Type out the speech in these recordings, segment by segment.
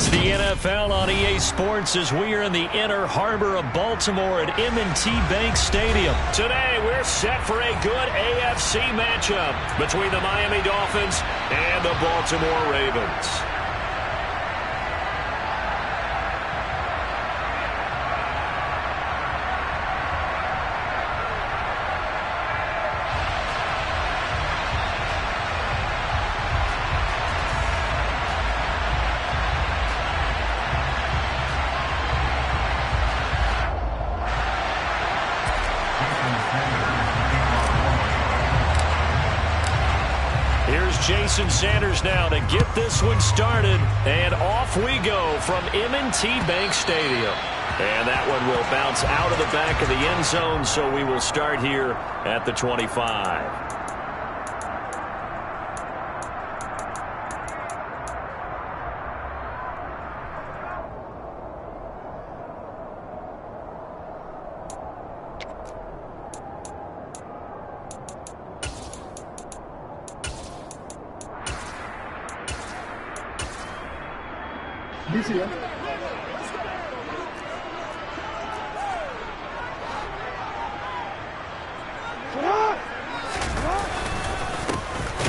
It's the NFL on EA Sports as we are in the inner harbor of Baltimore at M&T Bank Stadium. Today, we're set for a good AFC matchup between the Miami Dolphins and the Baltimore Ravens. Jason Sanders now to get this one started, and off we go from M&T Bank Stadium. And that one will bounce out of the back of the end zone, so we will start here at the 25.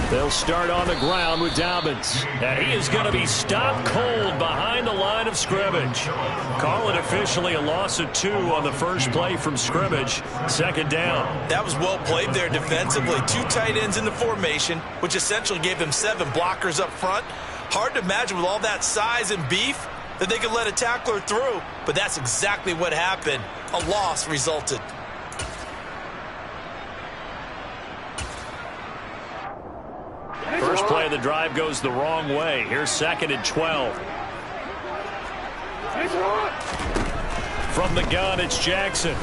They'll start on the ground with Dobbins. And he is going to be stopped cold behind the line of scrimmage. Call it officially a loss of 2 on the first play from scrimmage. Second down. That was well played there defensively. 2 tight ends in the formation, which essentially gave them 7 blockers up front. Hard to imagine with all that size and beef that they could let a tackler through, but that's exactly what happened. A loss resulted. First play of the drive goes the wrong way. Here's 2nd and 12. From the gun, it's Jackson.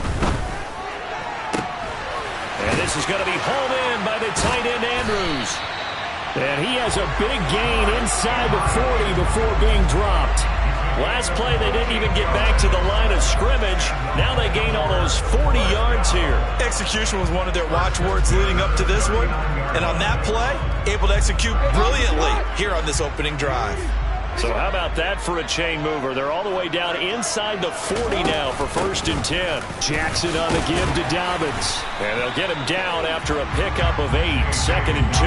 And this is going to be hauled in by the tight end Andrews. And he has a big gain inside the 40 before being dropped. Last play, they didn't even get back to the line of scrimmage. Now they gain almost 40 yards here. Execution was one of their watchwords leading up to this one. And on that play, able to execute brilliantly here on this opening drive. So how about that for a chain mover? They're all the way down inside the 40 now for 1st and 10. Jackson on the give to Dobbins. And they'll get him down after a pickup of 8. 2nd and 2.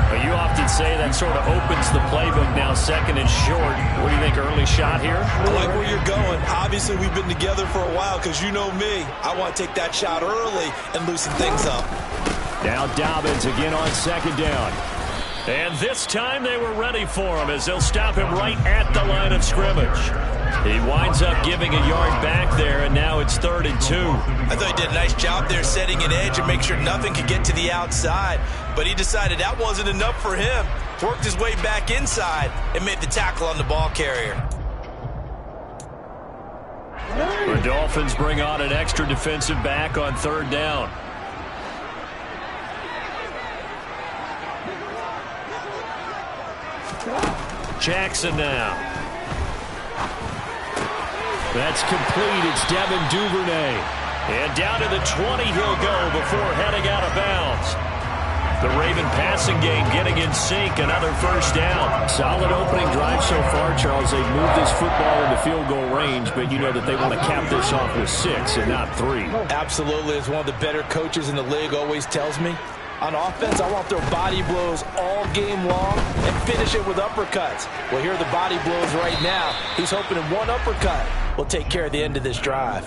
But you often say that sort of opens the playbook now, 2nd and short. What do you think, early shot here? I like where you're going. Obviously, we've been together for a while because you know me. I want to take that shot early and loosen things up. Now Dobbins again on 2nd down. And this time they were ready for him as they'll stop him right at the line of scrimmage. He winds up giving a yard back there, and now it's 3rd and 2. I thought he did a nice job there setting an edge and make sure nothing could get to the outside. But he decided that wasn't enough for him. Worked his way back inside and made the tackle on the ball carrier. The Dolphins bring on an extra defensive back on 3rd down. Jackson now. That's complete. It's Devin Duvernay. And down to the 20 he'll go before heading out of bounds. The Raven passing game getting in sync. Another 1st down. Solid opening drive so far, Charles. They've moved this football into field goal range, but you know that they want to cap this off with 6 and not 3. Absolutely. As one of the better coaches in the league always tells me, on offense, I want their body blows all game long and finish it with uppercuts. Well, here are the body blows right now. He's hoping in one uppercut will take care of the end of this drive.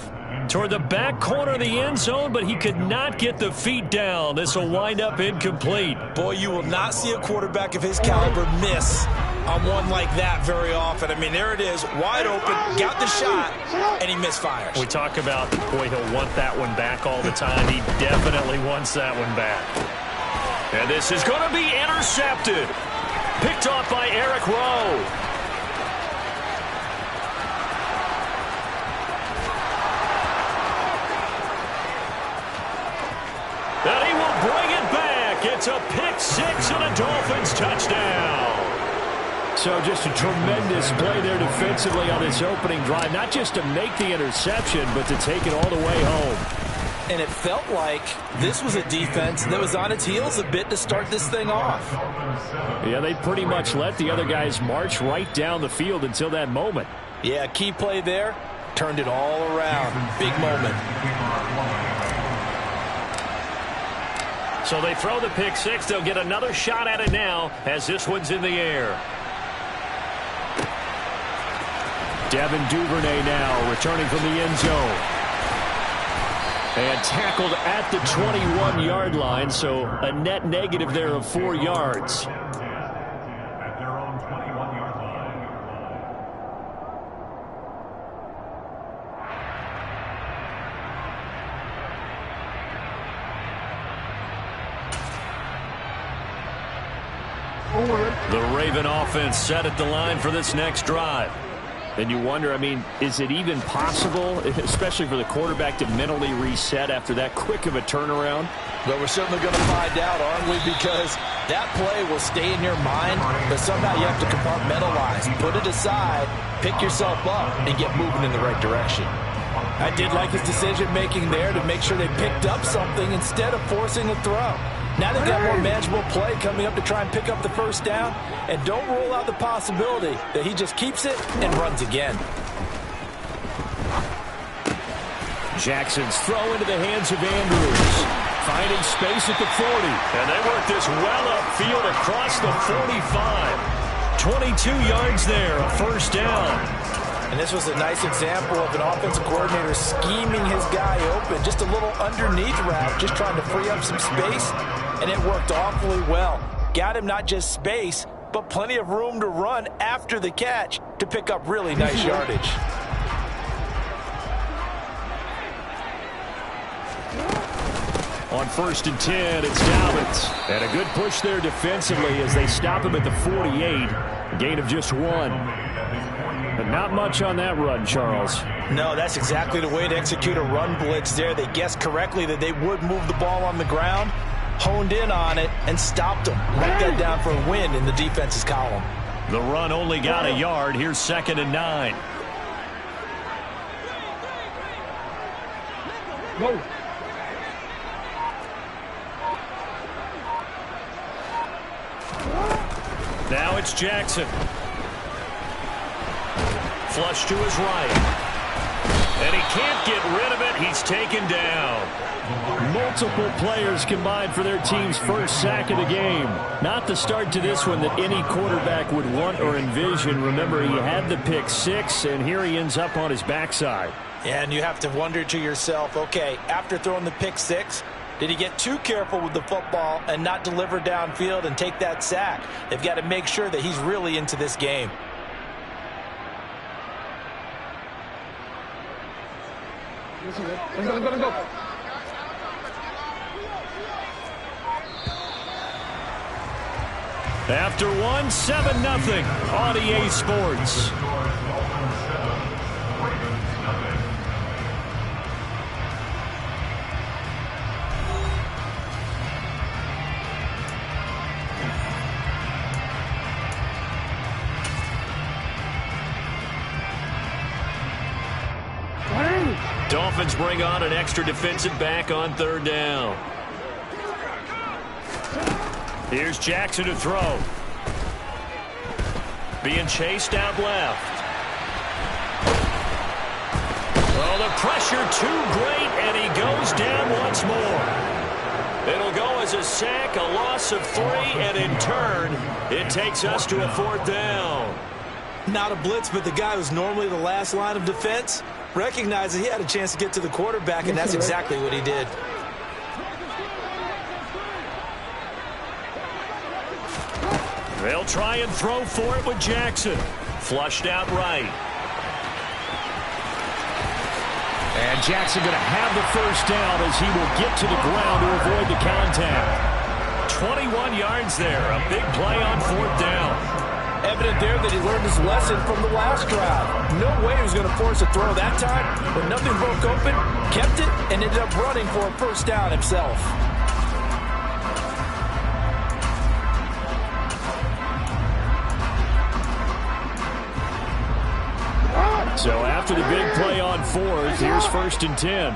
Toward the back corner of the end zone, but he could not get the feet down. This will wind up incomplete. Boy, you will not see a quarterback of his caliber miss on one like that very often. I mean, there it is, wide open, got the shot, and he misfires. We talk about, boy, he'll want that one back all the time. He definitely wants that one back. And this is going to be intercepted. Picked off by Eric Rowe. And he will bring it back. It's a pick 6 and a Dolphins touchdown. So just a tremendous play there defensively on this opening drive. Not just to make the interception, but to take it all the way home. and it felt like this was a defense that was on its heels a bit to start this thing off. Yeah, they pretty much let the other guys march right down the field until that moment. Yeah, key play there, turned it all around. Big moment. So they throw the pick six. They'll get another shot at it now as this one's in the air. Devin Duvernay now returning from the end zone. And tackled at the 21-yard line, so a net negative there of 4 yards. The Raven offense set at the line for this next drive. And you wonder, I mean, is it even possible, especially for the quarterback, to mentally reset after that quick of a turnaround? But we're certainly going to find out, aren't we? Because that play will stay in your mind, but somehow you have to compartmentalize, put it aside, pick yourself up, and get moving in the right direction. I did like his decision-making there to make sure they picked up something instead of forcing a throw. Now they've got more manageable play coming up to try and pick up the first down, and don't rule out the possibility that he just keeps it and runs again. Jackson's throw into the hands of Andrews, finding space at the 40. And they work this well upfield across the 45. 22 yards there, a first down. And this was a nice example of an offensive coordinator scheming his guy open. Just a little underneath route, just trying to free up some space, and it worked awfully well. Got him not just space, but plenty of room to run after the catch to pick up really nice yardage. On 1st and 10, it's Dobbins. And a good push there defensively as they stop him at the 48. A gain of just 1. But not much on that run, Charles. No, that's exactly the way to execute a run blitz there. They guessed correctly that they would move the ball on the ground, honed in on it, and stopped them. Marked that down for a win in the defense's column. The run only got a yard. Here's 2nd and 9. Whoa. Now it's Jackson. Flush to his right. And he can't get rid of it. He's taken down. Multiple players combined for their team's first sack of the game. Not the start to this one that any quarterback would want or envision. Remember, he had the pick six, and here he ends up on his backside. And you have to wonder to yourself, okay, after throwing the pick six, did he get too careful with the football and not deliver downfield and take that sack? They've got to make sure that he's really into this game. Let's go. After one, 7-0 on EA Sports. Dolphins bring on an extra defensive back on 3rd down. Here's Jackson to throw. Being chased out left. Well, the pressure too great, and he goes down once more. It'll go as a sack, a loss of 3, and in turn, it takes us to a 4th down. Not a blitz, but the guy who's normally the last line of defense recognized that he had a chance to get to the quarterback, and that's exactly what he did. They'll try and throw for it with Jackson. Flushed out right. And Jackson going to have the first down as he will get to the ground to avoid the contact. 21 yards there. A big play on 4th down. Evident there that he learned his lesson from the last drive. No way he was going to force a throw that time, but nothing broke open, kept it, and ended up running for a first down himself. So after the big play on 4th, here's 1st and 10.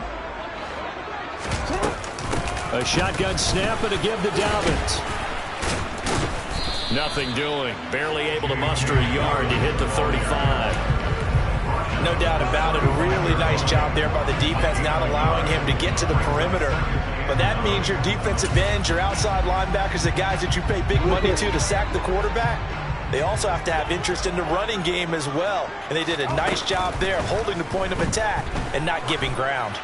A shotgun snap and a give to Dobbins. Nothing doing. Barely able to muster a yard to hit the 35. No doubt about it. A really nice job there by the defense, not allowing him to get to the perimeter. But that means your defensive ends, your outside linebackers, the guys that you pay big money to sack the quarterback, they also have to have interest in the running game as well. And they did a nice job there holding the point of attack and not giving ground.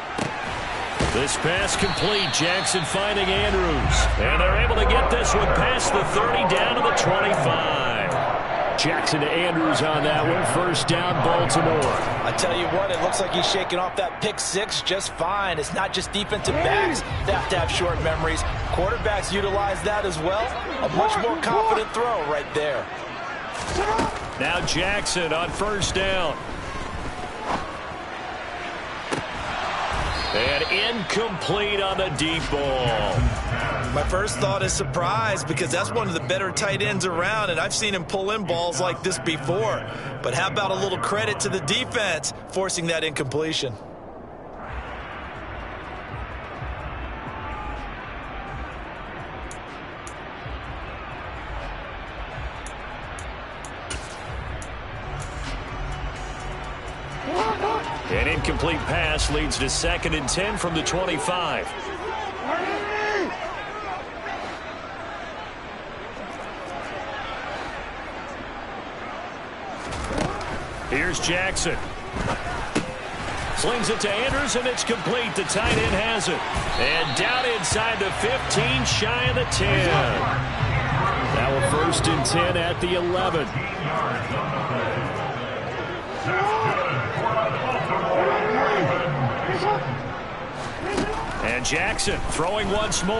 This pass complete. Jackson finding Andrews. And they're able to get this one past the 30 down to the 25. Jackson to Andrews on that one. First down, Baltimore. I tell you what, it looks like he's shaking off that pick six just fine. It's not just defensive backs that have to have short memories. Quarterbacks utilize that as well. A much more confident throw right there. Now Jackson on first down. And incomplete on the deep ball. My first thought is surprise, because that's one of the better tight ends around, and I've seen him pull in balls like this before. But how about a little credit to the defense forcing that incompletion? An incomplete pass leads to 2nd and 10 from the 25. Here's Jackson. Slings it to Andrews, and it's complete. The tight end has it. And down inside the 15, shy of the 10. Now a 1st and 10 at the 11. And Jackson throwing once more.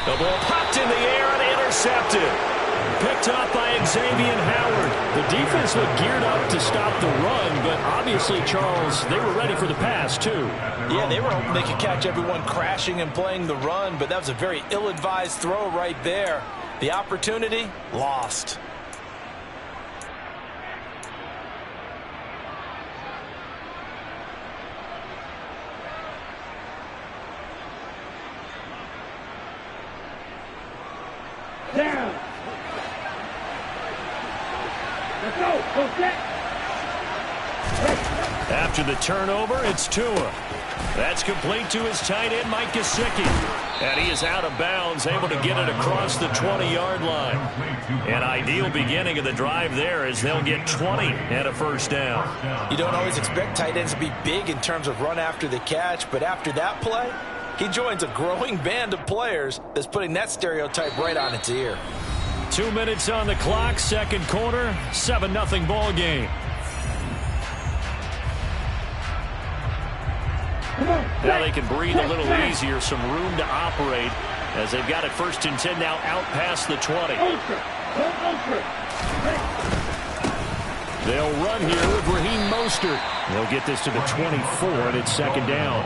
The ball popped in the air and intercepted. Picked up by Xavier Howard. The defense looked geared up to stop the run, but obviously, Charles, they were ready for the pass, too. Yeah, they were hoping they could catch everyone crashing and playing the run, but that was a very ill-advised throw right there. The opportunity, lost. Down. Let's go. Go set. After the turnover, it's Tua. That's complete to his tight end, Mike Gesicki. And he is out of bounds, able to get it across the 20-yard line. An ideal beginning of the drive there as they'll get 20 and a first down. You don't always expect tight ends to be big in terms of run after the catch, but after that play, he joins a growing band of players that's putting that stereotype right on its ear. 2 minutes on the clock, second quarter, 7-0 ball game. Now they can breathe a little easier, some room to operate as they've got it 1st and 10 now out past the 20. They'll run here with Raheem Mostert. They'll get this to the 24, and it's 2nd down.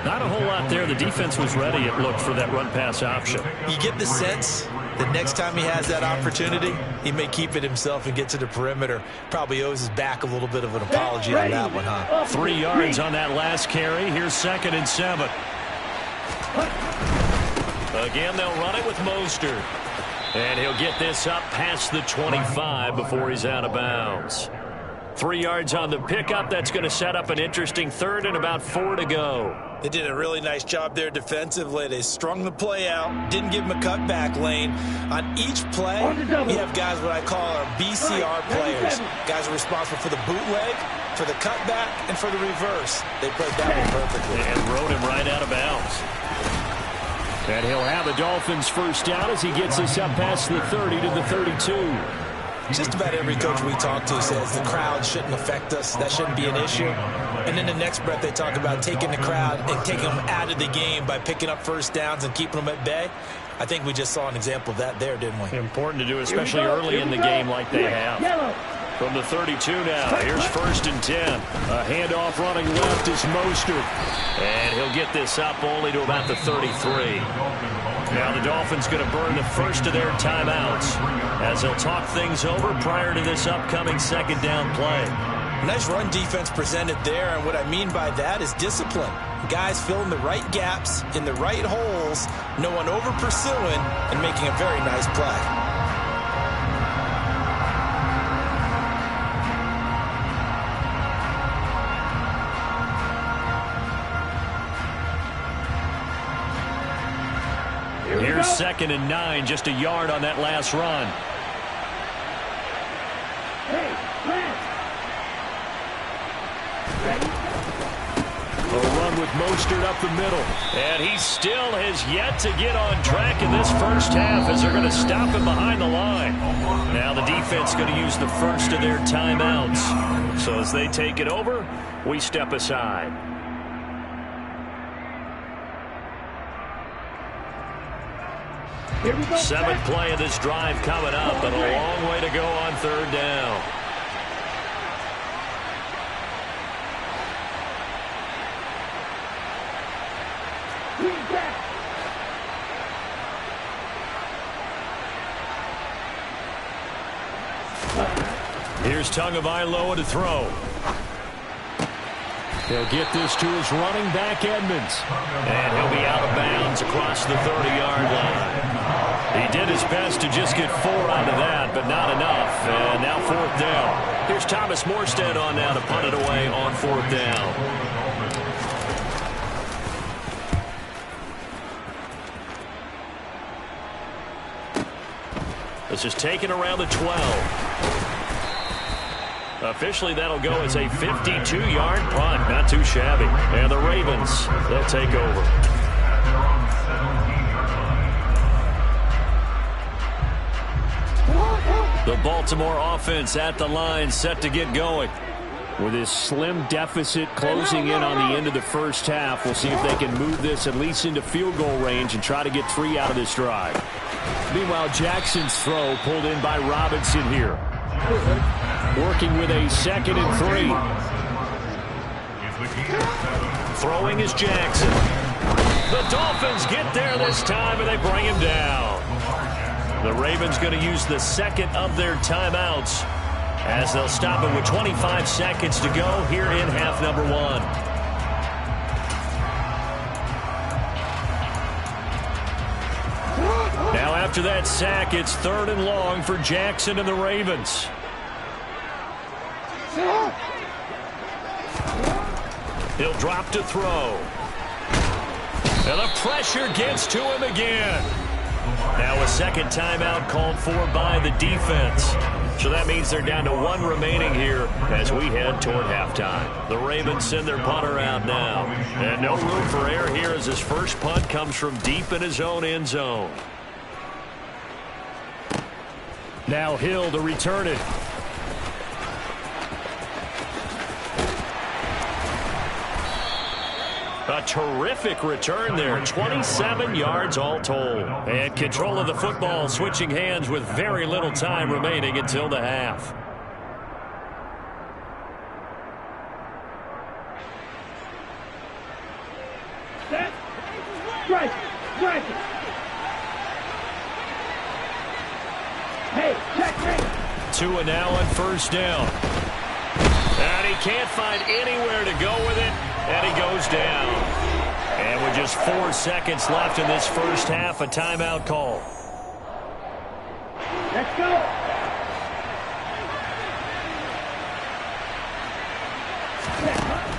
Not a whole lot there. The defense was ready, it looked, for that run-pass option. You get the sense that next time he has that opportunity, he may keep it himself and get to the perimeter. Probably owes his back a little bit of an apology on that one, huh? 3 yards on that last carry. Here's 2nd and 7. Again, they'll run it with Mostert. And he'll get this up past the 25 before he's out of bounds. 3 yards on the pickup. That's going to set up an interesting 3rd and about 4 to go. They did a really nice job there defensively. They strung the play out, didn't give him a cutback lane. On each play, we have guys what I call our BCR players. Guys are responsible for the bootleg, for the cutback, and for the reverse. They played that one perfectly. And rode him right out of bounds. And he'll have the Dolphins first down as he gets this up past the 30 to the 32. Just about every coach we talk to says the crowd shouldn't affect us. That shouldn't be an issue. And in the next breath, they talk about taking the crowd and taking them out of the game by picking up first downs and keeping them at bay. I think we just saw an example of that there, didn't we? Important to do, especially early in the game like they have. From the 32 now, here's 1st and 10. A handoff running left is Mostert. And he'll get this up only to about the 33. Now the Dolphins going to burn the first of their timeouts as they'll talk things over prior to this upcoming 2nd down play. Nice run defense presented there, and what I mean by that is discipline. Guys filling the right gaps in the right holes, no one over pursuing, and making a very nice play. Here's 2nd and 9, just a yard on that last run. Hey, A run with Mostert up the middle. And he still has yet to get on track in this first half as they're going to stop him behind the line. Now the defense going to use the first of their timeouts. So as they take it over, we step aside. Here we go. 7th play of this drive coming up, and a long way to go on 3rd down. Here's Tagovailoa to throw. He'll get this to his running back, Edmonds. And he'll be out of bounds across the 30-yard line. He did his best to just get 4 out of that, but not enough. And now 4th down. Here's Thomas Morstead on now to punt it away on 4th down. This is taken around the 12. Officially, that'll go as a 52-yard punt. Not too shabby. And the Ravens, they'll take over. The Baltimore offense at the line, set to get going. With this slim deficit closing in on the end of the first half, we'll see if they can move this at least into field goal range and try to get 3 out of this drive. Meanwhile, Jackson's throw pulled in by Robinson here. Working with a 2nd and 3. Throwing is Jackson. The Dolphins get there this time, and they bring him down. The Ravens going to use the 2nd of their timeouts as they'll stop it with 25 seconds to go here in half number 1. Now after that sack, it's 3rd and long for Jackson and the Ravens. He'll drop to throw. And the pressure gets to him again. Now a 2nd timeout called for by the defense. So that means they're down to 1 remaining here as we head toward halftime. The Ravens send their punter out now. And no room for error here as his first punt comes from deep in his own end zone. Now Hill to return it. A terrific return there. 27 yards all told. And control of the football switching hands with very little time remaining until the half. Set. Strike. Strike. Hey, check me. Tua now on 1st down. And he can't find anywhere to go with it. And he goes down. And with just 4 seconds left in this first half, a timeout call. Let's go.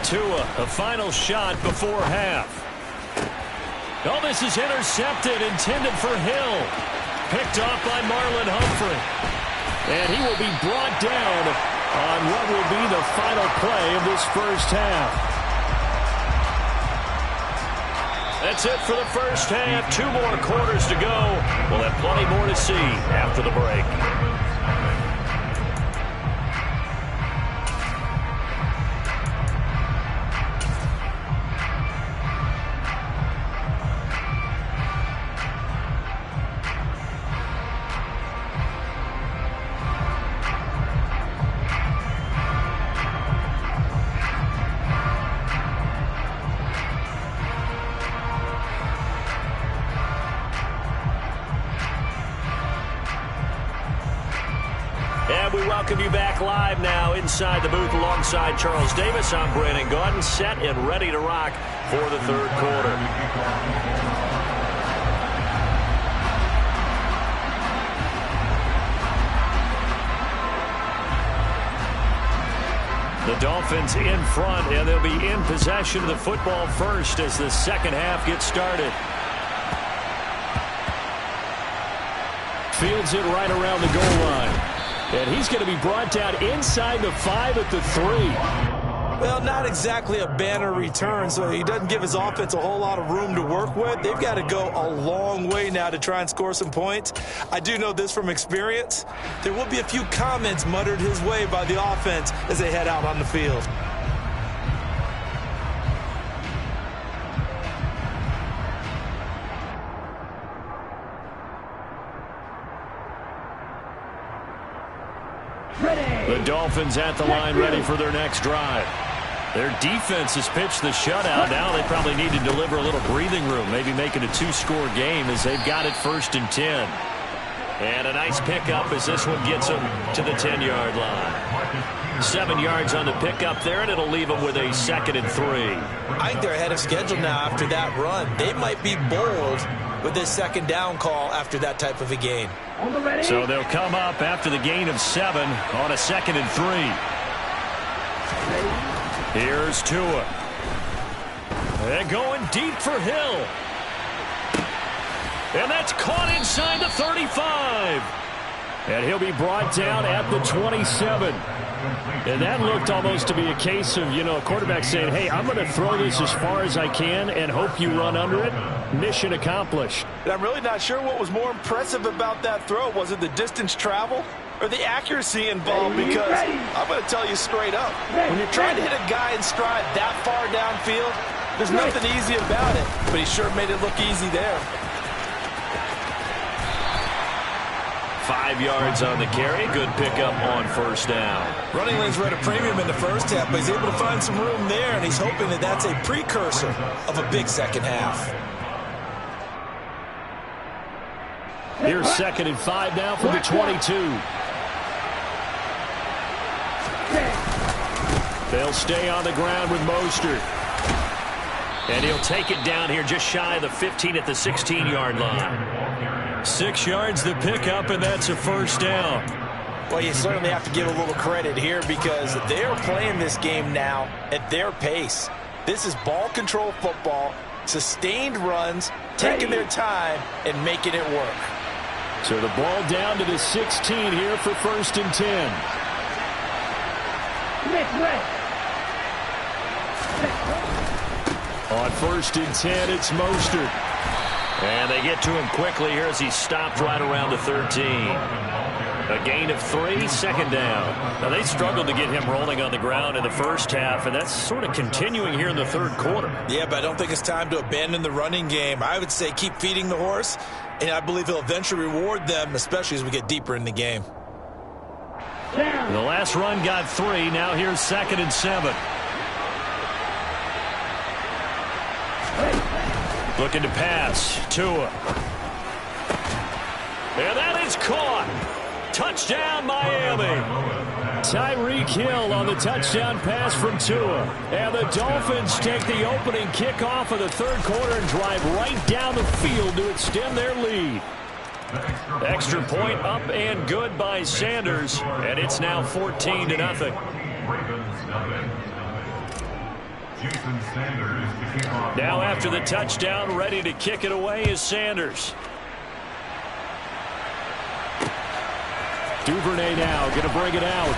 Tua, a final shot before half. Oh, this is intercepted, intended for Hill. Picked off by Marlon Humphrey. And he will be brought down on what will be the final play of this first half. That's it for the first half. 2 more quarters to go. We'll have plenty more to see after the break. welcome you back live now inside the booth alongside Charles Davis. I'm Brandon Gaudin, set and ready to rock for the third quarter. The Dolphins in front, and they'll be in possession of the football first as the second half gets started. Fields it right around the goal line. And he's going to be brought down inside the 5 at the 3. Well, not exactly a banner return, so he doesn't give his offense a whole lot of room to work with. They've got to go a long way now to try and score some points. I do know this from experience. There will be a few comments muttered his way by the offense as they head out on the field. The Dolphins at the line ready for their next drive. Their defense has pitched the shutout. Now they probably need to deliver a little breathing room, maybe make it a 2-score game as they've got it 1st and 10. And a nice pickup as this one gets them to the 10-yard line. 7 yards on the pickup there, and it'll leave them with a 2nd and 3. I think they're ahead of schedule now after that run. They might be bold with this 2nd down call after that type of a gain. So they'll come up after the gain of 7 on a 2nd and 3. Here's Tua. They're going deep for Hill. And that's caught inside the 35. And he'll be brought down at the 27. And that looked almost to be a case of, a quarterback saying, hey, I'm going to throw this as far as I can and hope you run under it. Mission accomplished. And I'm really not sure what was more impressive about that throw. Was it the distance travel or the accuracy involved? Because I'm going to tell you straight up, when you're trying to hit a guy in stride that far downfield, there's nothing easy about it. But he sure made it look easy there. 5 yards on the carry. Good pickup on 1st down. Running lanes were at a premium in the first half, but he's able to find some room there, and he's hoping that that's a precursor of a big second half. Here's 2nd and 5 now for the 22. They'll stay on the ground with Mostert. And he'll take it down here just shy of the 15 at the 16-yard line. 6 yards the pickup, and that's a 1st down. Well, you certainly have to give a little credit here because they're playing this game now at their pace. This is ball control football, sustained runs, taking their time, and making it work. So the ball down to the 16 here for 1st and 10. On 1st and 10, it's Mostert. And they get to him quickly here as he stopped right around the 13. A gain of 3, 2nd down. Now, they struggled to get him rolling on the ground in the first half, and that's sort of continuing here in the third quarter. Yeah, but I don't think it's time to abandon the running game. I would say keep feeding the horse, and I believe he'll eventually reward them, especially as we get deeper in the game. The last run got 3. Now here's 2nd and 7. Looking to pass. Tua. And that is caught. Touchdown, Miami. Tyreek Hill on the touchdown pass from Tua. And the Dolphins take the opening kickoff of the third quarter and drive right down the field to extend their lead. Extra point up and good by Sanders. And it's now 14-0. Now after the touchdown, ready to kick it away is Sanders. Duvernay now going to bring it out.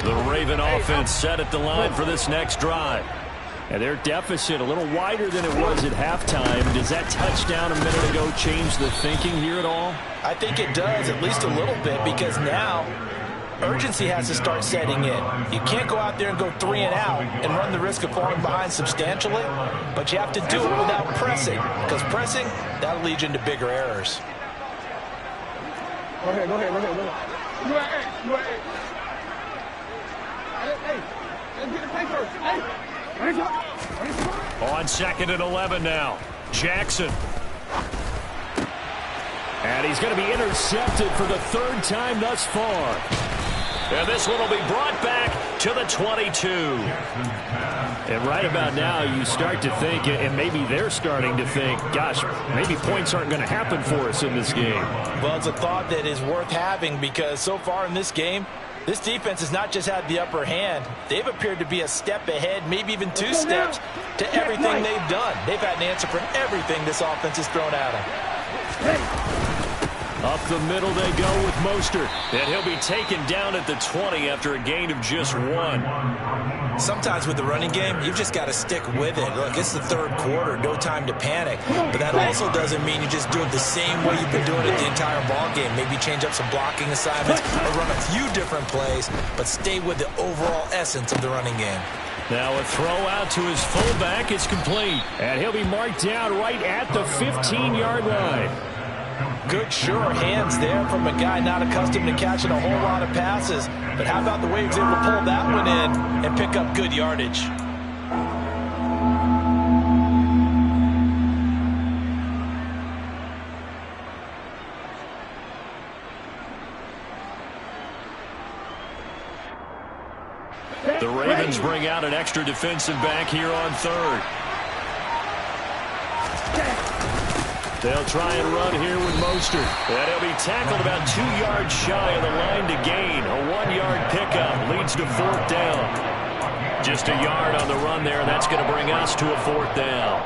The Raven offense set at the line for this next drive. And their deficit a little wider than it was at halftime. Does that touchdown a minute ago change the thinking here at all? I think it does, at least a little bit, because now urgency has to start setting in. You can't go out there and go 3 and out and run the risk of falling behind substantially, but you have to do it without pressing, because pressing, that'll lead you into bigger errors. Go ahead. You at A. Hey, let's get the play first. Hey. On 2nd and 11 now. Jackson. And he's going to be intercepted for the 3rd time thus far. And this one will be brought back to the 22. And right about now, you start to think, and maybe they're starting to think, gosh, maybe points aren't going to happen for us in this game. Well, it's a thought that is worth having because so far in this game, this defense has not just had the upper hand. They've appeared to be a step ahead, maybe even 2 steps to everything they've done. They've had an answer for everything this offense has thrown at them. Up the middle they go with Mostert. And he'll be taken down at the 20 after a gain of just 1. Sometimes with the running game, you've just got to stick with it. Look, it's the 3rd quarter, no time to panic. But that also doesn't mean you just do it the same way you've been doing it the entire ball game. Maybe change up some blocking assignments or run a few different plays, but stay with the overall essence of the running game. Now a throw out to his fullback is complete. And he'll be marked down right at the 15-yard line. Good, sure hands there from a guy not accustomed to catching a whole lot of passes. But how about the way he was able to pull that one in and pick up good yardage? The Ravens bring out an extra defensive back here on 3rd. They'll try and run here with Mostert. And he'll be tackled about 2 yards shy of the line to gain. A 1-yard pickup leads to 4th down. Just a yard on the run there, and that's going to bring us to a 4th down.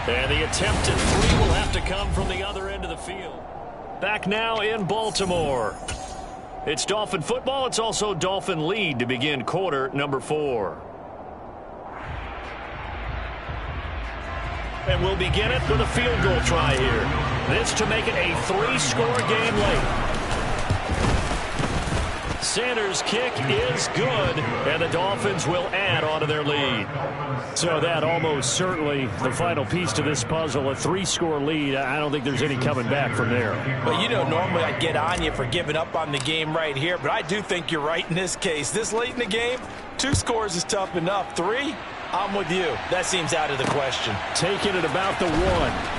And the attempt at 3 will have to come from the other end of the field. Back now in Baltimore. It's Dolphin football. It's also Dolphin lead to begin quarter number 4. And we'll begin it with a field goal try here. This to make it a 3-score game late. Sanders' kick is good, and the Dolphins will add on to their lead. So that almost certainly the final piece to this puzzle, a 3-score lead. I don't think there's any coming back from there. Well, you know, normally I'd get on you for giving up on the game right here, but I do think you're right in this case. This late in the game, 2 scores is tough enough. 3, I'm with you. That seems out of the question. Taking it about the 1.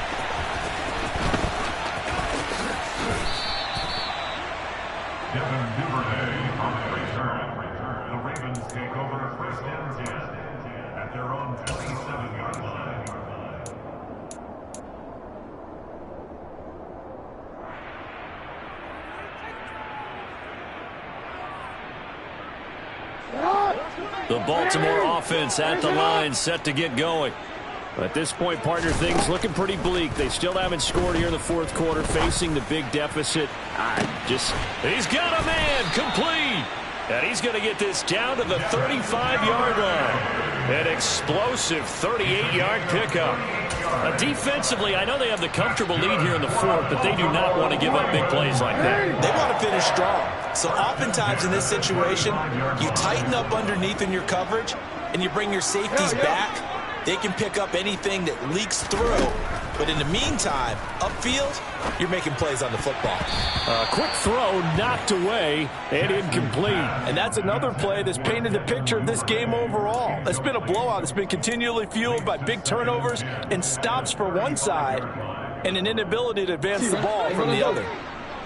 The Baltimore offense at the line, set to get going. At this point, partner, things looking pretty bleak. They still haven't scored here in the 4th quarter, facing the big deficit. He's got a man, complete. And he's going to get this down to the 35-yard line. An explosive 38-yard pickup. Defensively, I know they have the comfortable lead here in the 4th, but they do not want to give up big plays like that. They want to finish strong. So oftentimes in this situation, you tighten up underneath in your coverage, and you bring your safeties back. They can pick up anything that leaks through. But in the meantime, upfield, you're making plays on the football. A quick throw knocked away and incomplete. And that's another play that's painted the picture of this game overall. It's been a blowout. It's been continually fueled by big turnovers and stops for one side and an inability to advance the ball from the other.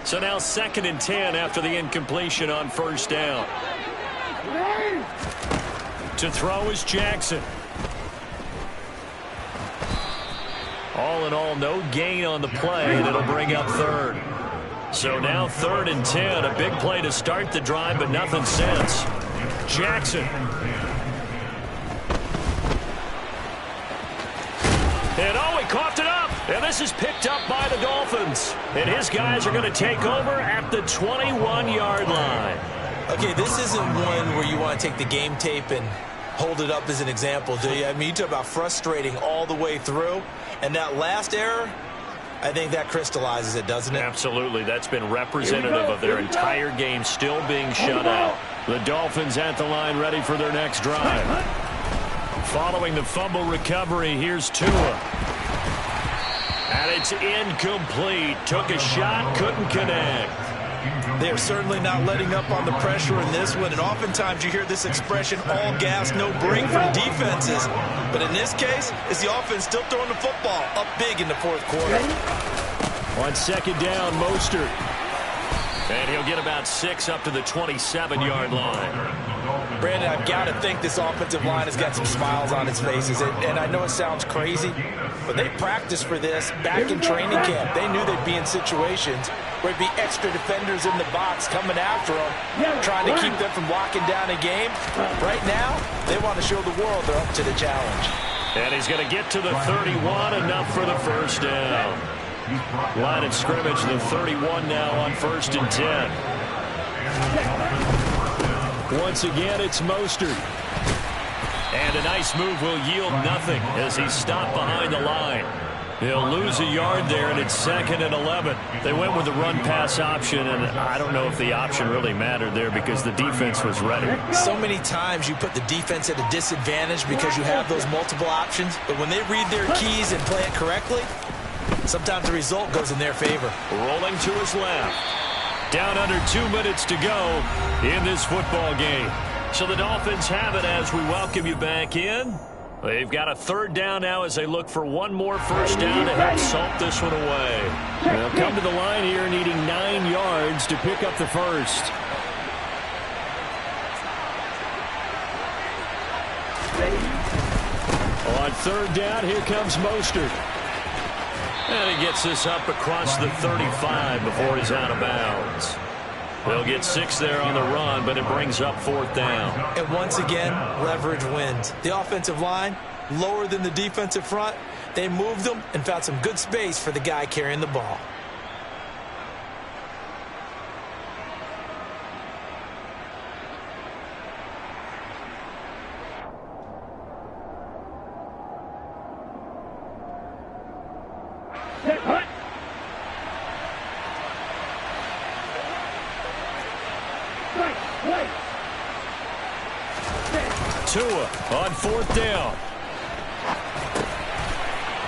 So now 2nd and 10 after the incompletion on 1st down. To throw is Jackson. All in all, no gain on the play, and it'll bring up 3rd. So now 3rd and 10, a big play to start the drive, but nothing since. Jackson. And he coughed it up. And this is picked up by the Dolphins. And his guys are going to take over at the 21-yard line. Okay, this isn't one where you want to take the game tape and hold it up as an example, do you? I mean, you talk about frustrating all the way through. And that last error, I think that crystallizes it, doesn't it? Absolutely. That's been representative of their entire game still being shut out. The Dolphins at the line ready for their next drive. Following the fumble recovery, here's Tua. And it's incomplete. Took a shot, couldn't connect. They're certainly not letting up on the pressure in this one, and oftentimes you hear this expression, all gas, no break from defenses. But in this case, it's the offense still throwing the football up big in the fourth quarter. On second down, Mostert. And he'll get about 6 up to the 27-yard line. Brandon, I've got to think this offensive line has got some smiles on its faces. And I know it sounds crazy, but they practiced for this back in training camp. They knew they'd be in situations where it'd be extra defenders in the box coming after them, trying to keep them from locking down a game. Right now, they want to show the world they're up to the challenge. And he's going to get to the 31, enough for the first down. Line of scrimmage, the 31 now on 1st and 10. Once again, it's Mostert. And a nice move will yield nothing as he's stopped behind the line. He'll lose a yard there, and it's 2nd and 11. They went with the run-pass option, and I don't know if the option really mattered there because the defense was ready. So many times you put the defense at a disadvantage because you have those multiple options, but when they read their keys and play it correctly, sometimes the result goes in their favor. Rolling to his left. Down under 2 minutes to go in this football game. So the Dolphins have it as we welcome you back in. They've got a 3rd down now as they look for one more first down to help salt this one away. They'll come to the line here needing 9 yards to pick up the first. On 3rd down, here comes Mostert. And he gets this up across the 35 before he's out of bounds. They'll get 6 there on the run, but it brings up 4th down. And once again, leverage wins. The offensive line, lower than the defensive front. They moved them and found some good space for the guy carrying the ball. Tua on 4th down.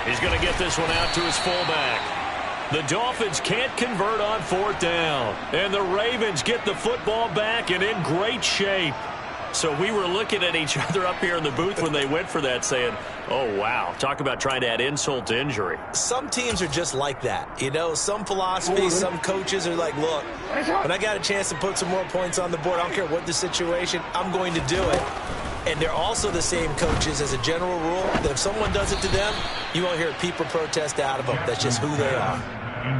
He's going to get this one out to his fullback. The Dolphins can't convert on 4th down. And the Ravens get the football back and in great shape. So we were looking at each other up here in the booth when they went for that saying, oh, wow, talk about trying to add insult to injury. Some teams are just like that. You know, some philosophies, some coaches are like, look, when I got a chance to put some more points on the board, I don't care what the situation, I'm going to do it. And they're also the same coaches as a general rule that if someone does it to them, you won't hear people protest out of them. That's just who they are.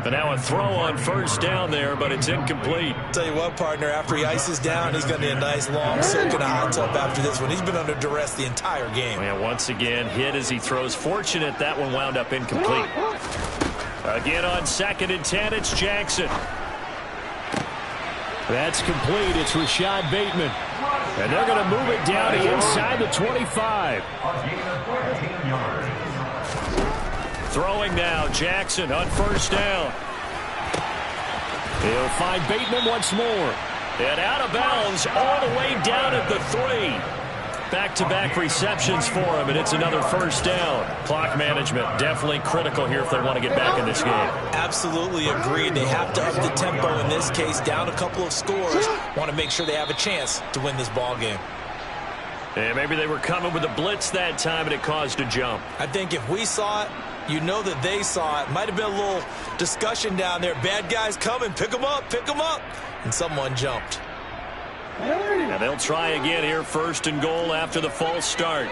But now a throw on 1st down there, but it's incomplete. Tell you what, partner, after he ices down, he's going to need a nice long soak in a hot tub after this one. He's been under duress the entire game. And once again, hit as he throws. Fortunate that one wound up incomplete. Again on 2nd and 10, it's Jackson. That's complete. It's Rashad Bateman. And they're going to move it down to inside the 25. Throwing now, Jackson on 1st down. He'll find Bateman once more. And out of bounds all the way down at the 3. Back-to-back receptions for him, and it's another 1st down. Clock management definitely critical here if they want to get back in this game. Absolutely agreed. They have to up the tempo in this case, down a couple of scores. Want to make sure they have a chance to win this ball game. And maybe they were coming with a blitz that time, and it caused a jump. I think if we saw it, you know that they saw it. Might have been a little discussion down there. Bad guys coming. Pick them up. Pick them up. And someone jumped. And they'll try again here, 1st and goal after the false start.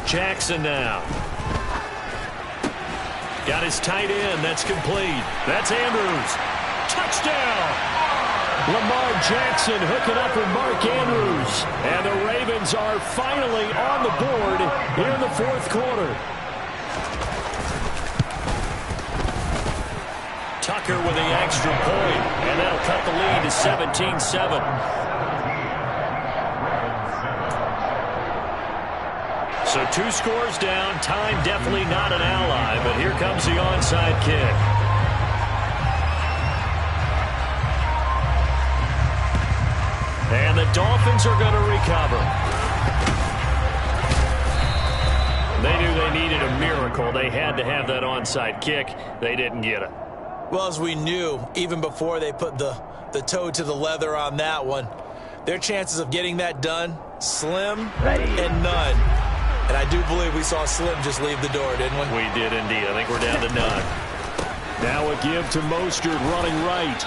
Jackson now. Got his tight end. That's complete. That's Andrews. Touchdown! Lamar Jackson hooking up with Mark Andrews. And the Ravens are finally on the board here in the 4th quarter. Tucker with the extra point, and that'll cut the lead to 17-7. So 2 scores down. Time definitely not an ally, but here comes the onside kick. And the Dolphins are going to recover. They knew they needed a miracle. They had to have that onside kick. They didn't get it. Well, as we knew, even before they put the toe to the leather on that one, their chances of getting that done, slim and none. And I do believe we saw Slim just leave the door, didn't we? We did indeed. I think we're down to none. Now a give to Mostert running right.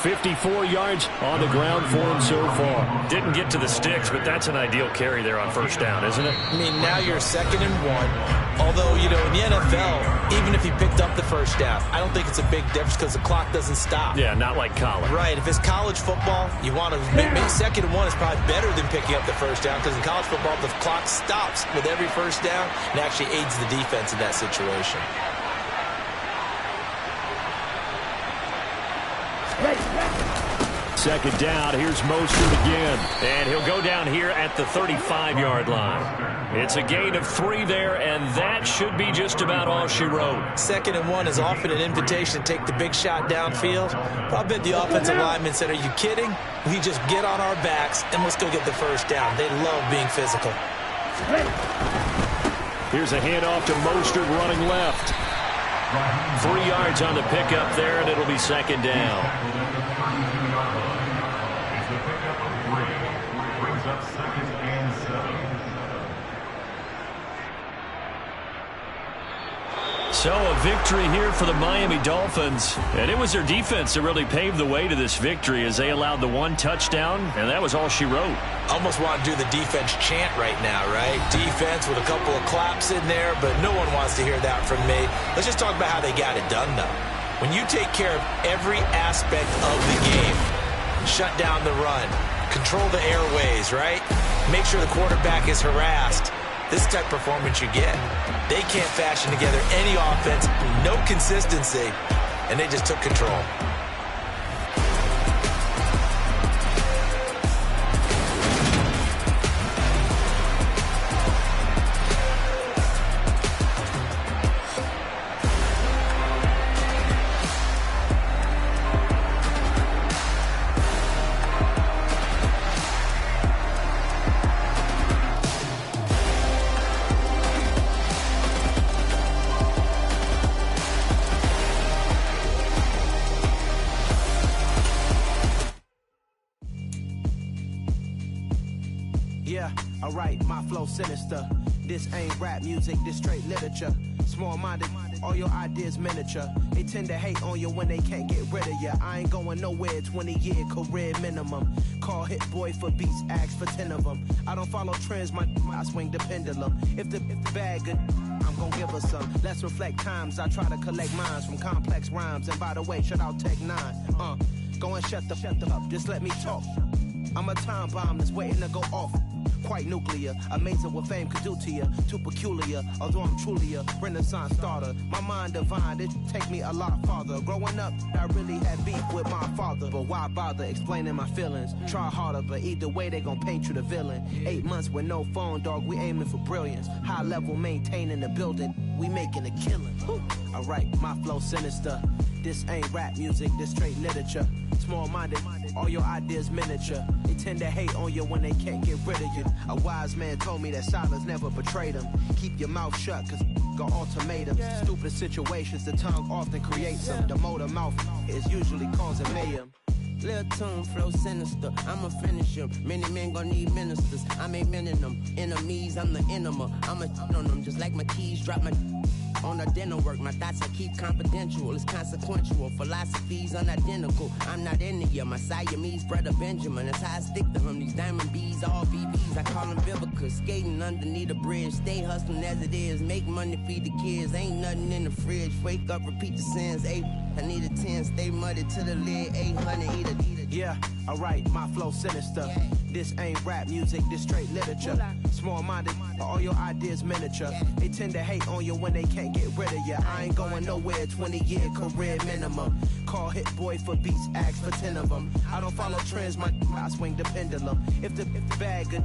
54 yards on the ground for him so far. Didn't get to the sticks, but that's an ideal carry there on first down, isn't it? I mean, now you're 2nd and 1. Although, you know, in the NFL, even if he picked up the first down, I don't think it's a big difference because the clock doesn't stop. Yeah, not like college. Right. If it's college football, you want to make 2nd and 1 is probably better than picking up the first down because in college football, the clock stops with every first down and actually aids the defense in that situation. Second down, here's Mostert again. And he'll go down here at the 35-yard line. It's a gain of 3 there, and that should be just about all she wrote. 2nd and 1 is often an invitation to take the big shot downfield. But I bet the offensive lineman said, are you kidding? We just get on our backs, and let's go get the first down. They love being physical. Here's a handoff to Mostert running left. 3 yards on the pickup there, and it'll be 2nd down. So a victory here for the Miami Dolphins. And it was their defense that really paved the way to this victory as they allowed the 1 touchdown, and that was all she wrote. Almost want to do the defense chant right now, right? Defense with a couple of claps in there, but no one wants to hear that from me. Let's just talk about how they got it done, though. When you take care of every aspect of the game, shut down the run, control the airways, right? Make sure the quarterback is harassed. This type of performance you get. They can't fashion together any offense, no consistency, and they just took control. Alright, my flow sinister. This ain't rap music, this straight literature. Small-minded, all your ideas miniature. They tend to hate on you when they can't get rid of you. I ain't going nowhere, 20-year career minimum. Call Hit Boy for beats, ask for 10 of them. I don't follow trends, I swing the pendulum. If the bag good, I'm gonna give her some. Let's reflect times, I try to collect minds from complex rhymes. And by the way, shout out Tech 9. Go and shut the up, just let me talk. I'm a time bomb that's waiting to go off. Quite nuclear, amazing what fame could do to you. Too peculiar, although I'm truly a renaissance starter. My mind divine, it take me a lot farther. Growing up, I really had beef with my father. But why bother explaining my feelings? Try harder, but either way they gon' paint you the villain. 8 months with no phone, dog, we aiming for brilliance. High level maintaining the building, we making a killing. Alright, my flow sinister. This ain't rap music, this straight literature. Small-minded, all your ideas miniature. They tend to hate on you when they can't get rid of you. A wise man told me that silence never betrayed him. Keep your mouth shut, cause got ultimatums. Stupid situations, the tongue often creates them. The motor mouth is usually causing mayhem. Lil' tune, flow sinister, I'ma finish him. Many men gon' need ministers, I make men in them. Enemies, I'm the enema, I'ma on them. Just like my keys, drop my on the dinner work. My thoughts I keep confidential, it's consequential. Philosophies unidentical, I'm not into you. My Siamese brother Benjamin, that's how I stick to him. These diamond bees, all BBs, I call them Vivica. Skating underneath the bridge, stay hustling as it is. Make money, feed the kids, ain't nothing in the fridge. Wake up, repeat the sins, I need a 10, stay muddy to the lid, 800, eat a. Yeah, alright, my flow sinister. This ain't rap music, this straight literature. Small-minded, all your ideas miniature. They tend to hate on you when they can't get rid of you. I ain't going nowhere, 20-year career minimum. Call Hit Boy for beats, ask for 10 of them. I don't follow trends, I swing the pendulum. If the bag good,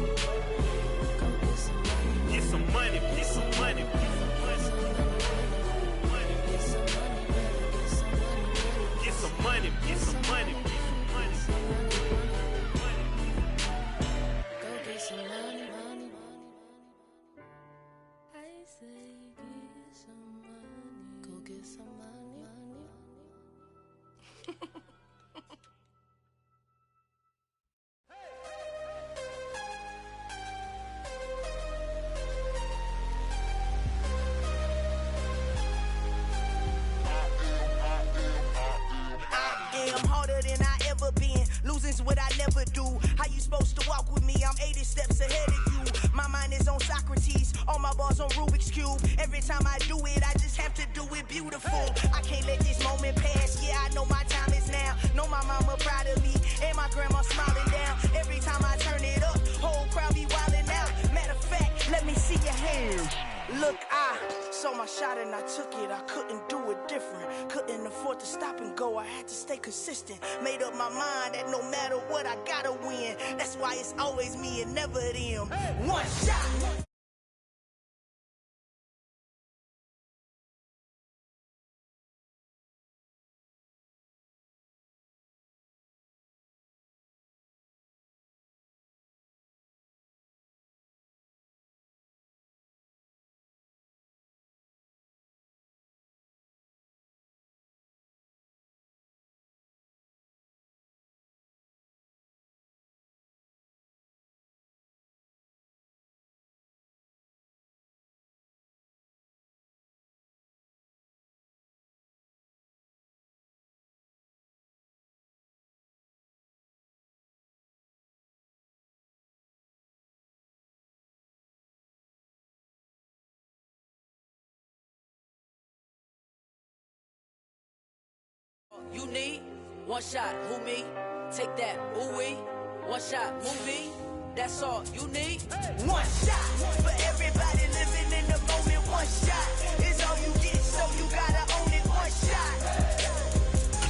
never do. How you supposed to walk with me? I'm 80 steps ahead of you. My mind is on Socrates, all my bars on Rubik's Cube. Every time I do it, I just have to do it beautiful. I can't let this moment pass. Yeah, I know my time is now. Know my mama proud of me, and my grandma smiling down. Every time I turn it up, whole crowd be wildin' out. Matter of fact, let me see your hands. Look, I saw my shot and I took it. I couldn't do it different. Couldn't afford to stop and go. I had to stay consistent. Made up my mind that no matter what, I gotta win. That's why it's always me and never them. One shot. You need one shot, who me? Take that, ooh wee. One shot, movie. That's all you need. One shot for everybody living in the moment. One shot is all you get, so you gotta own it. One shot.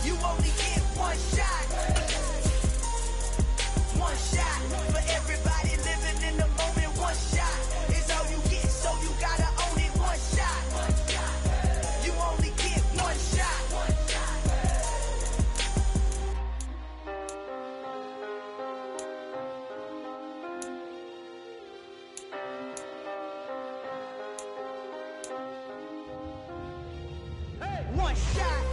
You only get one shot. One shot for everybody living in the moment. One shot is all you get, so you gotta own it. One shot. You only get one shot. One shot.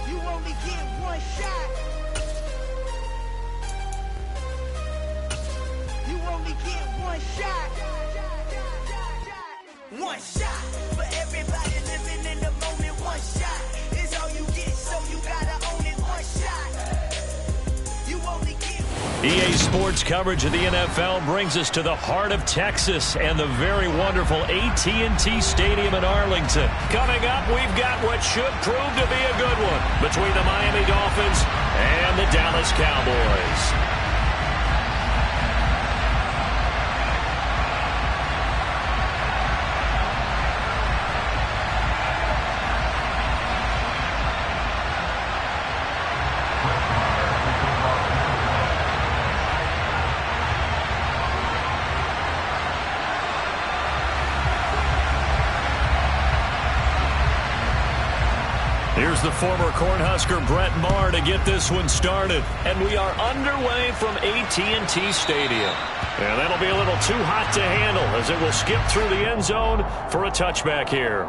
You only get one shot. You only get one shot. One shot for everybody living in the moment. One shot is all you get, so you gotta own it. One shot. You only get one. EA Sports coverage of the NFL brings us to the heart of Texas and the very wonderful AT&T Stadium in Arlington. Coming up, we've got what should prove to be a good one between the Miami Dolphins and the Dallas Cowboys. Here's the former Cornhusker Brett Maher to get this one started. And we are underway from AT&T Stadium. And that'll be a little too hot to handle as it will skip through the end zone for a touchback here.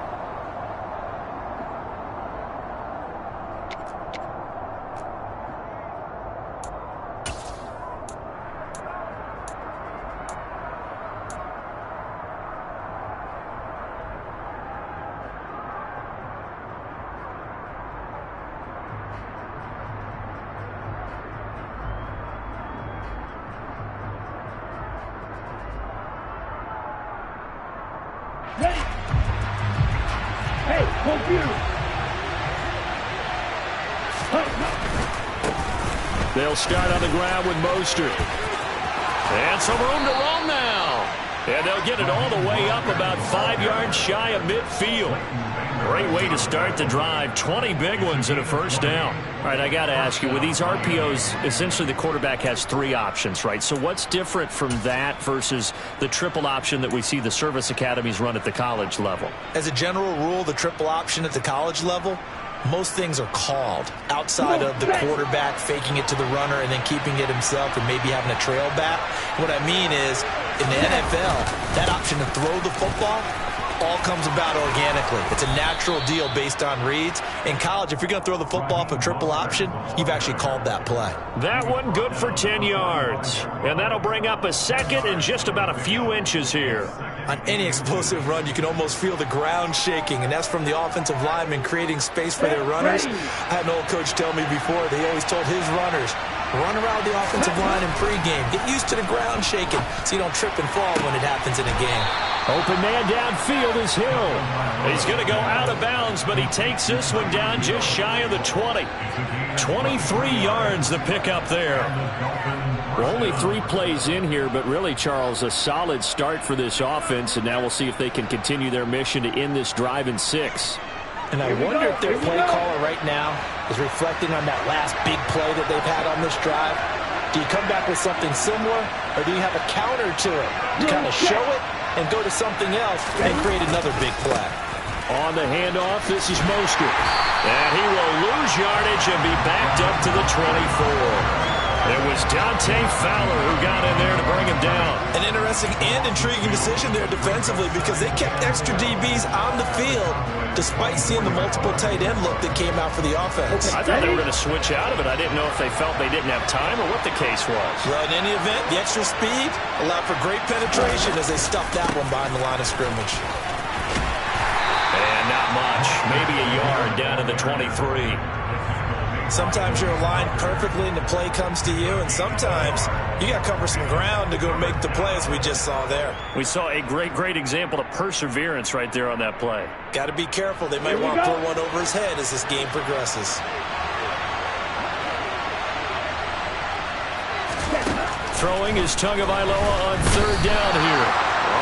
Ready? Hey, computer. They'll start on the ground with Mostert. And some room to run now. And they'll get it all the way up about 5 yards shy of midfield. Great way to start the drive. 20 big ones and a first down. All right, I got to ask you, with these RPOs, essentially the quarterback has 3 options, right? So what's different from that versus the triple option that we see the service academies run at the college level? As a general rule, the triple option at the college level, most things are called outside of the quarterback faking it to the runner and then keeping it himself and maybe having a trail back. What I mean is, in the NFL, that option to throw the football all comes about organically. It's a natural deal based on reads. In college, if you're going to throw the football for triple option, you've actually called that play. That one good for 10 yards. And that'll bring up a second and just about a few inches here. On any explosive run, you can almost feel the ground shaking, and that's from the offensive linemen creating space for their runners. I had an old coach tell me before, they always told his runners, Run around the offensive line in pregame. Get used to the ground shaking so you don't trip and fall when it happens in a game. Open man downfield is Hill. He's going to go out of bounds, but he takes this one down just shy of the 20. 23 yards the pickup there. Well, only 3 plays in here, but really, Charles, a solid start for this offense, and now we'll see if they can continue their mission to end this drive in 6. And I wonder if their play caller right now is reflecting on that last big play that they've had on this drive. Do you come back with something similar, or do you have a counter to it to kind of show it and go to something else and create another big play? On the handoff, this is Mostert. And he will lose yardage and be backed up to the 24. It was Dante Fowler who got in there to bring him down. An interesting and intriguing decision there defensively because they kept extra DBs on the field despite seeing the multiple tight end look that came out for the offense. I thought they were going to switch out of it. I didn't know if they felt they didn't have time or what the case was. Well, in any event, the extra speed allowed for great penetration as they stuffed that one behind the line of scrimmage. And not much. Maybe a yard down to the 23. Sometimes you're aligned perfectly and the play comes to you, and sometimes you got to cover some ground to go make the play, as we just saw there. We saw a great example of perseverance right there on that play. Got to be careful. They might want to throw one over his head as this game progresses. Throwing is Tagovailoa on 3rd down here.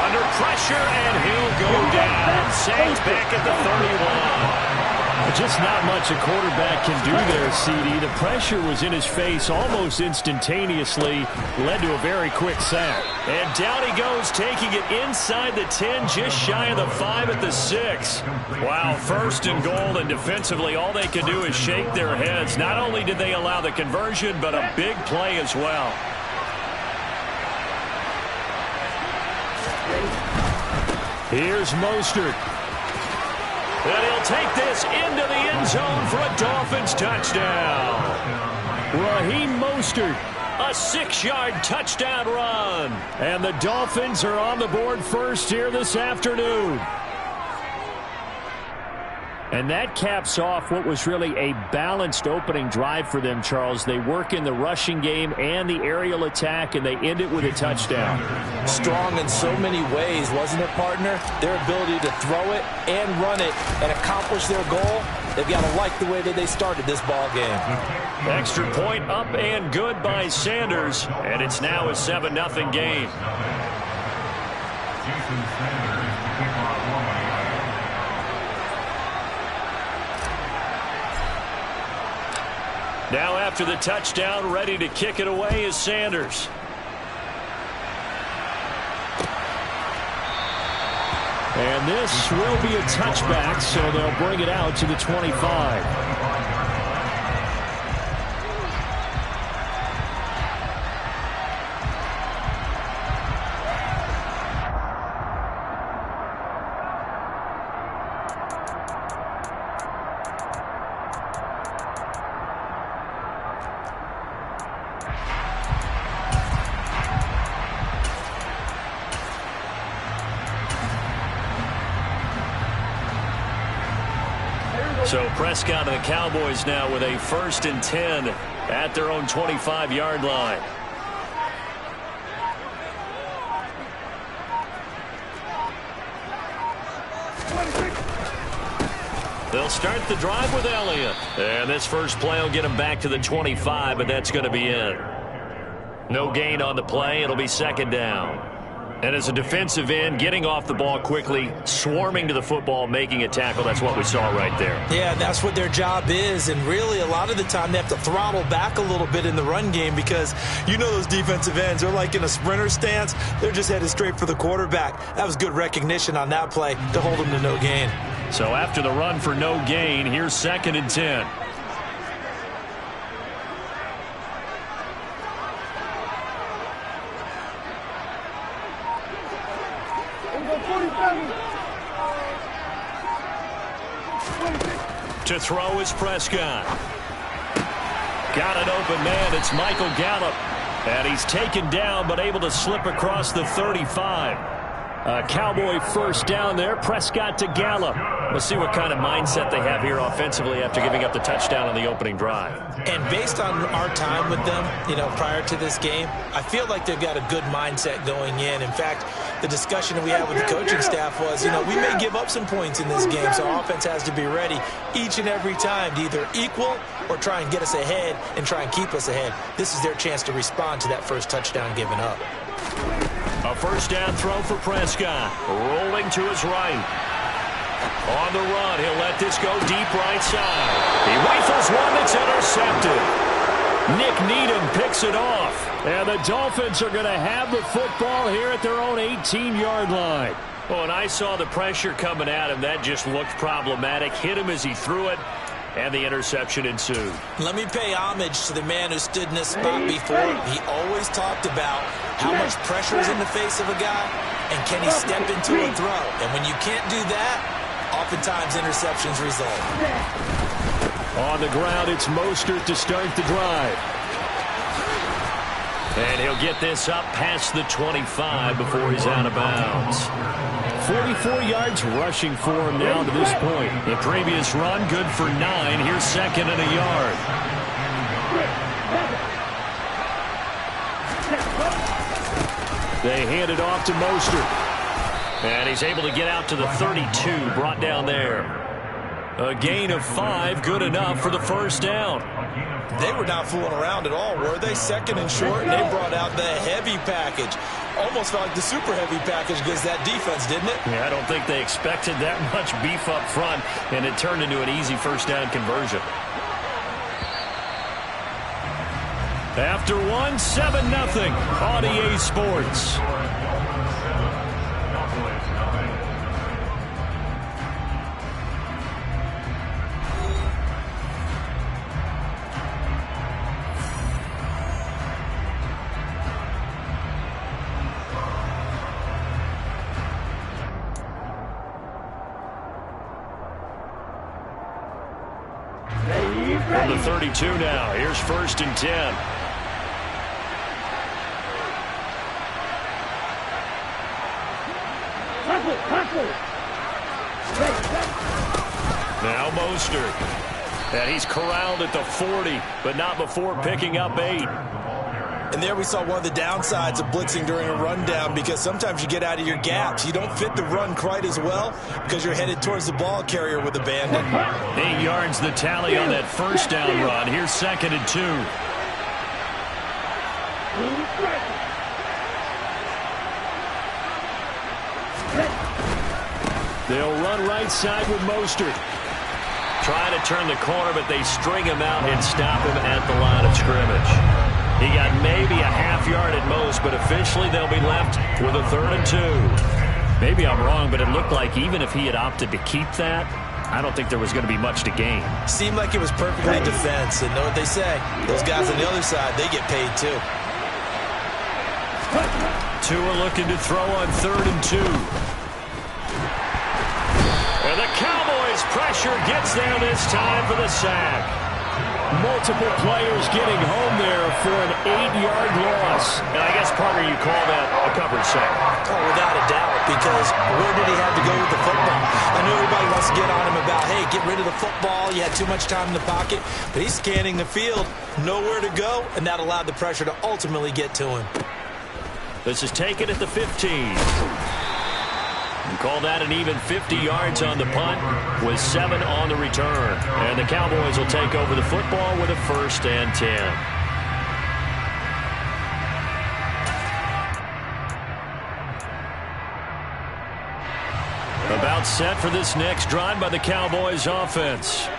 Under pressure, and he'll go down. Saints back at the 31. Just not much a quarterback can do there, CD. The pressure was in his face almost instantaneously, led to a very quick sack. And down he goes, taking it inside the 10, just shy of the 5 at the 6. Wow, 1st and goal, and defensively all they can do is shake their heads. Not only did they allow the conversion, but a big play as well. Here's Mostert. And he'll take this into the end zone for a Dolphins touchdown. Raheem Mostert, a 6-yard touchdown run. And the Dolphins are on the board first here this afternoon. And that caps off what was really a balanced opening drive for them, Charles. They work in the rushing game and the aerial attack, and they end it with a touchdown. Strong in so many ways, wasn't it, partner? Their ability to throw it and run it and accomplish their goal, they've got to like the way that they started this ball game. Extra point up and good by Sanders, and it's now a 7-0 game. Now after the touchdown, ready to kick it away is Sanders. And this will be a touchback, so they'll bring it out to the 25. So Prescott and the Cowboys now with a 1st and 10 at their own 25-yard line. They'll start the drive with Elliott. And this first play will get him back to the 25, but that's going to be it. No gain on the play. It'll be 2nd down. And as a defensive end, getting off the ball quickly, swarming to the football, making a tackle, that's what we saw right there. Yeah, that's what their job is. And really, a lot of the time, they have to throttle back a little bit in the run game because you know those defensive ends, they're like in a sprinter stance. They're just headed straight for the quarterback. That was good recognition on that play to hold them to no gain. So after the run for no gain, here's 2nd and 10. To throw is Prescott. Got an open man. It's Michael Gallup. And he's taken down but able to slip across the 35. Cowboy first down there. Prescott to Gallup. We'll see what kind of mindset they have here offensively after giving up the touchdown on the opening drive. And based on our time with them, prior to this game, I feel like they've got a good mindset going in. In fact, the discussion that we had with the coaching staff was, we may give up some points in this game, so our offense has to be ready each and every time to either equal or try and get us ahead and try and keep us ahead. This is their chance to respond to that first touchdown given up. A first down throw for Prescott. Rolling to his right. On the run, he'll let this go deep right side. He rifles one that's intercepted. Nick Needham picks it off. And the Dolphins are going to have the football here at their own 18-yard line. Oh, and I saw the pressure coming at him. That just looked problematic. Hit him as he threw it. And the interception ensued. Let me pay homage to the man who stood in this spot before. He always talked about how much pressure is in the face of a guy, and can he step into a throw. And when you can't do that, oftentimes interceptions result. On the ground, it's Mostert to start the drive. And he'll get this up past the 25 before he's out of bounds. 44 yards rushing for him now to this point. The previous run, good for 9. Here's second and a yard. They hand it off to Mostert. And he's able to get out to the 32, brought down there. A gain of 5, good enough for the first down. They were not fooling around at all, were they? Second and short, and they brought out the heavy package. Almost felt like the super heavy package against that defense, didn't it? Yeah, I don't think they expected that much beef up front, and it turned into an easy first down conversion. After one, 7-0 on EA Sports. From the 32 now. Here's first and 10. Now Mostert. And he's corralled at the 40, but not before picking up 8. And there we saw one of the downsides of blitzing during a rundown, because sometimes you get out of your gaps. You don't fit the run quite as well because you're headed towards the ball carrier with abandon. 8 yards the tally on that first down run. Here's second and 2. They'll run right side with Mostert. Trying to turn the corner, but they string him out and stop him at the line of scrimmage. He got maybe a half yard at most, but officially they'll be left with a 3rd and 2. Maybe I'm wrong, but it looked like even if he had opted to keep that, I don't think there was going to be much to gain. Seemed like it was perfectly defense, and know what they say. Those guys on the other side, they get paid too. Tua looking to throw on 3rd and 2. And the Cowboys pressure gets there this time for the sack. Multiple players getting home there for an 8-yard loss. And I guess, partner, you call that a coverage sack. Oh, without a doubt, because where did he have to go with the football? I know everybody wants to get on him about, hey, get rid of the football. You had too much time in the pocket. But he's scanning the field, nowhere to go, and that allowed the pressure to ultimately get to him. This is taken at the 15. And call that an even 50 yards on the punt with 7 on the return. And the Cowboys will take over the football with a 1st and 10. About set for this next drive by the Cowboys offense.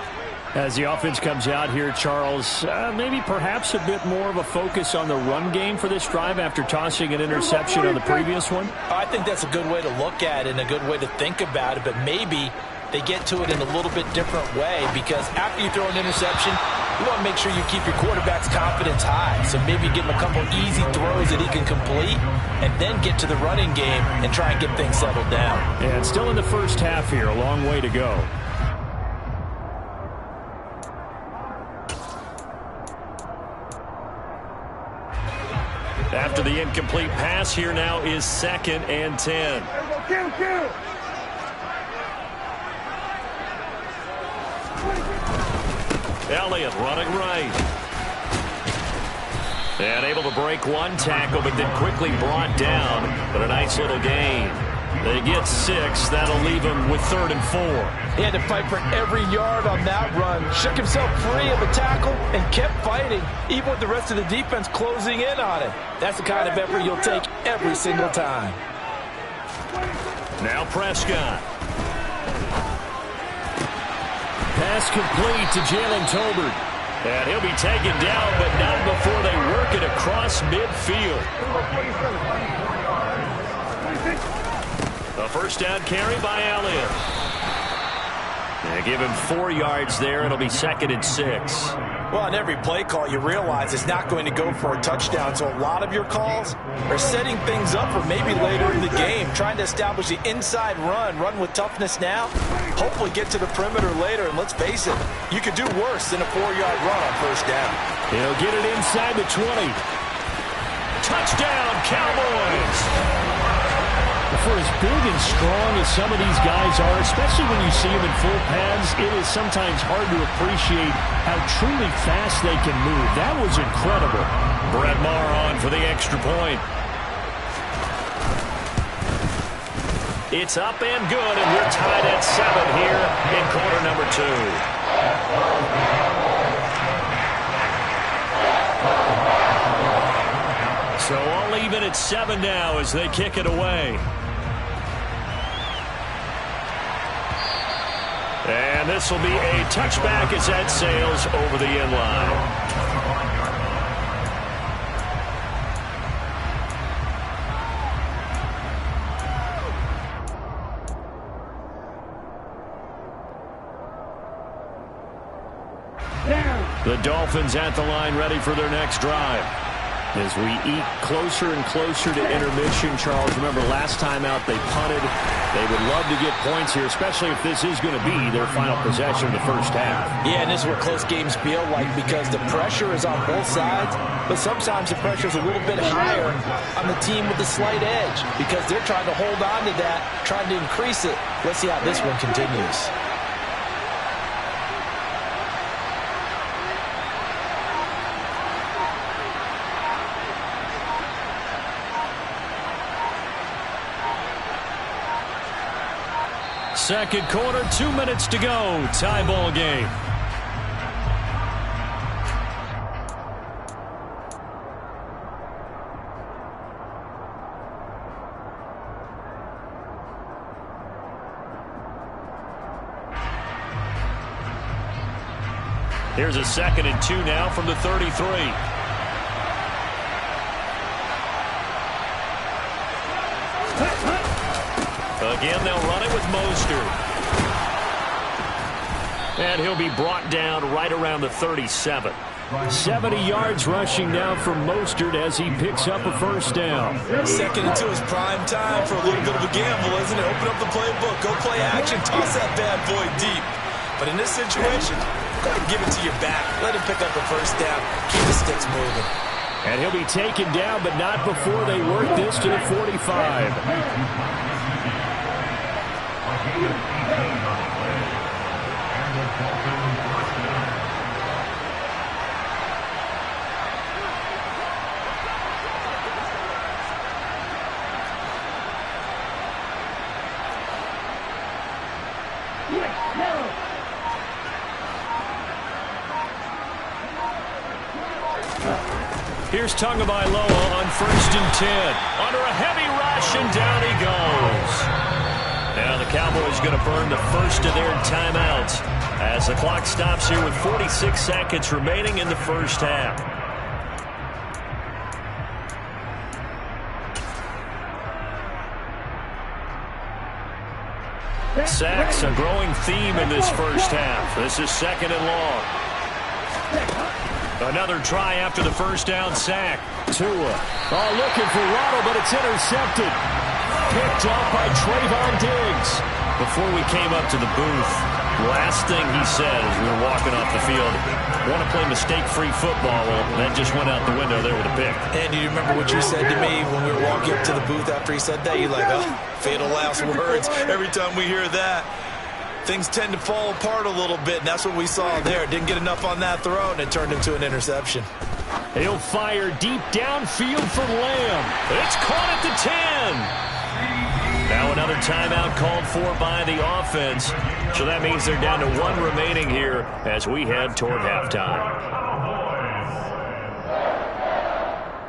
As the offense comes out here, Charles, maybe perhaps a bit more of a focus on the run game for this drive after tossing an interception on the previous one? I think that's a good way to look at it and a good way to think about it, but maybe they get to it in a little bit different way, because after you throw an interception, you want to make sure you keep your quarterback's confidence high. So maybe give him a couple easy throws that he can complete and then get to the running game and try and get things settled down. And still in the first half here, a long way to go. After the incomplete pass. Here now is 2nd and 10. Kill. Elliott running right. And able to break one tackle, but then quickly brought down. But a nice little gain. They get 6. That'll leave him with 3rd and 4. He had to fight for every yard on that run. Shook himself free of a tackle and kept fighting, even with the rest of the defense closing in on it. That's the kind of effort you'll take every single time. Now Prescott. Pass complete to Jalen Tolbert. And he'll be taken down, but not before they work it across midfield. A first down carry by Elliott. They give him 4 yards there. It'll be 2nd and 6. Well, on every play call, you realize it's not going to go for a touchdown. So a lot of your calls are setting things up for maybe later in the game, trying to establish the inside run with toughness now, hopefully get to the perimeter later. And let's face it, you could do worse than a 4-yard run on first down. He'll get it inside the 20. Touchdown, Cowboys! For as big and strong as some of these guys are, especially when you see them in full pads, it is sometimes hard to appreciate how truly fast they can move. That was incredible. Brett Maher on for the extra point. It's up and good, and we're tied at 7 here in quarter number 2. So all even at 7 now as they kick it away. And this will be a touchback as that sails over the end line. The Dolphins at the line ready for their next drive. As we eat closer and closer to intermission, Charles, remember last time out they punted. They would love to get points here, especially if this is going to be their final possession of the first half. Yeah, and this is what close games feel like because the pressure is on both sides, but sometimes the pressure is a little bit higher on the team with the slight edge because they're trying to hold on to that, trying to increase it. Let's see how this one continues. Second quarter, 2 minutes to go. Tie ball game. Here's a 2nd and 2 now from the 33. Again, they'll run it with Mostert. And he'll be brought down right around the 37. 70 yards rushing now from Mostert as he picks up a first down. 2nd and 2 is prime time for a little bit of a gamble, isn't it? Open up the playbook, go play action, toss that bad boy deep. But in this situation, go ahead and give it to your back. Let him pick up the first down. Keep the sticks moving. And he'll be taken down, but not before they work this to the 45. Here's Tagovailoa on 1st and 10. Under a heavy rush, and down he goes. Now the Cowboys going to burn the first of their timeouts as the clock stops here with 46 seconds remaining in the first half. Sacks, a growing theme in this first half. This is 2nd and long. Another try after the first down sack. Tua. Oh, looking for Waddle, but it's intercepted. Picked off by Trayvon Diggs. Before we came up to the booth, last thing he said as we were walking off the field, want to play mistake-free football. Well, that just went out the window there with a pick. And do you remember what you said to me when we were walking up to the booth after he said that? You're like, oh, fatal last words. Every time we hear that, things tend to fall apart a little bit, and that's what we saw there. Didn't get enough on that throw, and it turned into an interception. He'll fire deep downfield for Lamb. It's caught at the 10. Now another timeout called for by the offense. So that means they're down to 1 remaining here as we head toward halftime.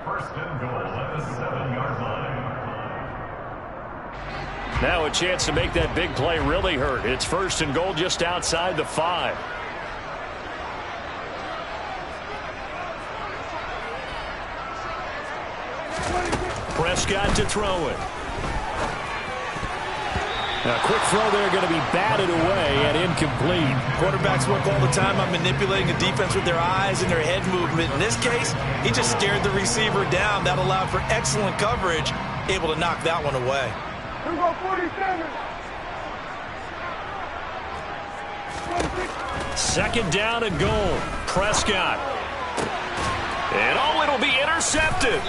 First and goal at the 7-yard line. Now a chance to make that big play really hurt. It's first and goal just outside the 5. Prescott to throw it. Now, quick throw there, going to be batted away and incomplete. Quarterbacks work all the time on manipulating the defense with their eyes and their head movement. In this case, he just stared the receiver down. That allowed for excellent coverage, able to knock that one away. Here we go, 47. 2nd down and goal. Prescott. And it'll be intercepted.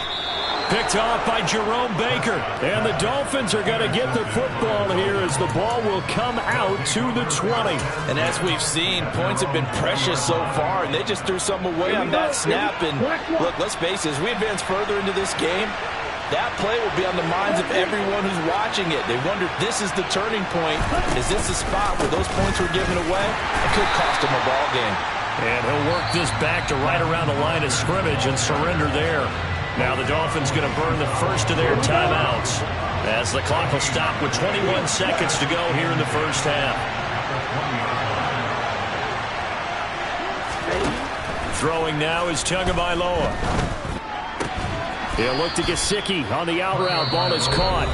Picked off by Jerome Baker. And the Dolphins are going to get the football here as the ball will come out to the 20. And as we've seen, points have been precious so far, and they just threw something away on that snap. And look, let's face it, as we advance further into this game, that play will be on the minds of everyone who's watching it. They wonder if this is the turning point. Is this the spot where those points were given away? It could cost them a ball game. And he'll work this back to right around the line of scrimmage and surrender there. Now the Dolphins going to burn the first of their timeouts as the clock will stop with 21 seconds to go here in the first half. Throwing now is Tagovailoa. He'll look to Gesicki on the out route. Ball is caught.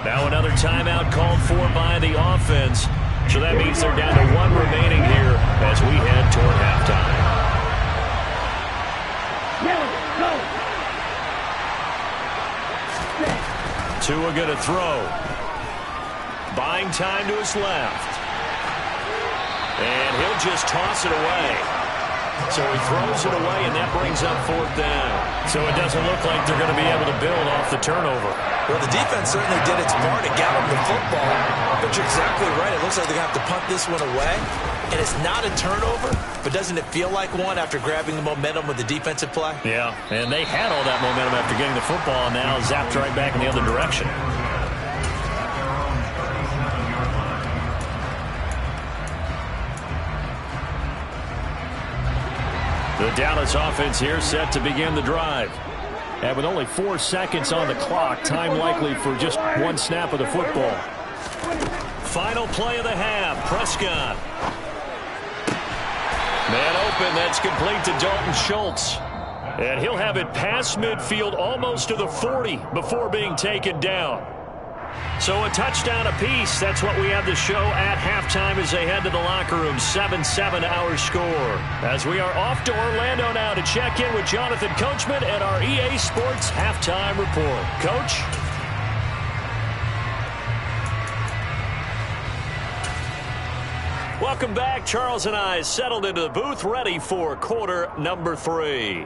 Now another timeout called for by the offense. So that means they're down to 1 remaining here as we head toward halftime. Tua going to throw. Buying time to his left. And he'll just toss it away. So he throws it away, and that brings up 4th down. So it doesn't look like they're going to be able to build off the turnover. Well, the defense certainly did its part to gallop the football. But you're exactly right. It looks like they're going to have to punt this one away. And it's not a turnover, but doesn't it feel like one after grabbing the momentum with the defensive play? Yeah, and they had all that momentum after getting the football, and now zapped right back in the other direction. The Dallas offense here set to begin the drive. And with only 4 seconds on the clock, time likely for just 1 snap of the football. Final play of the half, Prescott. Man open, that's complete to Dalton Schultz. And he'll have it past midfield almost to the 40 before being taken down. So a touchdown apiece. That's what we have to show at halftime as they head to the locker room. 7-7 our score. As we are off to Orlando now to check in with Jonathan Coachman and our EA Sports Halftime Report. Coach? Welcome back. Charles and I settled into the booth, ready for quarter number 3.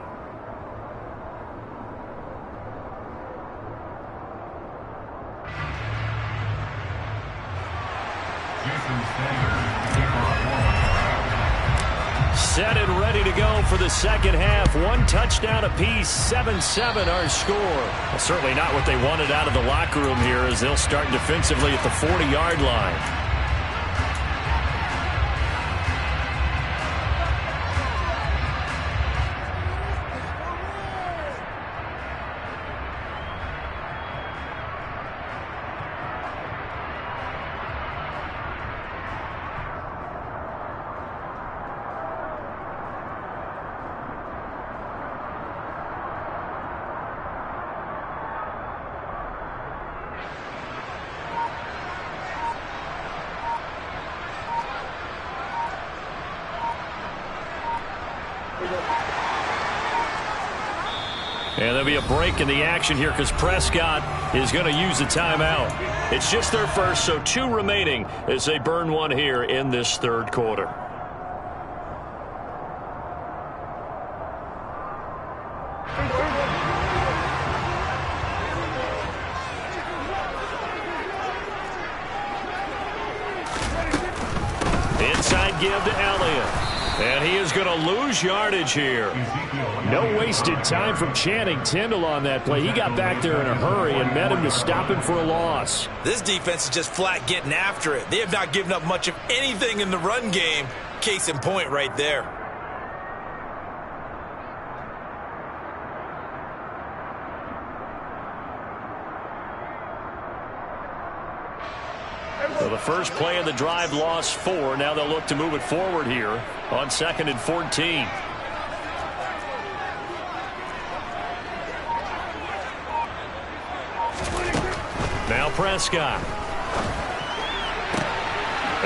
Set and ready to go for the second half. 1 touchdown apiece, 7-7 our score. Well, certainly not what they wanted out of the locker room here as they'll start defensively at the 40-yard line. And there'll be a break in the action here because Prescott is going to use a timeout. It's just their first, so 2 remaining as they burn one here in this third quarter. Inside give to Elliott. And he is going to lose yardage here. No wasted time from Channing Tindall on that play. He got back there in a hurry and met him to stop him for a loss. This defense is just flat getting after it. They have not given up much of anything in the run game. Case in point right there. So the first play of the drive lost 4. Now they'll look to move it forward here on 2nd and 14. Now Prescott.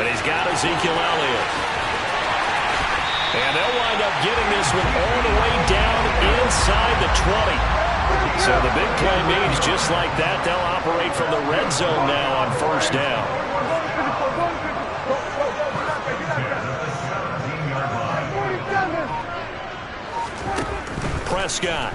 And he's got Ezekiel Elliott. And they'll wind up getting this one all the way down inside the 20. So the big play means just like that, they'll operate from the red zone now on 1st down. Prescott.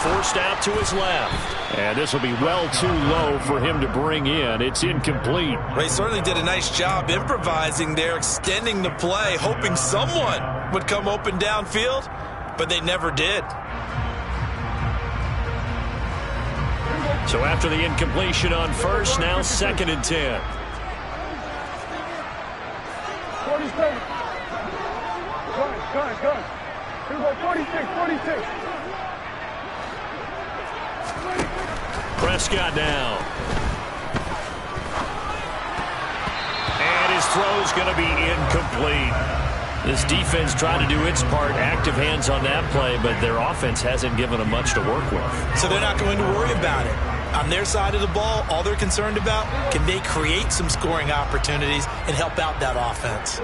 Forced out to his left. And this will be well too low for him to bring in. It's incomplete. They certainly did a nice job improvising there, extending the play, hoping someone would come open downfield, but they never did. So after the incompletion on 1st, now 2nd and 10. 47. Gun. Here we go, 46. Prescott now. And his throw's going to be incomplete. This defense tried to do its part, active hands on that play, but their offense hasn't given them much to work with. So they're not going to worry about it. On their side of the ball, all they're concerned about, can they create some scoring opportunities and help out that offense?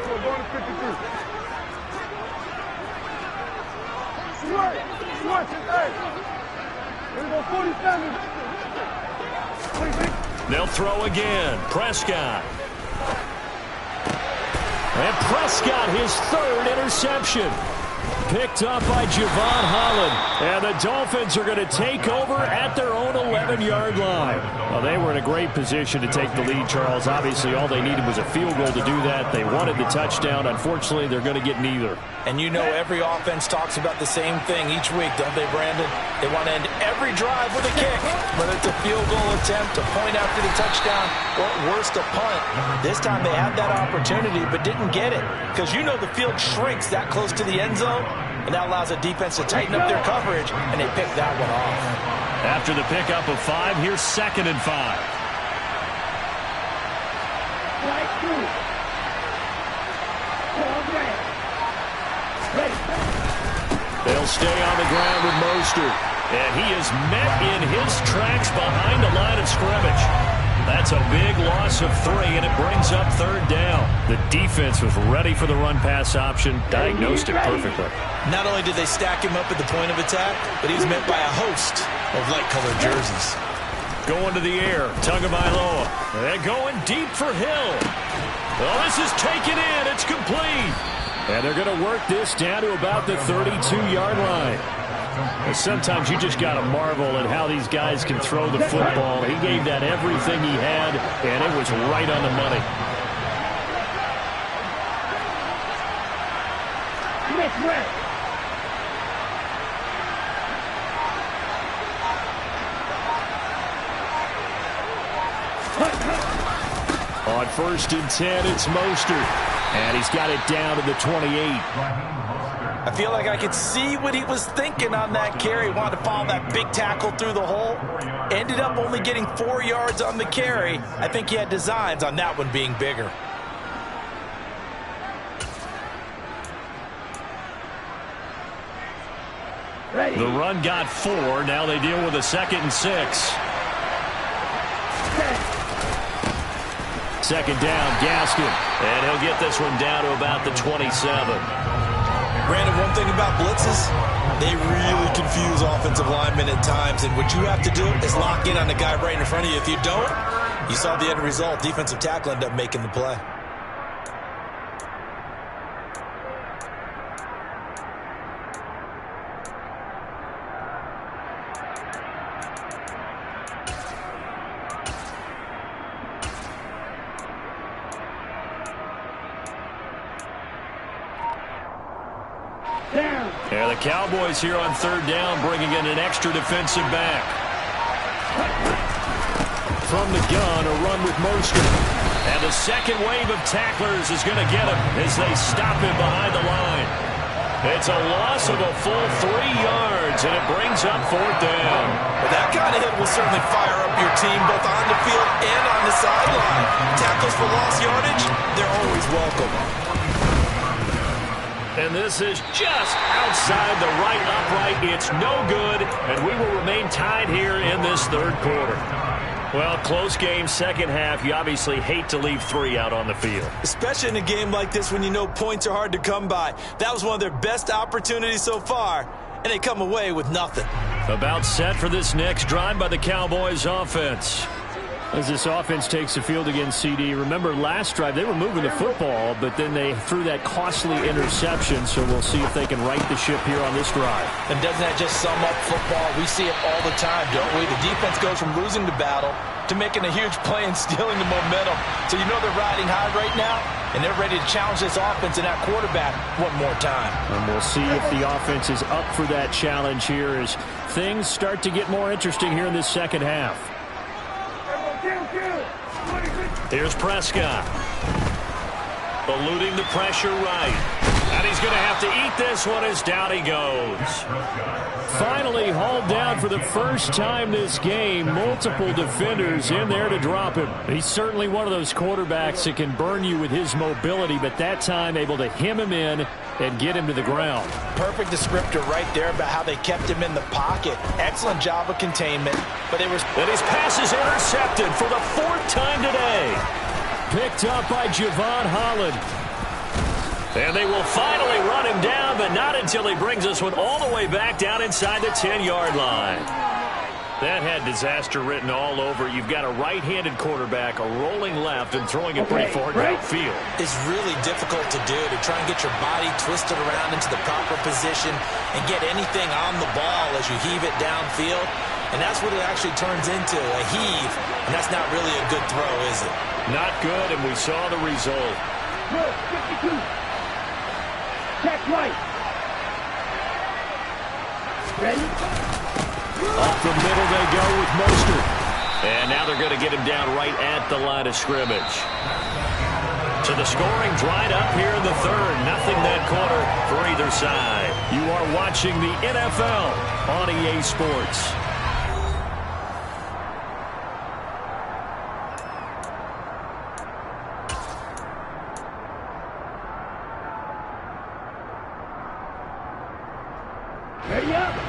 They'll throw again. Prescott. And Prescott, his 3rd interception. Picked up by Javon Holland. And the Dolphins are going to take over at their own 11-yard line. Well, they were in a great position to take the lead, Charles. Obviously, all they needed was a field goal to do that. They wanted the touchdown. Unfortunately, they're going to get neither. And you know every offense talks about the same thing each week, don't they, Brandon? They want to end every drive with a kick, whether it's a field goal attempt, a point after the touchdown, or at worst, a punt. This time they had that opportunity but didn't get it because you know the field shrinks that close to the end zone, and that allows the defense to tighten up their coverage, and they pick that one off. After the pickup of 5, here's 2nd and 5. They'll stay on the ground with Mostert. And he is met in his tracks behind the line of scrimmage. That's a big loss of 3, and it brings up 3rd down. The defense was ready for the run-pass option, diagnosed it perfectly. Not only did they stack him up at the point of attack, but he was met by a host of light-colored jerseys. Going to the air, Tagovailoa. They're going deep for Hill. Oh, this is taken in. It's complete. And they're going to work this down to about the 32-yard line. And sometimes you just got to marvel at how these guys can throw the football. He gave that everything he had, and it was right on the money. On 1st and 10, it's Mostert. And he's got it down to the 28. I feel like I could see what he was thinking on that carry. He wanted to follow that big tackle through the hole. Ended up only getting 4 yards on the carry. I think he had designs on that one being bigger. The run got 4. Now they deal with a 2nd and 6. 2nd down, Gaskin. And he'll get this one down to about the 27. Brandon, one thing about blitzes, they really confuse offensive linemen at times. And what you have to do is lock in on the guy right in front of you. If you don't, you saw the end result. Defensive tackle ended up making the play. The Cowboys here on third down, bringing in an extra defensive back. From the gun, a run with Mostert. And the second wave of tacklers is going to get him as they stop him behind the line. It's a loss of a full 3 yards, and it brings up fourth down. Well, that kind of hit will certainly fire up your team, both on the field and on the sideline. Tackles for lost yardage, they're always welcome. And this is just outside the right upright. It's no good, and we will remain tied here in this third quarter. Well, close game, second half. You obviously hate to leave 3 out on the field. Especially in a game like this when you know points are hard to come by. That was one of their best opportunities so far, and they come away with nothing. About set for this next drive by the Cowboys offense. As this offense takes the field against CD, remember last drive they were moving the football, but then they threw that costly interception, so we'll see if they can right the ship here on this drive. And doesn't that just sum up football? We see it all the time, don't we? The defense goes from losing the battle to making a huge play and stealing the momentum. So you know they're riding high right now, and they're ready to challenge this offense and that quarterback one more time. And we'll see if the offense is up for that challenge here as things start to get more interesting here in this second half. Here's Prescott. Eluding the pressure right. And he's going to have to eat this one as down he goes. Finally hauled down for the first time this game. Multiple defenders in there to drop him. He's certainly one of those quarterbacks that can burn you with his mobility, but that time able to hem him in and get him to the ground. Perfect descriptor right there about how they kept him in the pocket. Excellent job of containment. But they were... And his pass is intercepted for the 4th time today. Picked up by Javon Holland. And they will finally run him down, but not until he brings this one all the way back down inside the 10-yard line. That had disaster written all over. You've got a right-handed quarterback, a rolling left, and throwing it pretty far downfield. It's really difficult to do, to try and get your body twisted around into the proper position and get anything on the ball as you heave it downfield. And that's what it actually turns into, a heave. And that's not really a good throw, is it? Not good, and we saw the result. Good, 52. Check right. Ready? Off the middle they go with Mostert. And now they're going to get him down right at the line of scrimmage. So the scoring dried up here in the third. Nothing that quarter for either side. You are watching the NFL on EA Sports.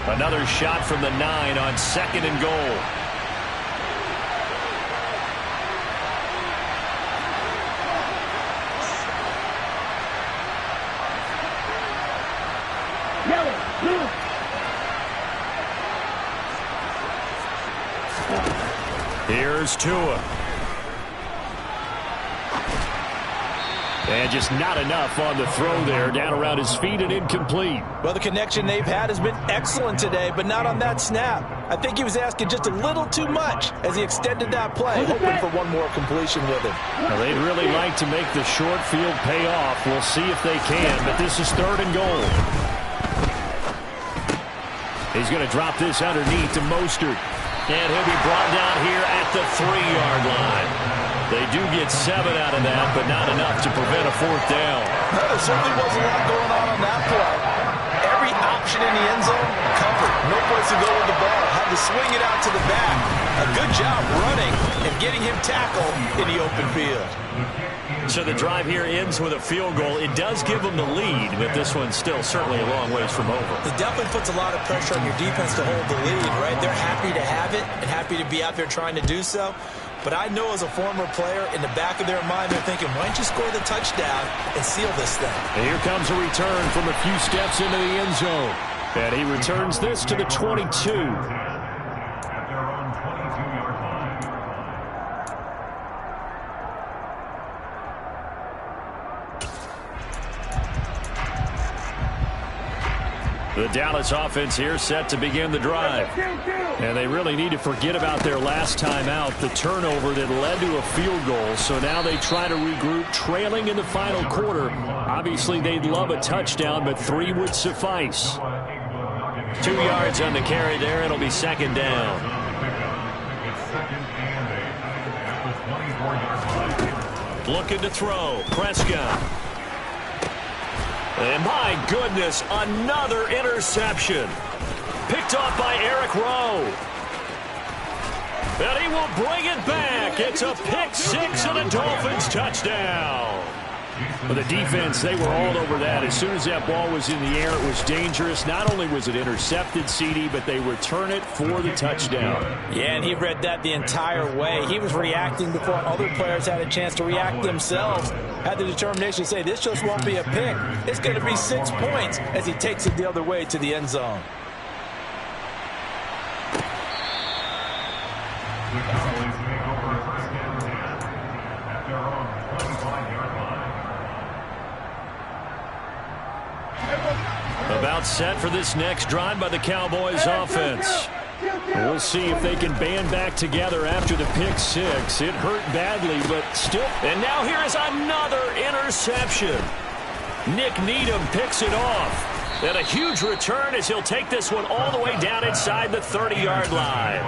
Another shot from the 9 on 2nd and goal. Yellow, blue. Here's Tua. And just not enough on the throw there. Down around his feet and incomplete. Well, the connection they've had has been excellent today, but not on that snap. I think he was asking just a little too much as he extended that play, hoping for one more completion with him. Well, they'd really like to make the short field pay off. We'll see if they can, but this is 3rd and goal. He's going to drop this underneath to Mostert. And he'll be brought down here at the 3-yard line. They do get 7 out of that, but not enough to prevent a 4th down. There certainly wasn't a lot going on that play. Every option in the end zone covered. No place to go with the ball. Had to swing it out to the back. A good job running and getting him tackled in the open field. So the drive here ends with a field goal. It does give them the lead, but this one's still certainly a long ways from over. It definitely puts a lot of pressure on your defense to hold the lead, right? They're happy to have it and happy to be out there trying to do so. But I know as a former player, in the back of their mind, they're thinking, why don't you score the touchdown and seal this thing? And here comes a return from a few steps into the end zone. And he returns this to the 22. At their own 22-yard line. The Dallas offense here set to begin the drive. And they really need to forget about their last time out, the turnover that led to a field goal. So now they try to regroup, trailing in the final quarter. Obviously, they'd love a touchdown, but 3 would suffice. 2 yards on the carry there. It'll be second down. Looking to throw. Prescott. And my goodness, another interception. Picked off by Eric Rowe. And he will bring it back. It's a pick six and a Dolphins touchdown. Well, the defense, they were all over that. As soon as that ball was in the air, it was dangerous. Not only was it intercepted, CD, but they return it for the touchdown. Yeah, and he read that the entire way. He was reacting before other players had a chance to react themselves. Had the determination to say, this just won't be a pick. It's going to be 6 points as he takes it the other way to the end zone. About set for this next drive by the Cowboys offense. We'll see if they can band back together after the pick six. It hurt badly, but still. And now here is another interception. Nick Needham picks it off. And a huge return as he'll take this one all the way down inside the 30-yard line.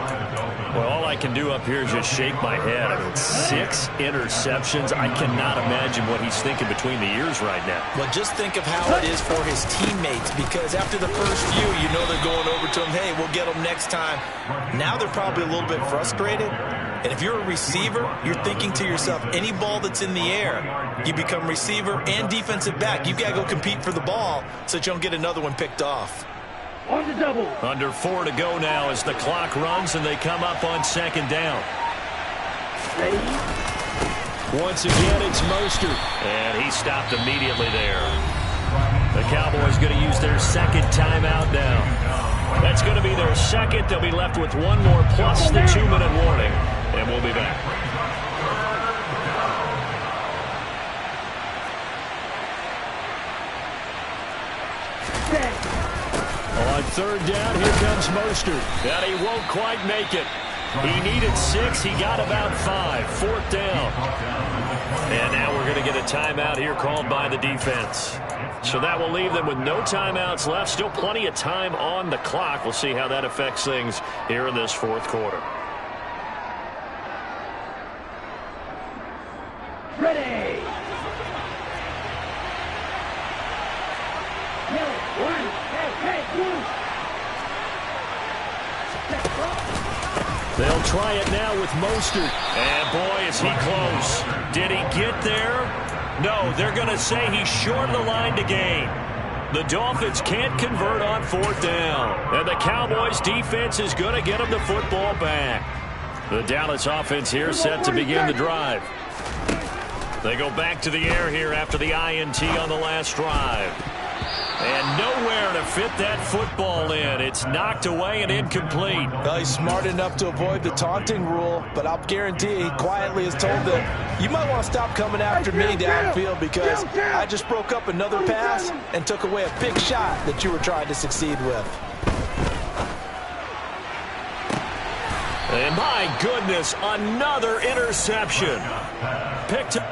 Well, all I can do up here is just shake my head. I mean, 6 interceptions. I cannot imagine what he's thinking between the ears right now. Well, just think of how it is for his teammates, because after the first few, you know they're going over to him, hey, we'll get them next time. Now they're probably a little bit frustrated. And if you're a receiver, you're thinking to yourself, any ball that's in the air, you become receiver and defensive back. You've got to go compete for the ball so that you don't get another one picked off. On the double. Under 4 to go now as the clock runs and they come up on second down. Ready? Once again, it's Mostert. And he stopped immediately there. The Cowboys going to use their second timeout now. That's going to be their second. They'll be left with one more plus the 2-minute warning. And we'll be back. On third down, here comes Mostert. And he won't quite make it. He needed 6. He got about 5. Fourth down. And now we're going to get a timeout here called by the defense. So that will leave them with no timeouts left. Still plenty of time on the clock. We'll see how that affects things here in this fourth quarter. Ready. They'll try it now with Mostert. And boy, is he close. Did he get there? No, they're going to say he's short of the line to gain. The Dolphins can't convert on fourth down. And the Cowboys defense is going to get them the football back. The Dallas offense here set to begin the drive. They go back to the air here after the INT on the last drive. And nowhere to fit that football in. It's knocked away and incomplete. Well, he's smart enough to avoid the taunting rule, but I'll guarantee he quietly has told them, you might want to stop coming after me downfield because I just broke up another pass and took away a big shot that you were trying to succeed with. And my goodness, another interception. Picked up.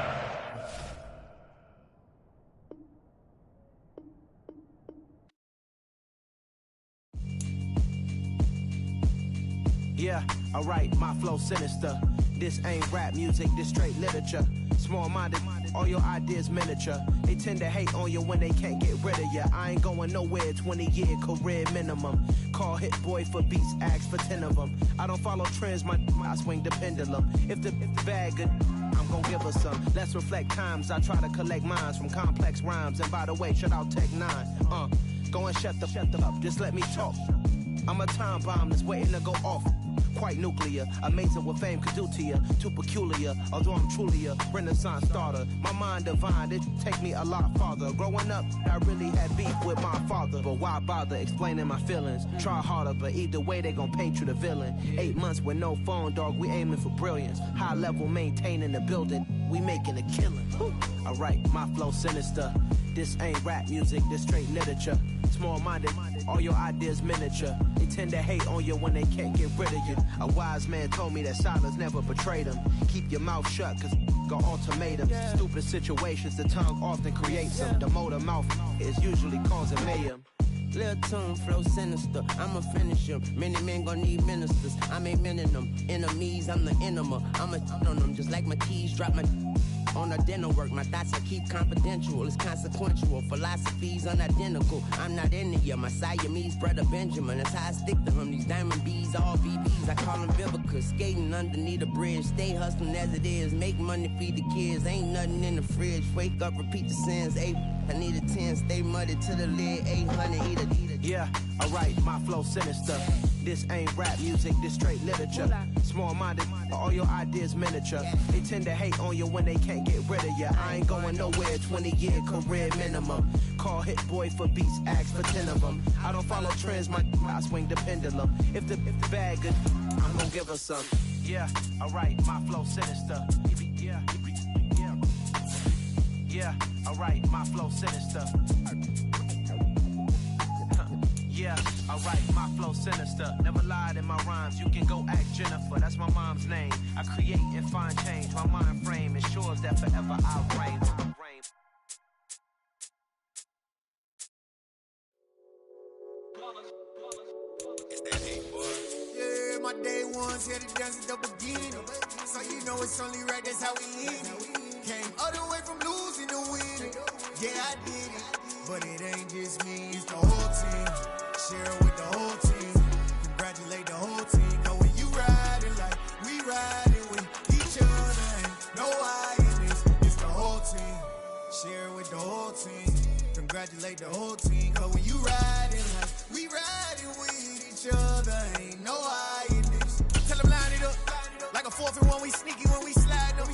Yeah, alright, my flow sinister. This ain't rap music, this straight literature. Small-minded, all your ideas miniature. They tend to hate on you when they can't get rid of you. I ain't going nowhere, 20-year career minimum. Call Hit Boy for beats, ask for 10 of them. I don't follow trends, I swing the pendulum. If the bag good, I'm gonna give her some. Let's reflect times, I try to collect minds from complex rhymes. And by the way, shout out Tech 9. Go and shut the up, just let me talk. I'm a time bomb that's waiting to go off. Quite nuclear, amazing what fame could do to you. Too peculiar, although I'm truly a renaissance starter. My mind divine, it take me a lot farther. Growing up, I really had beef with my father. But why bother explaining my feelings? Try harder, but either way they gon' paint you the villain. 8 months with no phone, dog, we aiming for brilliance. High level maintaining the building, we making a killing. Alright, my flow sinister. This ain't rap music, this straight literature. Small-minded, all your ideas miniature. They tend to hate on you when they can't get rid of you. A wise man told me that silence never betrayed him. Keep your mouth shut, cause got ultimatums. Stupid situations, the tongue often creates them. The motor mouth is usually causing mayhem. Lil' tune, flow sinister. I'ma finish him. Many men gon' need ministers. I ain't mending them. Enemies, I'm the enema. I'ma on them just like my keys. Drop my on a dental work. My thoughts I keep confidential. It's consequential. Philosophies unidentical. I'm not into ya. My Siamese brother Benjamin. That's how I stick to him. These diamond bees, all VBs. I call them Vivica. Skating underneath a bridge. Stay hustling as it is. Make money, feed the kids. Ain't nothing in the fridge. Wake up, repeat the sins. I need a 10, stay muddy to the lid, 800, eat a. Yeah, alright, my flow sinister. This ain't rap music, this straight literature. Small-minded, all your ideas miniature. They tend to hate on you when they can't get rid of you. I ain't going nowhere, 20-year career minimum. Call Hit Boy for beats, ask for 10 of them. I don't follow trends, I swing the pendulum. If the bag good, I'm gonna give her some. Yeah, alright, my flow sinister. Yeah, alright, my flow sinister. Yeah, alright, my flow sinister. Never lied in my rhymes, you can go ask Jennifer. That's my mom's name. I create and find change. My mind frame ensures that forever I'll reign. Yeah, my day ones here to dance at the beginning. So you know it's only right, that's how we end it. Came all the way from losing to winning. Yeah, I did it. But it ain't just me, it's the whole team. Share it with the whole team. Congratulate the whole team. Cause when you riding like we riding with each other, ain't no I in this. It's the whole team. Share it with the whole team. Congratulate the whole team. Cause when you riding like we riding with each other, ain't no I in this. Tell them line it up. Like a 4th and 1, we sneaky when we slide them.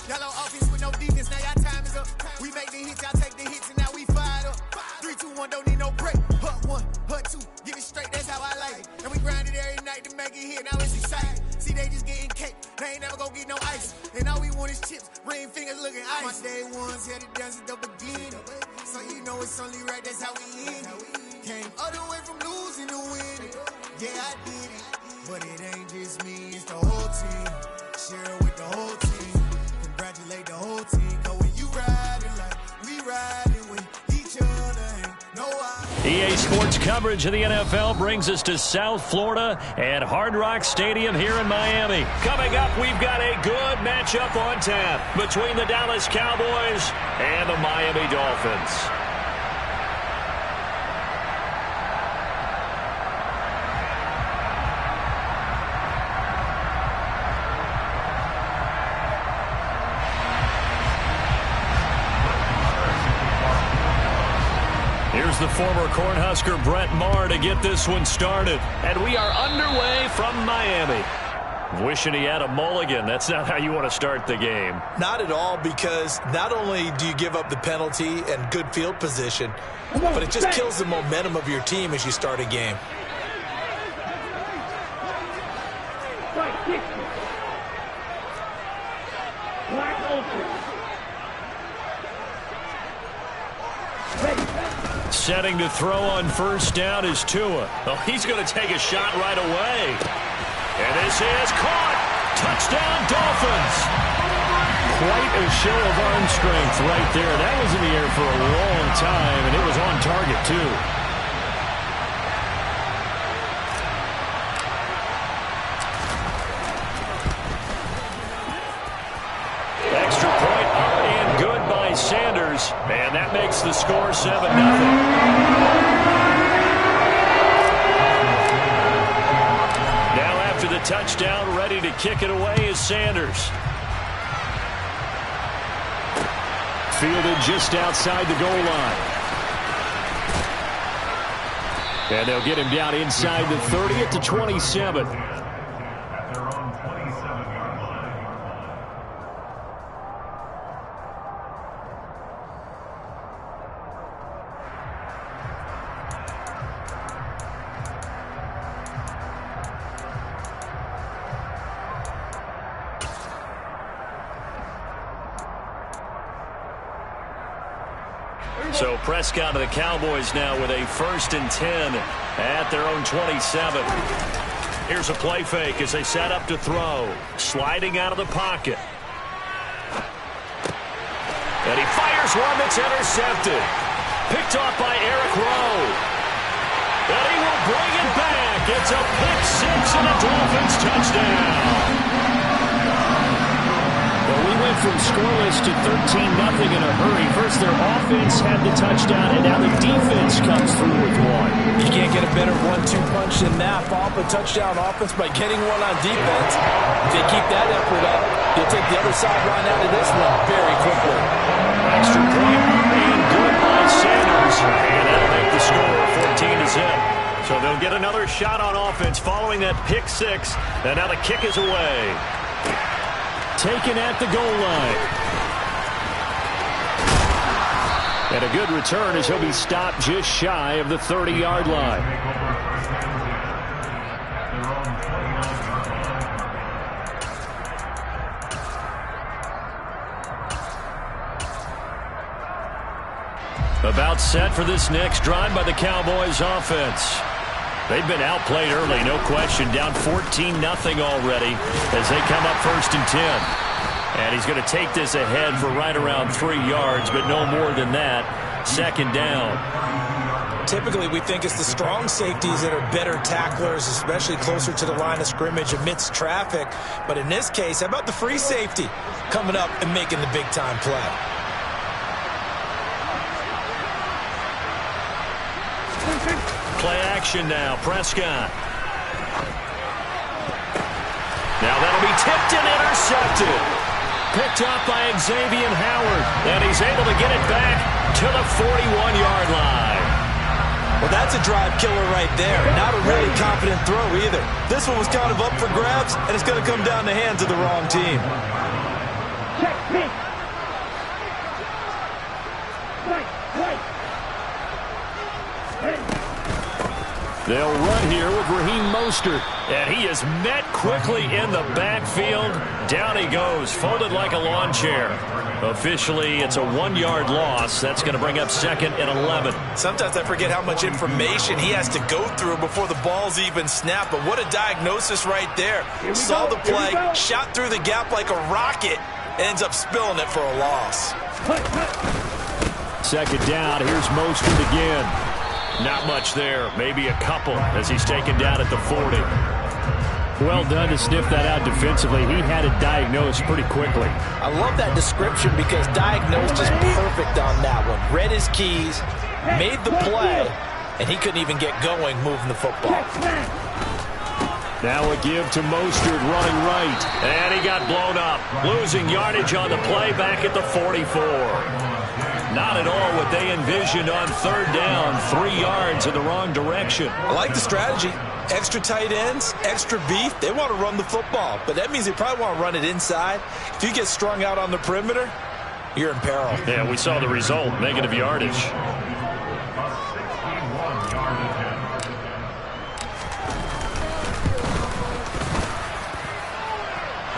Y'all on offense with no defense, now y'all time is up. We make the hits, y'all take the hits, and now we fired up. 3, 2, 1, don't need no break. Hut 1, hut 2, give it straight, that's how I like it. And we grind it every night to make it hit, now it's exciting. See, they just getting cake, they ain't never gonna get no ice. And all we want is chips, ring fingers looking ice. My day ones here to dance at the beginning. So you know it's only right, that's how we end it. Came all the way from losing to winning. Yeah, I did it. But it ain't just me, it's the whole team. Share it with the whole team. Congratulate the whole team. Cause when you riding like we riding with each other, ain't no I. EA Sports coverage of the NFL brings us to South Florida at Hard Rock Stadium here in Miami. Coming up, we've got a good matchup on tap between the Dallas Cowboys and the Miami Dolphins. Here's the former Cornhusker Brett Maher to get this one started. And we are underway from Miami. Wishing he had a mulligan. That's not how you want to start the game. Not at all, because not only do you give up the penalty and good field position, but it just kills the momentum of your team as you start a game. Setting to throw on first down is Tua. Oh, he's going to take a shot right away. And this is caught. Touchdown, Dolphins. Quite a show of arm strength right there. That was in the air for a long time, and it was on target, too. Extra point up and good by Sanders. And that makes the score 7-0. Now after the touchdown, ready to kick it away is Sanders. Fielded just outside the goal line. And they'll get him down inside the 30 at the 27. So Prescott of the Cowboys now with a 1st and 10 at their own 27. Here's a play fake as they set up to throw. Sliding out of the pocket. And he fires one that's intercepted. Picked off by Eric Rowe. And he will bring it back. It's a pick six and a Dolphins touchdown. Well, we went from scoreless to 13-0 in a hurry. First, their offense had the touchdown, and now the defense comes through with one. You can't get a better 1-2 punch than that. Follow up a touchdown offense by getting one on defense. If they keep that effort up, you'll take the other sideline out of this one very quickly. Extra point and good by Sanders. And that'll make the score 14-0. So they'll get another shot on offense following that pick six. And now the kick is away. Taken at the goal line. And a good return as he'll be stopped just shy of the 30-yard line. About set for this next drive by the Cowboys offense. They've been outplayed early, no question. Down 14-0 already as they come up 1st and 10. And he's going to take this ahead for right around 3 yards, but no more than that. 2nd down. Typically, we think it's the strong safeties that are better tacklers, especially closer to the line of scrimmage amidst traffic. But in this case, how about the free safety coming up and making the big-time play? Play action now. Prescott. Now that'll be tipped and intercepted. Picked up by Xavier Howard. And he's able to get it back to the 41-yard line. Well, that's a drive killer right there. Not a really confident throw either. This one was kind of up for grabs, and it's going to come down the hands of the wrong team. Check, pick. They'll run here with Raheem Mostert. And he is met quickly in the backfield. Down he goes, folded like a lawn chair. Officially, it's a 1-yard loss. That's going to bring up 2nd and 11. Sometimes I forget how much information he has to go through before the ball's even snapped. But what a diagnosis right there. Saw the play, shot through the gap like a rocket, ends up spilling it for a loss. 2nd down. Here's Mostert again. Not much there. Maybe a couple as he's taken down at the 40. Well done to sniff that out defensively. He had it diagnosed pretty quickly. I love that description because diagnosed is perfect on that one. Read his keys, made the play, and he couldn't even get going moving the football. Now a give to Mostert running right. And he got blown up. Losing yardage on the play back at the 44. Not at all what they envisioned on 3rd down. 3 yards in the wrong direction. I like the strategy. Extra tight ends, extra beef. They want to run the football, but that means they probably want to run it inside. If you get strung out on the perimeter, you're in peril. Yeah, we saw the result. Negative yardage.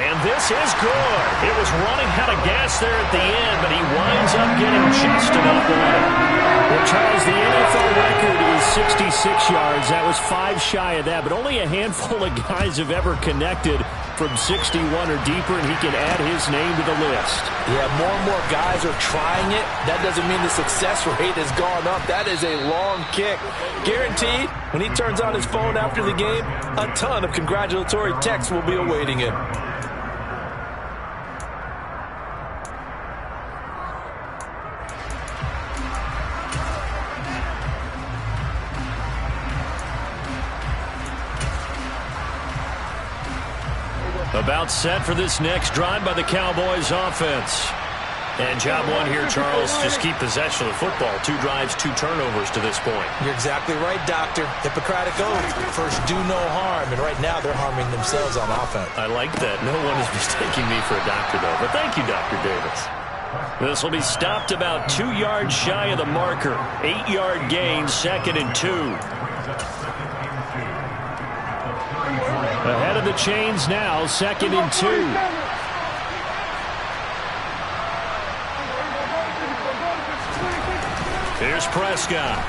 And this is good. It was running out of gas there at the end, but he winds up getting just enough on it. Well, Charles, the NFL record is 66 yards. That was 5 shy of that, but only a handful of guys have ever connected from 61 or deeper, and he can add his name to the list. Yeah, more and more guys are trying it. That doesn't mean the success rate has gone up. That is a long kick. Guaranteed, when he turns on his phone after the game, a ton of congratulatory texts will be awaiting him. About set for this next drive by the Cowboys offense. And job one here, Charles, just keep possession of the football. 2 drives, 2 turnovers to this point. You're exactly right, Doctor. Hippocratic oath. First, do no harm. And right now, they're harming themselves on offense. I like that. No one is mistaking me for a doctor, though. But thank you, Dr. Davis. This will be stopped about 2 yards shy of the marker. 8-yard gain, 2nd and 2. Ahead of the chains now, 2nd and 2. Here's Prescott.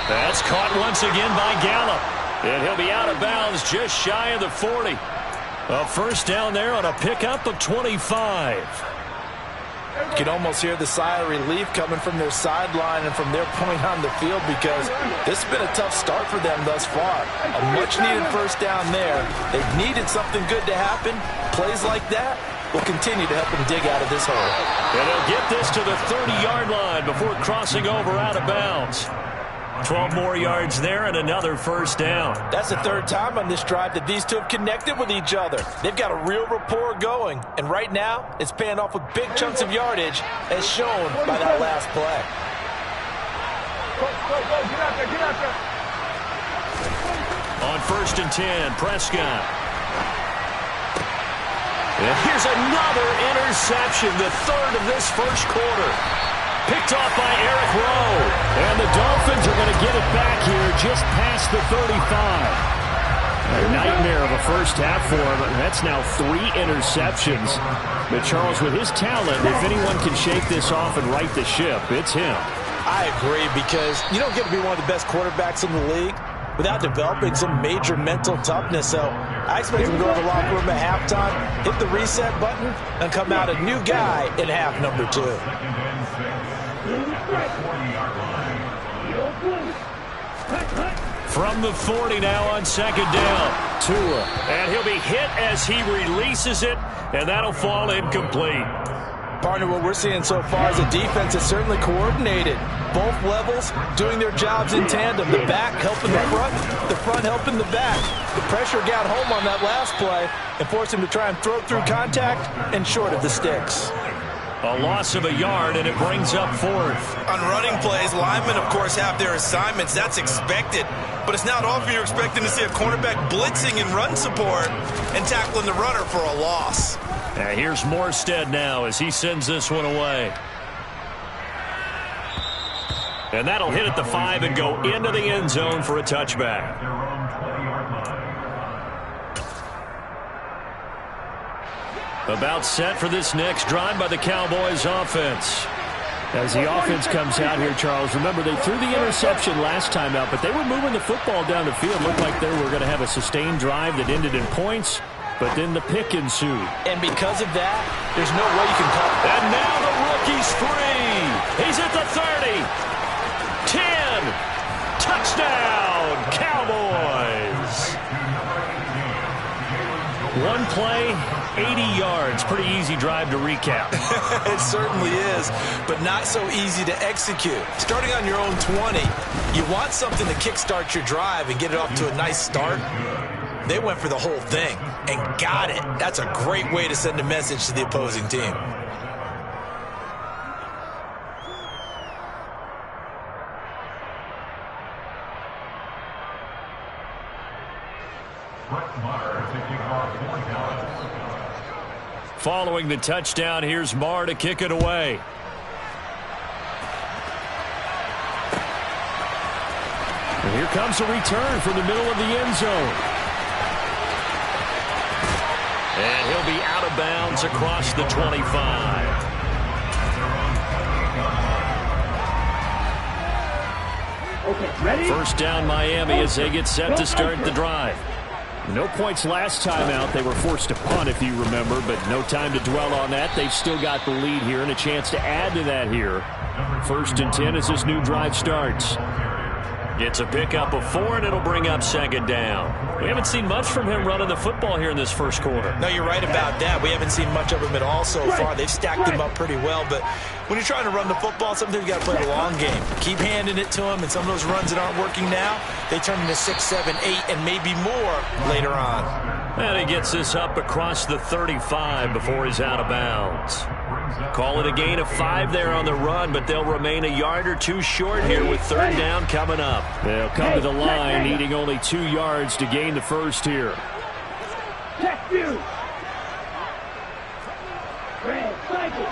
That's caught once again by Gallup. And he'll be out of bounds just shy of the 40. A 1st down there on a pickup of 25. You can almost hear the sigh of relief coming from their sideline and from their point on the field because this has been a tough start for them thus far. A much-needed first down there. They've needed something good to happen. Plays like that will continue to help them dig out of this hole. And they'll get this to the 30-yard line before crossing over out of bounds. 12 more yards there and another first down. That's the third time on this drive that these two have connected with each other. They've got a real rapport going, and right now it's paying off with big chunks of yardage as shown by that last play. On 1st and 10, Prescott. And here's another interception, the third of this first quarter. Picked off by Eric Rowe. And the Dolphins are going to get it back here just past the 35. A nightmare of a first half for him. That's now 3 interceptions. But Charles, with his talent, if anyone can shake this off and right the ship, it's him. I agree, because you don't get to be one of the best quarterbacks in the league without developing some major mental toughness. So I expect him to go to the locker room at halftime, hit the reset button, and come out a new guy in half number 2. From the 40 now on 2nd down. Tua. And he'll be hit as he releases it, and that'll fall incomplete. Partner, what we're seeing so far is a defense that's certainly coordinated. Both levels doing their jobs in tandem. The back helping the front helping the back. The pressure got home on that last play and forced him to try and throw through contact and short of the sticks. A loss of a yard, and it brings up 4th. On running plays, linemen, of course, have their assignments. That's expected. But it's not often you're expecting to see a cornerback blitzing in run support and tackling the runner for a loss. Here's Morstead now as he sends this one away. And that'll hit at the 5 and go into the end zone for a touchback. About set for this next drive by the Cowboys offense. As the offense comes out here, Charles, remember they threw the interception last time out, but they were moving the football down the field. Looked like they were going to have a sustained drive that ended in points, but then the pick ensued. And because of that, there's no way you can call it. And now the rookie's free. He's at the 30. 10. Touchdown, Cowboys. One play, 80 yards. Pretty easy drive to recap. It certainly is, but not so easy to execute. Starting on your own 20, you want something to kickstart your drive and get it off to a nice start. They went for the whole thing and got it. That's a great way to send a message to the opposing team. Following the touchdown, here's Marr to kick it away. And here comes a return from the middle of the end zone. And he'll be out of bounds across the 25. Okay, ready? First down Miami as they get set to start the drive. No points last time out. They were forced to punt, if you remember, but no time to dwell on that. They've still got the lead here and a chance to add to that here. 1st and 10 as this new drive starts. Gets a pickup of 4, and it'll bring up 2nd down. We haven't seen much from him running the football here in this first quarter. No, you're right about that. We haven't seen much of him at all so far. They've stacked him up pretty well, but when you're trying to run the football, sometimes you got to play the long game. Keep handing it to him, and some of those runs that aren't working now, they turn into 6, 7, 8, and maybe more later on. And he gets this up across the 35 before he's out of bounds. Call it a gain of 5 there on the run, but they'll remain a yard or 2 short here with 3rd down coming up. They'll come to the line, needing only 2 yards to gain the first here. Check view. Red, cycle.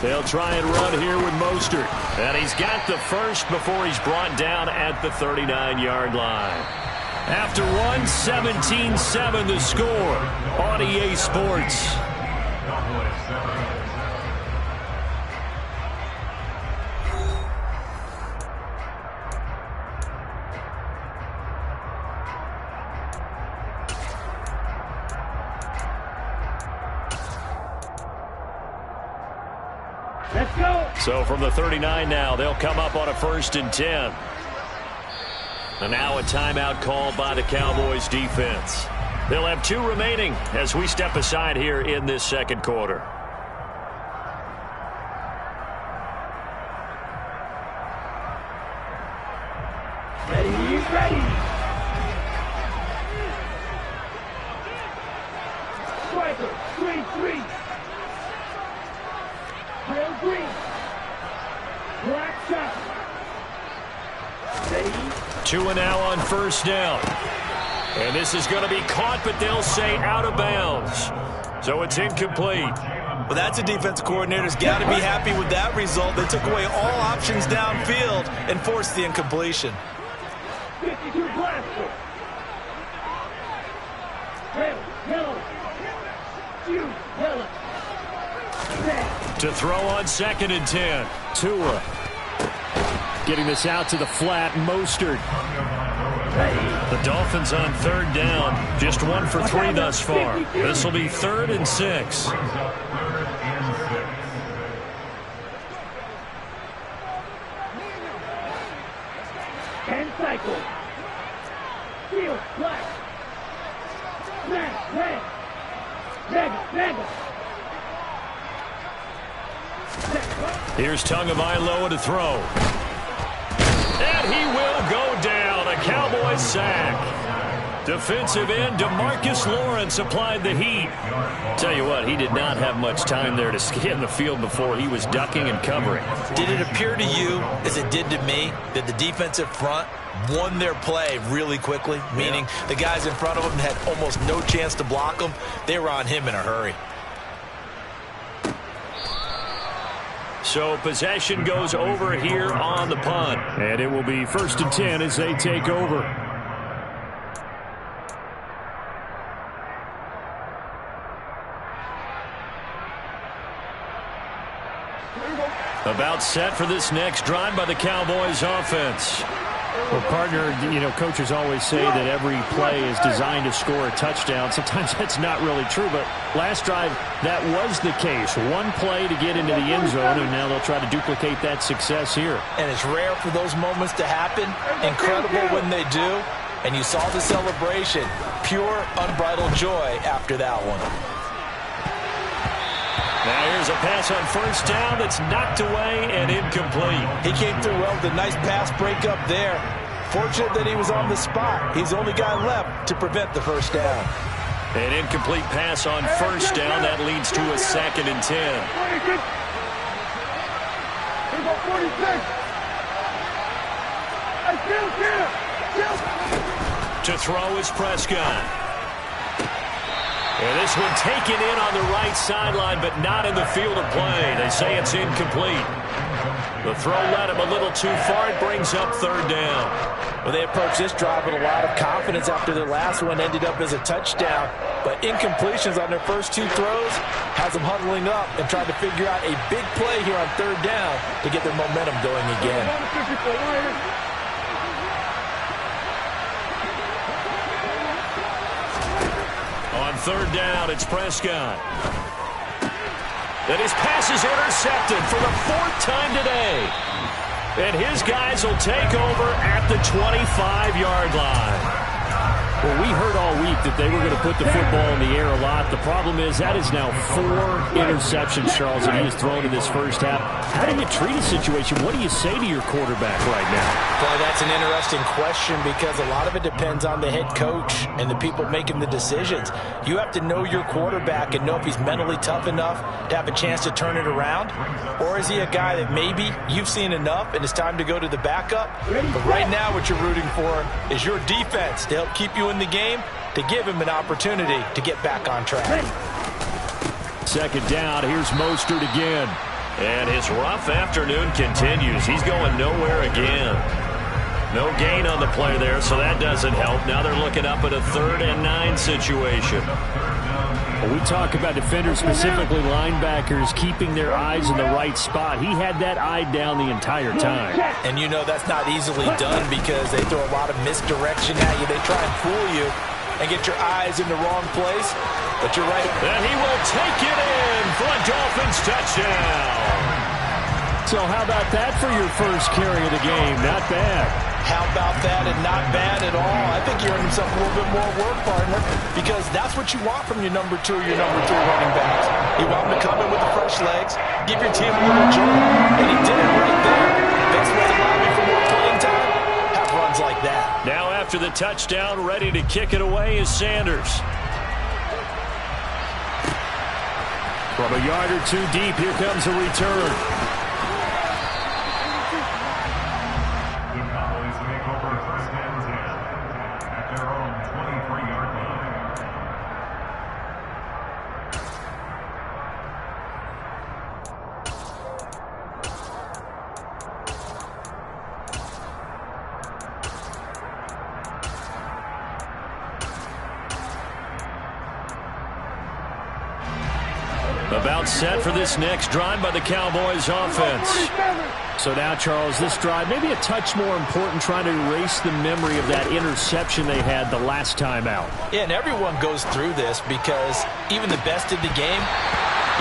They'll try and run here with Mostert. And he's got the first before he's brought down at the 39-yard line. After one, 17-7 the score on EA Sports. Let's go. So from the 39 now, they'll come up on a 1st and 10. And now a timeout called by the Cowboys defense. They'll have 2 remaining as we step aside here in this second quarter. Ready, ready. Striker, green 3. Trail green. Black shot. Ready. 2 now on 1st down. And this is going to be caught, but they'll say out of bounds. So it's incomplete. Well, that's a defense coordinator's got to be happy with that result. They took away all options downfield and forced the incompletion. 52 blaster. Red, yellow. Shoot, yellow. Red. To throw on 2nd and 10. Tua getting this out to the flat. Mostert. The Dolphins on 3rd down. Just 1 for 3 thus far. This will be 3rd and 6. And cycle. Field, black. Red. Mega. Here's Tagovailoa to throw. And he will go down. A Cowboys sack. Defensive end DeMarcus Lawrence applied the heat. Tell you what, he did not have much time there to scan the field before he was ducking and covering. Did it appear to you, as it did to me, that the defensive front won their play really quickly? Meaning the guys in front of them had almost no chance to block them. They were on him in a hurry. So possession goes over here on the punt. And it will be 1st and 10 as they take over. About set for this next drive by the Cowboys offense. Well, partner, coaches always say that every play is designed to score a touchdown. Sometimes that's not really true, but last drive, that was the case. One play to get into the end zone, and now they'll try to duplicate that success here. And it's rare for those moments to happen. Incredible when they do. And you saw the celebration. Pure, unbridled joy after that one. Now here's a pass on 1st down that's knocked away and incomplete. He came through well with a nice pass breakup there. Fortunate that he was on the spot. He's the only guy left to prevent the 1st down. An incomplete pass on 1st down. That leads to a 2nd and 10. To throw is Prescott. And this one taken in on the right sideline, but not in the field of play. They say it's incomplete. The throw led him a little too far. It brings up 3rd down. Well, they approached this drive with a lot of confidence after their last one ended up as a touchdown. But incompletions on their first 2 throws has them huddling up and trying to figure out a big play here on 3rd down to get their momentum going again. On 3rd down, it's Prescott. And his pass is intercepted for the 4th time today. And his guys will take over at the 25-yard line. Well, we heard all week that they were going to put the football in the air a lot. The problem is that is now 4 interceptions, Charles, that he has thrown in this first half. How do you treat a situation? What do you say to your quarterback right now? Boy, that's an interesting question because a lot of it depends on the head coach and the people making the decisions. You have to know your quarterback and know if he's mentally tough enough to have a chance to turn it around. Or is he a guy that maybe you've seen enough and it's time to go to the backup? But right now what you're rooting for is your defense to help keep you in the game, to give him an opportunity to get back on track. 2nd down, here's Mostert again. And his rough afternoon continues. He's going nowhere again. No gain on the play there, so that doesn't help. Now they're looking up at a 3rd and 9 situation. Well, we talk about defenders, specifically linebackers, keeping their eyes in the right spot. He had that eye down the entire time. And you know that's not easily done because they throw a lot of misdirection at you. They try and fool you and get your eyes in the wrong place. But you're right. And he will take it in for a Dolphins touchdown. So how about that for your first carry of the game? Not bad. How about that and not bad at all? I think he earned himself a little bit more work, partner, because that's what you want from your number 2 or your number 3 running backs. You want them to come in with the fresh legs, give your team a little jolt, and he did it right there. Vince wasn't allowing for more playing time. Have runs like that. Now after the touchdown, ready to kick it away is Sanders. From a yard or two deep, here comes a return. About set for this next drive by the Cowboys offense. So now, Charles, this drive maybe a touch more important, trying to erase the memory of that interception they had the last time out. Yeah, and everyone goes through this because even the best in the game,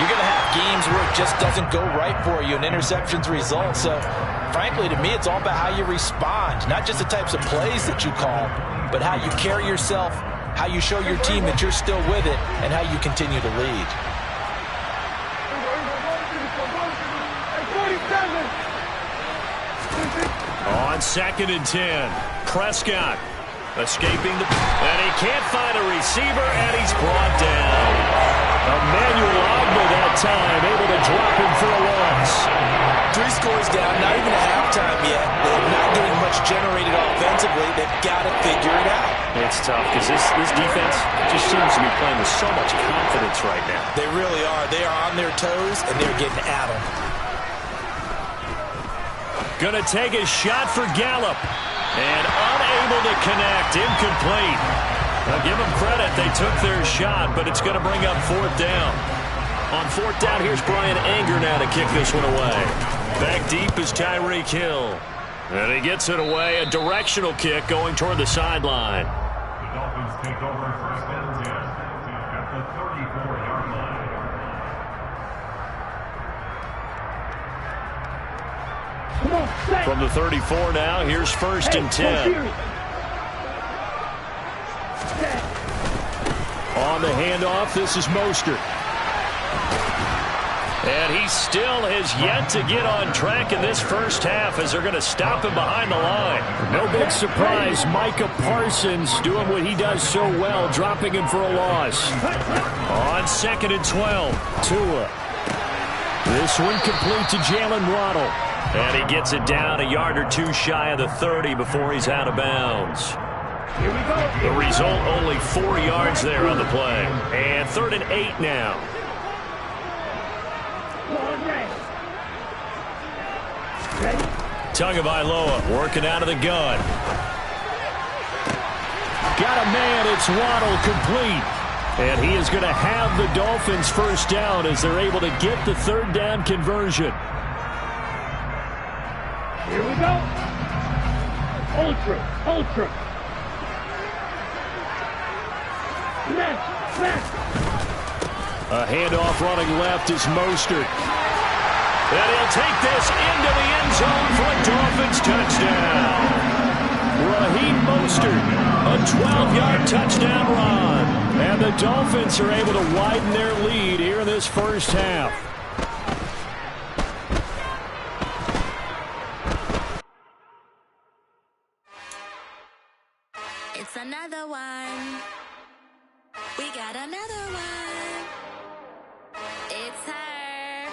you're going to have games where it just doesn't go right for you and interceptions result. So, frankly, to me, it's all about how you respond, not just the types of plays that you call, but how you carry yourself, how you show your team that you're still with it, and how you continue to lead. On 2nd and 10, Prescott escaping the... And he can't find a receiver, and he's brought down. Emmanuel Ogbah that time, able to drop him for a loss. 3 scores down, not even at halftime yet. They're not getting much generated offensively. They've got to figure it out. It's tough because this defense just seems to be playing with so much confidence right now. They really are. They are on their toes, and they're getting at them. Going to take a shot for Gallup. And unable to connect. Incomplete. Now give them credit. They took their shot, but it's going to bring up 4th down. On 4th down, here's Brian Anger now to kick this one away. Back deep is Tyreek Hill. And he gets it away. A directional kick going toward the sideline. The Dolphins take over 1st and 10 at the 34-yard line. From the 34 now, here's 1st and 10. On the handoff, this is Mostert. And he still has yet to get on track in this first half as they're going to stop him behind the line. No big surprise, Micah Parsons doing what he does so well, dropping him for a loss. On 2nd and 12, Tua. This one complete to Jalen Waddle. And he gets it down a yard or two shy of the 30 before he's out of bounds. Here we go. The result, only 4 yards there on the play. And 3rd and 8 now. Tagovailoa working out of the gun. Got a man, it's Waddle, complete. And he is going to have the Dolphins 1st down as they're able to get the 3rd down conversion. Here we go. Ultra. Left. A handoff running left is Mostert. And he'll take this into the end zone for a Dolphins touchdown. Raheem Mostert, a 12-yard touchdown run. And the Dolphins are able to widen their lead here in this first half. It's another one. We got another one. It's her.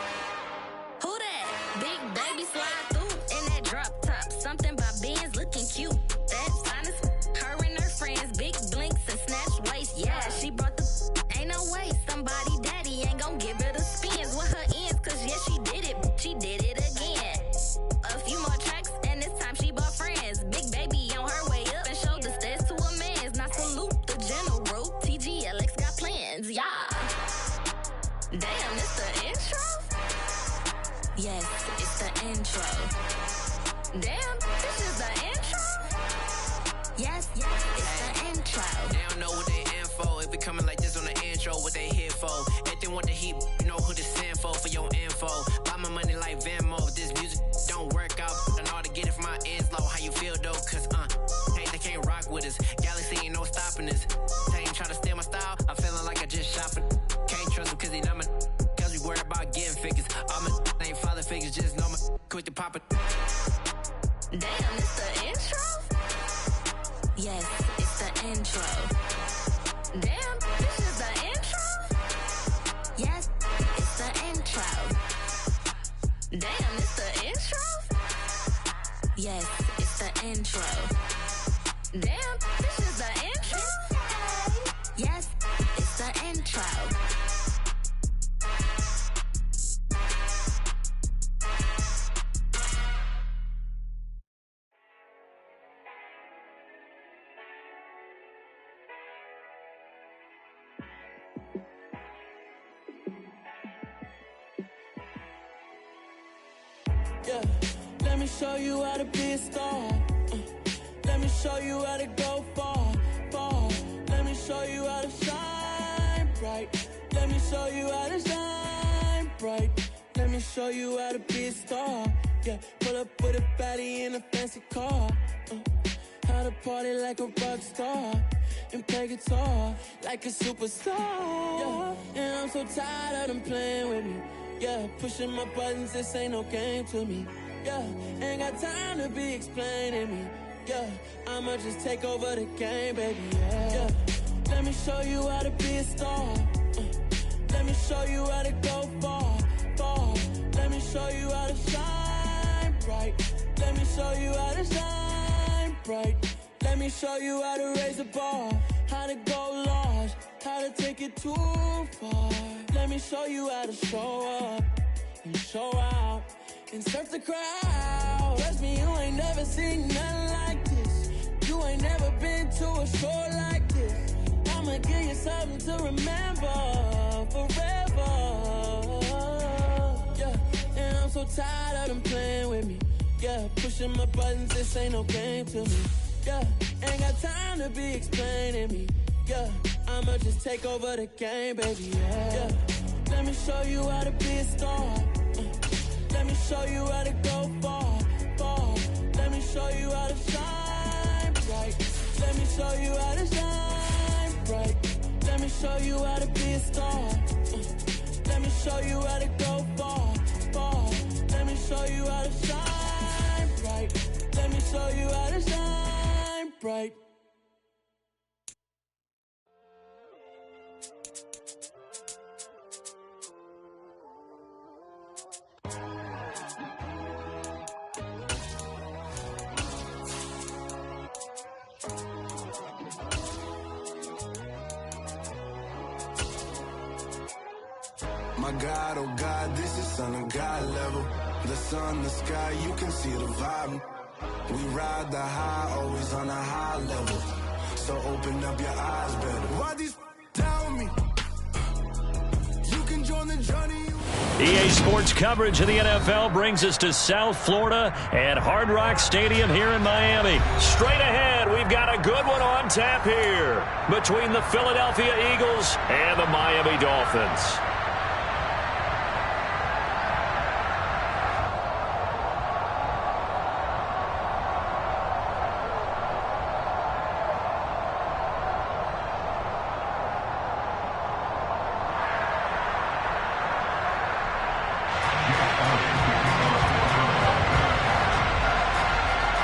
Who that? Big baby slide through in that drop top. Something by Benz looking cute. That's honest. Her and her friends, big blinks and snatch waist. Yeah, she brought the. Ain't no way somebody daddy ain't gon' give her the spins with her ends. Cause yeah, she did it. She did it again. A few more tracks and this time she bought friends. Big baby on her way up and showed the stairs to a man's. Not salute the general. TGLX got plans, yeah. Damn, it's the intro? Yes, it's the intro. Damn, this is the intro? Yes, it's the intro. They don't know what they in for. If we coming like this on the intro, what they here for? If they want the heat, you know who to send for your info. Buy my money like Venmo. This music you feel, though, cause, they can't rock with us. Galaxy ain't no stopping us. They ain't try to steal my style. I'm feeling like I just shopping. Can't trust him cause he not my, cause we worried about getting figures. All my ain't father figures, just know my quick to pop it. Damn, it's the intro? Yes, it's the intro. Damn, this is the intro? Yes, it's the intro. Damn, it's the intro? Yes, it's the intro. Damn, this is the intro? Yes, it's the intro. Yeah, let me show you how to be a star. Let me show you how to go far, far. Let me show you how to shine bright. Let me show you how to shine bright. Let me show you how to be a star. Yeah, pull up with a baddie in a fancy car. How to party like a rock star and play guitar like a superstar. Yeah, and I'm so tired of them playing with me. Yeah, pushing my buttons, this ain't no game to me. Yeah, ain't got time to be explaining me. Yeah, I'ma just take over the game, baby. Yeah, let me show you how to be a star. Let me show you how to go far, far. Let me show you how to shine bright. Let me show you how to shine bright. Let me show you how to raise a bar, how to go large, how to take it too far. Let me show you how to show up and show out and surf the crowd. Trust me, you ain't never seen nothing like this. You ain't never been to a show like this. I'ma give you something to remember forever. Yeah, and I'm so tired of them playing with me. Yeah, pushing my buttons, this ain't no game to me. Yeah, ain't got time to be explaining me. Yeah, I'ma just take over the game, baby. Yeah, let me show you how to be a star. Let me show you how to go far, far. Let me show you how to shine bright. Let me show you how to shine bright. Let me show you how to be a star. Let me show you how to go far, far. Let me show you how to shine bright. Let me show you how to shine bright. My God, oh God, this is Son of God level. The sun, the sky, you can see the vibe. We ride the high, always on a high level. So open up your eyes better. Why these tell me? You can join the journey. EA Sports coverage of the NFL brings us to South Florida at Hard Rock Stadium here in Miami. Straight ahead, we've got a good one on tap here between the Philadelphia Eagles and the Miami Dolphins.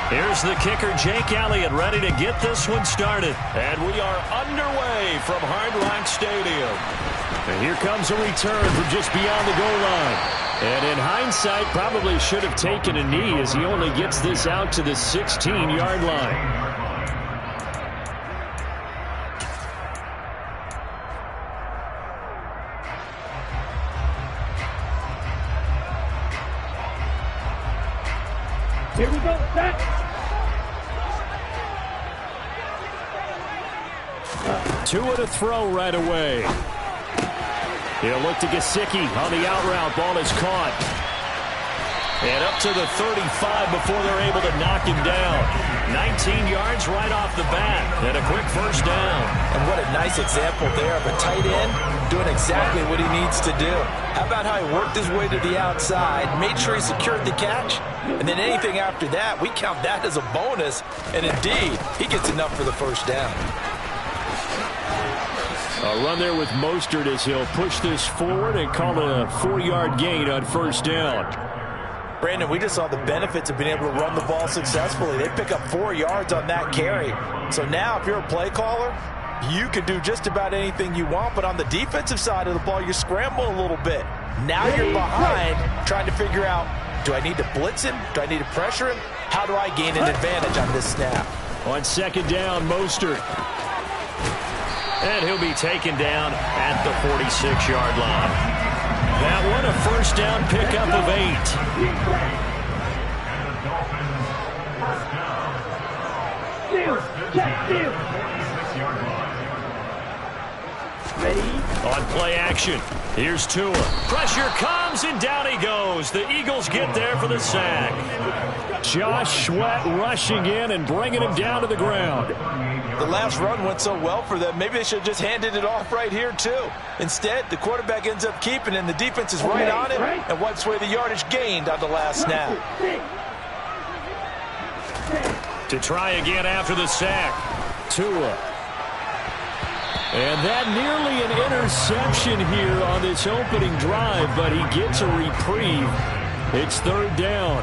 Here's the kicker, Jake Elliott, ready to get this one started. And we are underway from Hard Rock Stadium. And here comes a return from just beyond the goal line. And in hindsight, probably should have taken a knee as he only gets this out to the 16-yard line. Here we go. Set. Tua to throw right away. He'll look to Gesicki on the out route. Ball is caught. And up to the 35 before they're able to knock him down. 19 yards right off the bat, and a quick first down. And what a nice example there of a tight end doing exactly what he needs to do. How about how he worked his way to the outside, made sure he secured the catch, and then anything after that, we count that as a bonus, and indeed, he gets enough for the first down. A run there with Mostert as he'll push this forward and call it a 4-yard gain on first down. Brandon, we just saw the benefits of being able to run the ball successfully. They pick up 4 yards on that carry. So now if you're a play caller, you can do just about anything you want, but on the defensive side of the ball, you're scrambling a little bit. Now you're behind trying to figure out, do I need to blitz him? Do I need to pressure him? How do I gain an advantage on this snap? On second down, Mostert. And he'll be taken down at the 46-yard line. That one a first down pickup of 8. On play action, here's Tua. Pressure comes, and down he goes. The Eagles get there for the sack. Josh Sweat rushing in and bringing him down to the ground. The last run went so well for them, maybe they should have just handed it off right here, too. Instead, the quarterback ends up keeping it, and the defense is right on it and wipes away the yardage gained on the last snap. To try again after the sack. Tua. And that nearly an interception here on this opening drive, but he gets a reprieve. It's third down.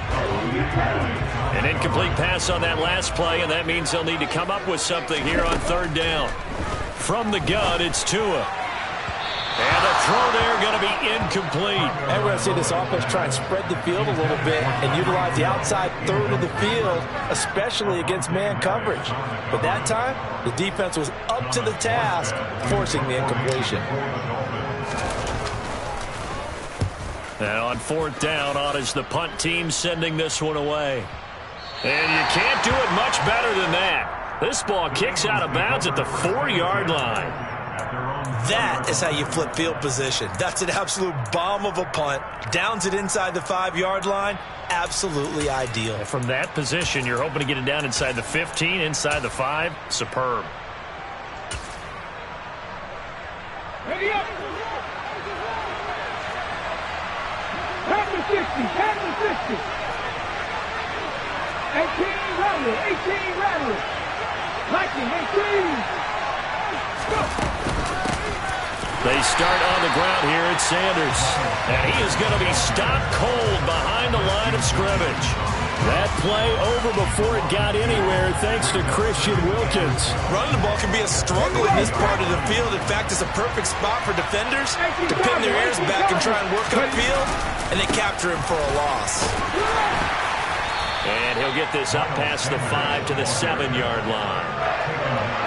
An incomplete pass on that last play, and that means they'll need to come up with something here on third down. From the gun, it's Tua. And the throw there going to be incomplete. And we're going to see this offense try and spread the field a little bit and utilize the outside third of the field, especially against man coverage. But that time, the defense was up to the task, forcing the incompletion. And on fourth down, on is the punt team sending this one away. And you can't do it much better than that. This ball kicks out of bounds at the 4-yard line. That is how you flip field position. That's an absolute bomb of a punt. Downs it inside the 5-yard line. Absolutely ideal. From that position, you're hoping to get it down inside the 15, inside the 5. Superb. Ready up. Pass the 60. Pass the 60. 18 Rattler. 18 Rattler. Lightning 18. Go. They start on the ground here at Sanders. And he is going to be stopped cold behind the line of scrimmage. That play over before it got anywhere thanks to Christian Wilkins. Running the ball can be a struggle in this part of the field. In fact, it's a perfect spot for defenders to pin their ears back and try and work upfield, and they capture him for a loss. And he'll get this up past the 5 to the 7-yard line.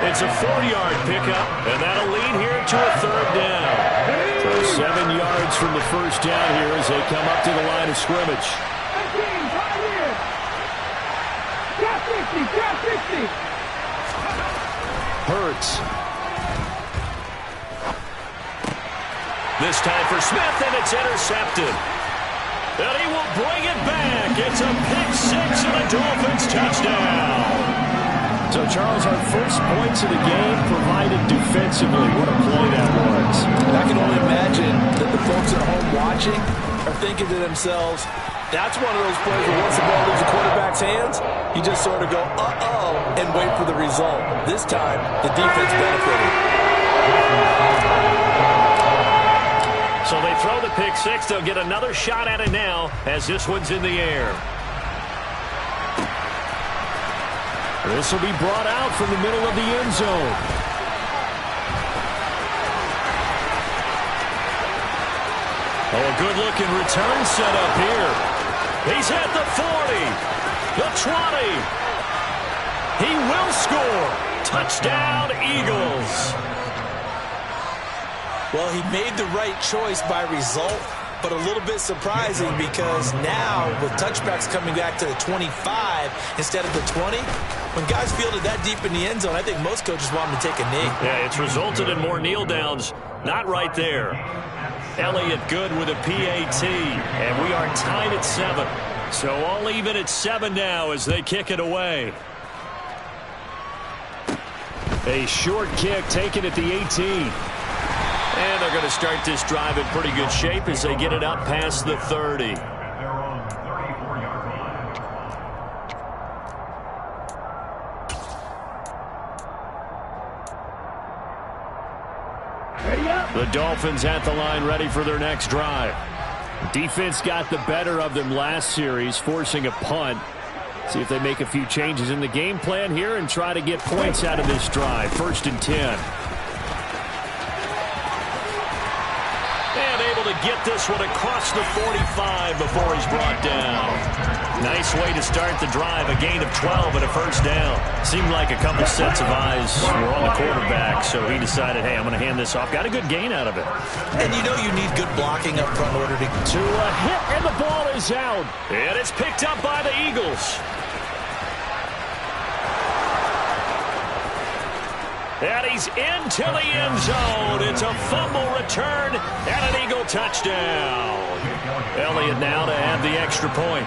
It's a 4-yard pickup, and that'll lead here to a third down. So 7 yards from the first down here as they come up to the line of scrimmage. Hurts. This time for Smith, and it's intercepted. And he will bring it back. It's a pick 6 and a Dolphins touchdown. So, Charles, our first points of the game provided defensively. What a play that was. I can only imagine that the folks at home watching are thinking to themselves, that's one of those plays where once the ball leaves the quarterback's hands, you just sort of go, uh-oh, and wait for the result. This time, the defense benefited. So they throw the pick 6. They'll get another shot at it now as this one's in the air. This will be brought out from the middle of the end zone. Oh, a good-looking return set up here. He's at the 40, the 20. He will score. Touchdown, Eagles. Well, he made the right choice by result, but a little bit surprising because now with touchbacks coming back to the 25 instead of the 20, when guys fielded that deep in the end zone, I think most coaches want them to take a knee. Yeah, it's resulted in more kneel downs. Not right there. Elliott good with a PAT, and we are tied at 7. So all even at 7 now as they kick it away. A short kick taken at the 18. And they're going to start this drive in pretty good shape as they get it up past the 30. The Dolphins at the line ready for their next drive. Defense got the better of them last series, forcing a punt. See if they make a few changes in the game plan here and try to get points out of this drive. 1st and 10. And able to get this one across the 45 before he's brought down. Nice way to start the drive. A gain of 12 and a 1st down. Seemed like a couple sets of eyes were on the quarterback, so he decided, hey, I'm going to hand this off. Got a good gain out of it. And you know you need good blocking up front in order to a hit, and the ball is out. And it's picked up by the Eagles. And he's into the end zone. It's a fumble return and an Eagle touchdown. Elliott now to add the extra point.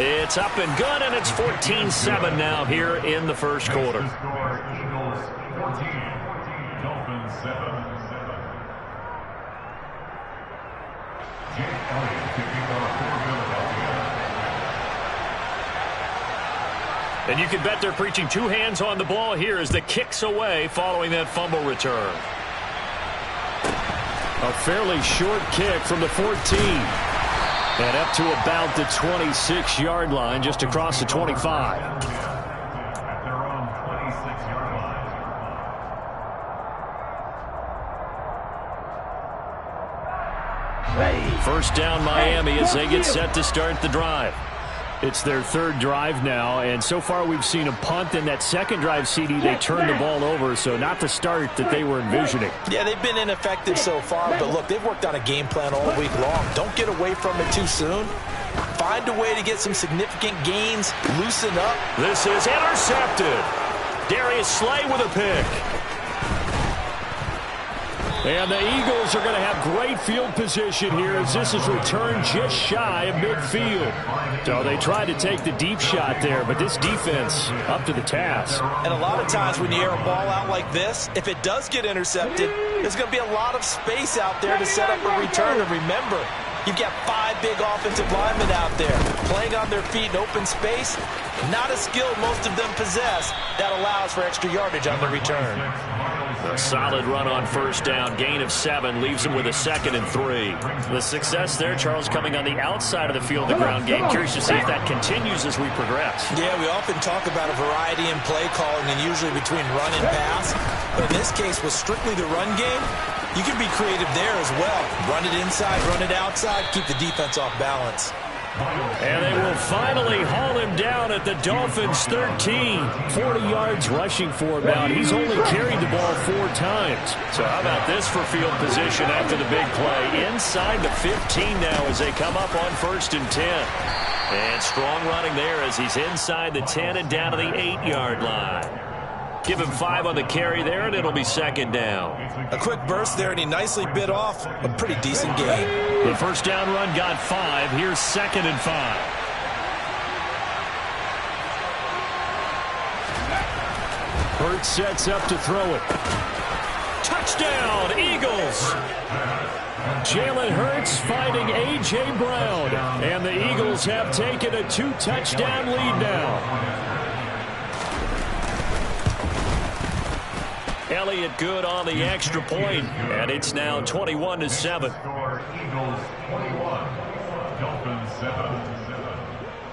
It's up and good, and it's 14-7 now here in the first quarter. Eagles 14, Dolphins 7. Jake Elliott kicking off for Philadelphia. And you can bet they're preaching two hands on the ball here as the kick's away following that fumble return. A fairly short kick from the 14. And up to about the 26-yard line, just across the 25. At their own 26-yard line. First down Miami as they get set to start the drive. It's their 3rd drive now, and so far we've seen a punt. In that second drive, CD, they turned the ball over, so not the start that they were envisioning. Yeah, they've been ineffective so far, but look, they've worked on a game plan all week long. Don't get away from it too soon. Find a way to get some significant gains, loosen up. This is intercepted. Darius Slay with a pick. And the Eagles are going to have great field position here as this is returned just shy of midfield. So they tried to take the deep shot there, but this defense up to the task. And a lot of times when you air a ball out like this, if it does get intercepted, there's going to be a lot of space out there to set up a return. And remember, you've got 5 big offensive linemen out there playing on their feet in open space. Not a skill most of them possess that allows for extra yardage on the return. A solid run on first down. Gain of 7 leaves him with a 2nd and 3. The success there, Charles, coming on the outside of the field, the ground game. Curious to see if that continues as we progress. Yeah, we often talk about a variety in play calling and usually between run and pass. But in this case, with strictly the run game, you can be creative there as well. Run it inside, run it outside, keep the defense off balance. And they will finally haul him down at the Dolphins' 13. 40 yards rushing for him now. He's only carried the ball 4 times. So how about this for field position after the big play? Inside the 15 now as they come up on 1st and 10. And strong running there as he's inside the 10 and down to the 8-yard line. Give him 5 on the carry there, and it'll be 2nd down. A quick burst there, and he nicely bit off a pretty decent game. The first down run got 5. Here's 2nd and 5. Hurts sets up to throw it. Touchdown, Eagles! Jalen Hurts finding A.J. Brown. And the Eagles have taken a 2-touchdown lead now. Elliott good on the extra point, and it's now 21-7. Eagles 21, Dolphins 7.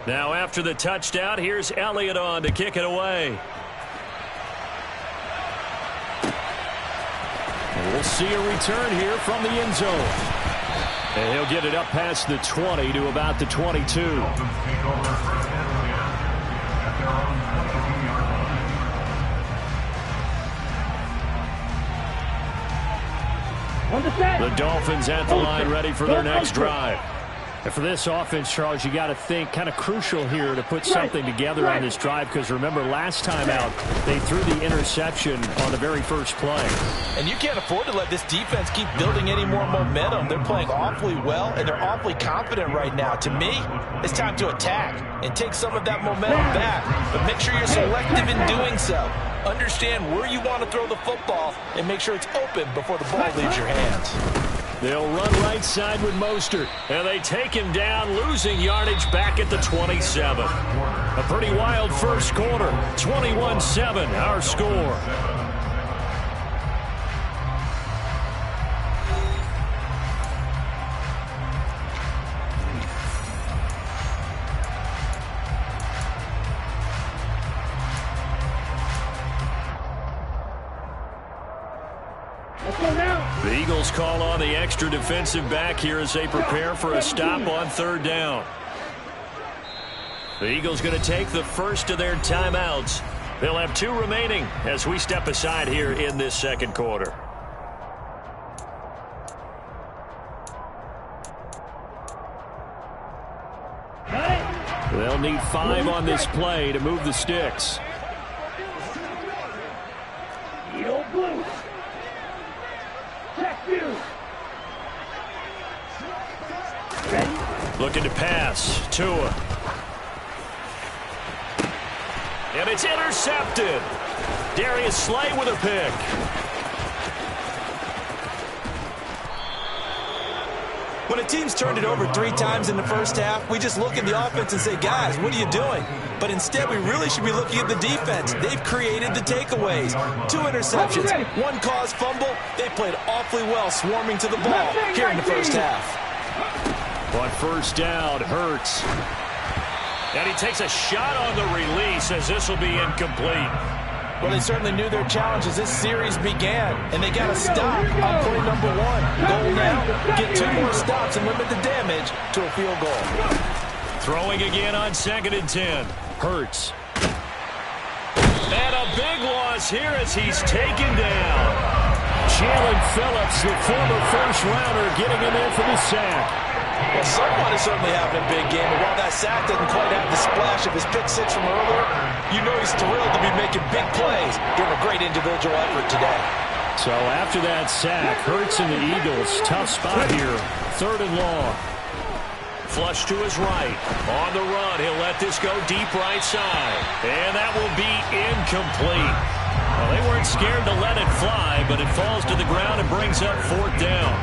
Now after the touchdown, here's Elliott on to kick it away. We'll see a return here from the end zone. And he'll get it up past the 20 to about the 22. Dolphins take over 1st and 10 at their own 22-yard line. The Dolphins at the line ready for their next drive. And for this offense, Charles, you got to think kind of crucial here to put something together on this drive, because remember last time out they threw the interception on the very first play. And you can't afford to let this defense keep building any more momentum. They're playing awfully well, and they're awfully confident right now. To me, it's time to attack and take some of that momentum back. But make sure you're selective in doing so. Understand where you want to throw the football and make sure it's open before the ball leaves your hands. They'll run right side with Mostert. And they take him down, losing yardage back at the 27. A pretty wild first quarter. 21-7, our score. The Eagles call on the extra defensive back here as they prepare for a stop on third down. The Eagles going to take the first of their timeouts. They'll have 2 remaining as we step aside here in this second quarter. They'll need 5 on this play to move the sticks. Blue. Looking to pass. Tua. And it's intercepted. Darius Slay with a pick. When a team's turned it over 3 times in the first half, we just look at the offense and say, guys, what are you doing? But instead, we really should be looking at the defense. They've created the takeaways. 2 interceptions, 1 caused fumble. They played awfully well swarming to the ball here in the first half. On first down, Hurts. And he takes a shot on the release as this will be incomplete. Well, they certainly knew their challenge as this series began, and they got to stop on play number 1. Goal now, get 2 more stops and limit the damage to a field goal. Throwing again on 2nd and 10. Hurts. And a big loss here as he's taken down. Jalen Phillips, the former first-rounder, getting him in for the sack. Well, someone is certainly having a big game, but while that sack doesn't quite have the splash of his pick 6 from earlier, you know he's thrilled to be making big plays during a great individual effort today. So after that sack, Hurts and the Eagles, tough spot here, 3rd and long. Flush to his right. On the run, he'll let this go deep right side. And that will be incomplete. Well, they weren't scared to let it fly, but it falls to the ground and brings up 4th down.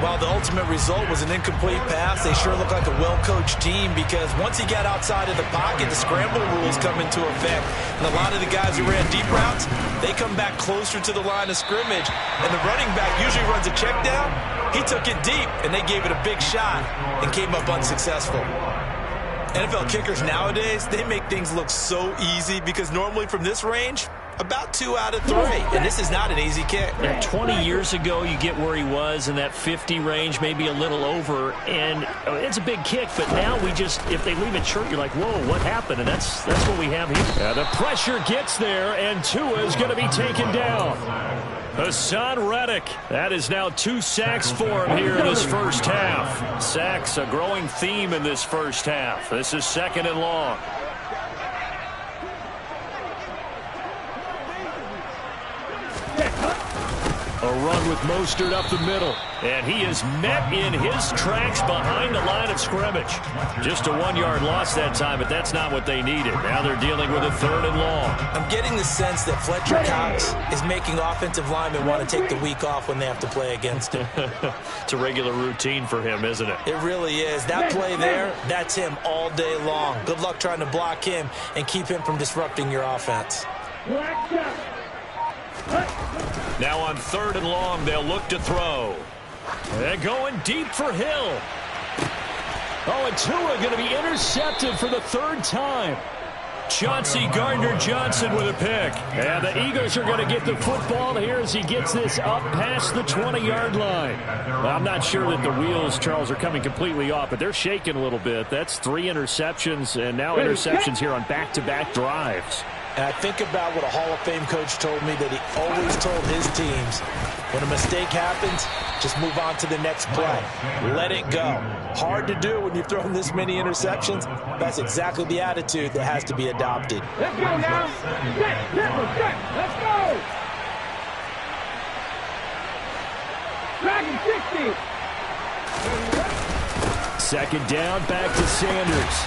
While the ultimate result was an incomplete pass, they sure look like a well-coached team, because once he got outside of the pocket, the scramble rules come into effect. And a lot of the guys who ran deep routes, they come back closer to the line of scrimmage. And the running back usually runs a check down. He took it deep, and they gave it a big shot and came up unsuccessful. NFL kickers nowadays, they make things look so easy, because normally from this range, about 2 out of 3, and this is not an easy kick. Yeah, 20 years ago, you get where he was in that 50 range, maybe a little over, and it's a big kick, but now we just, if they leave it short, you're like, whoa, what happened? And that's what we have here. The pressure gets there, and Tua is going to be taken down. Hassan Reddick, that is now 2 sacks for him here in this first half. Sacks, a growing theme in this first half. This is 2nd and long. A run with Mostert up the middle. And he is met in his tracks behind the line of scrimmage. Just a 1-yard loss that time, but that's not what they needed. Now they're dealing with a 3rd and long. I'm getting the sense that Fletcher Cox is making offensive linemen want to take the week off when they have to play against him. It's a regular routine for him, isn't it? It really is. That play there, that's him all day long. Good luck trying to block him and keep him from disrupting your offense. Now on 3rd and long, they'll look to throw. They're going deep for Hill. Oh, and Tua going to be intercepted for the 3rd time. Chauncey Gardner-Johnson with a pick. And the Eagles are going to get the football here as he gets this up past the 20-yard line. Well, I'm not sure that the wheels, Charles, are coming completely off, but they're shaking a little bit. That's 3 interceptions, and now interceptions here on back-to-back drives. And I think about what a Hall of Fame coach told me, that he always told his teams, when a mistake happens, just move on to the next play. Let it go. Hard to do when you've thrown this many interceptions. That's exactly the attitude that has to be adopted. Let's go now. Set. Let's go. Dragon 60. Second down, back to Sanders.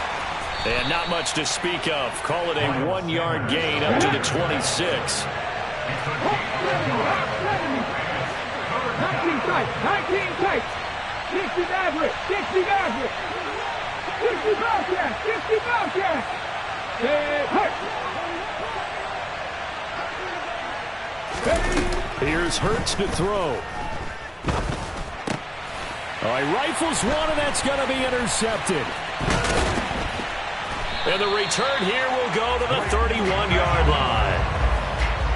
And not much to speak of. Call it a 1-yard gain up to the 26. 19 tight. 60 Maverick. 60 Bobcats. 60 Bobcats. Here's Hurts to throw. All right, rifles one, and that's going to be intercepted. And the return here will go to the 31-yard line.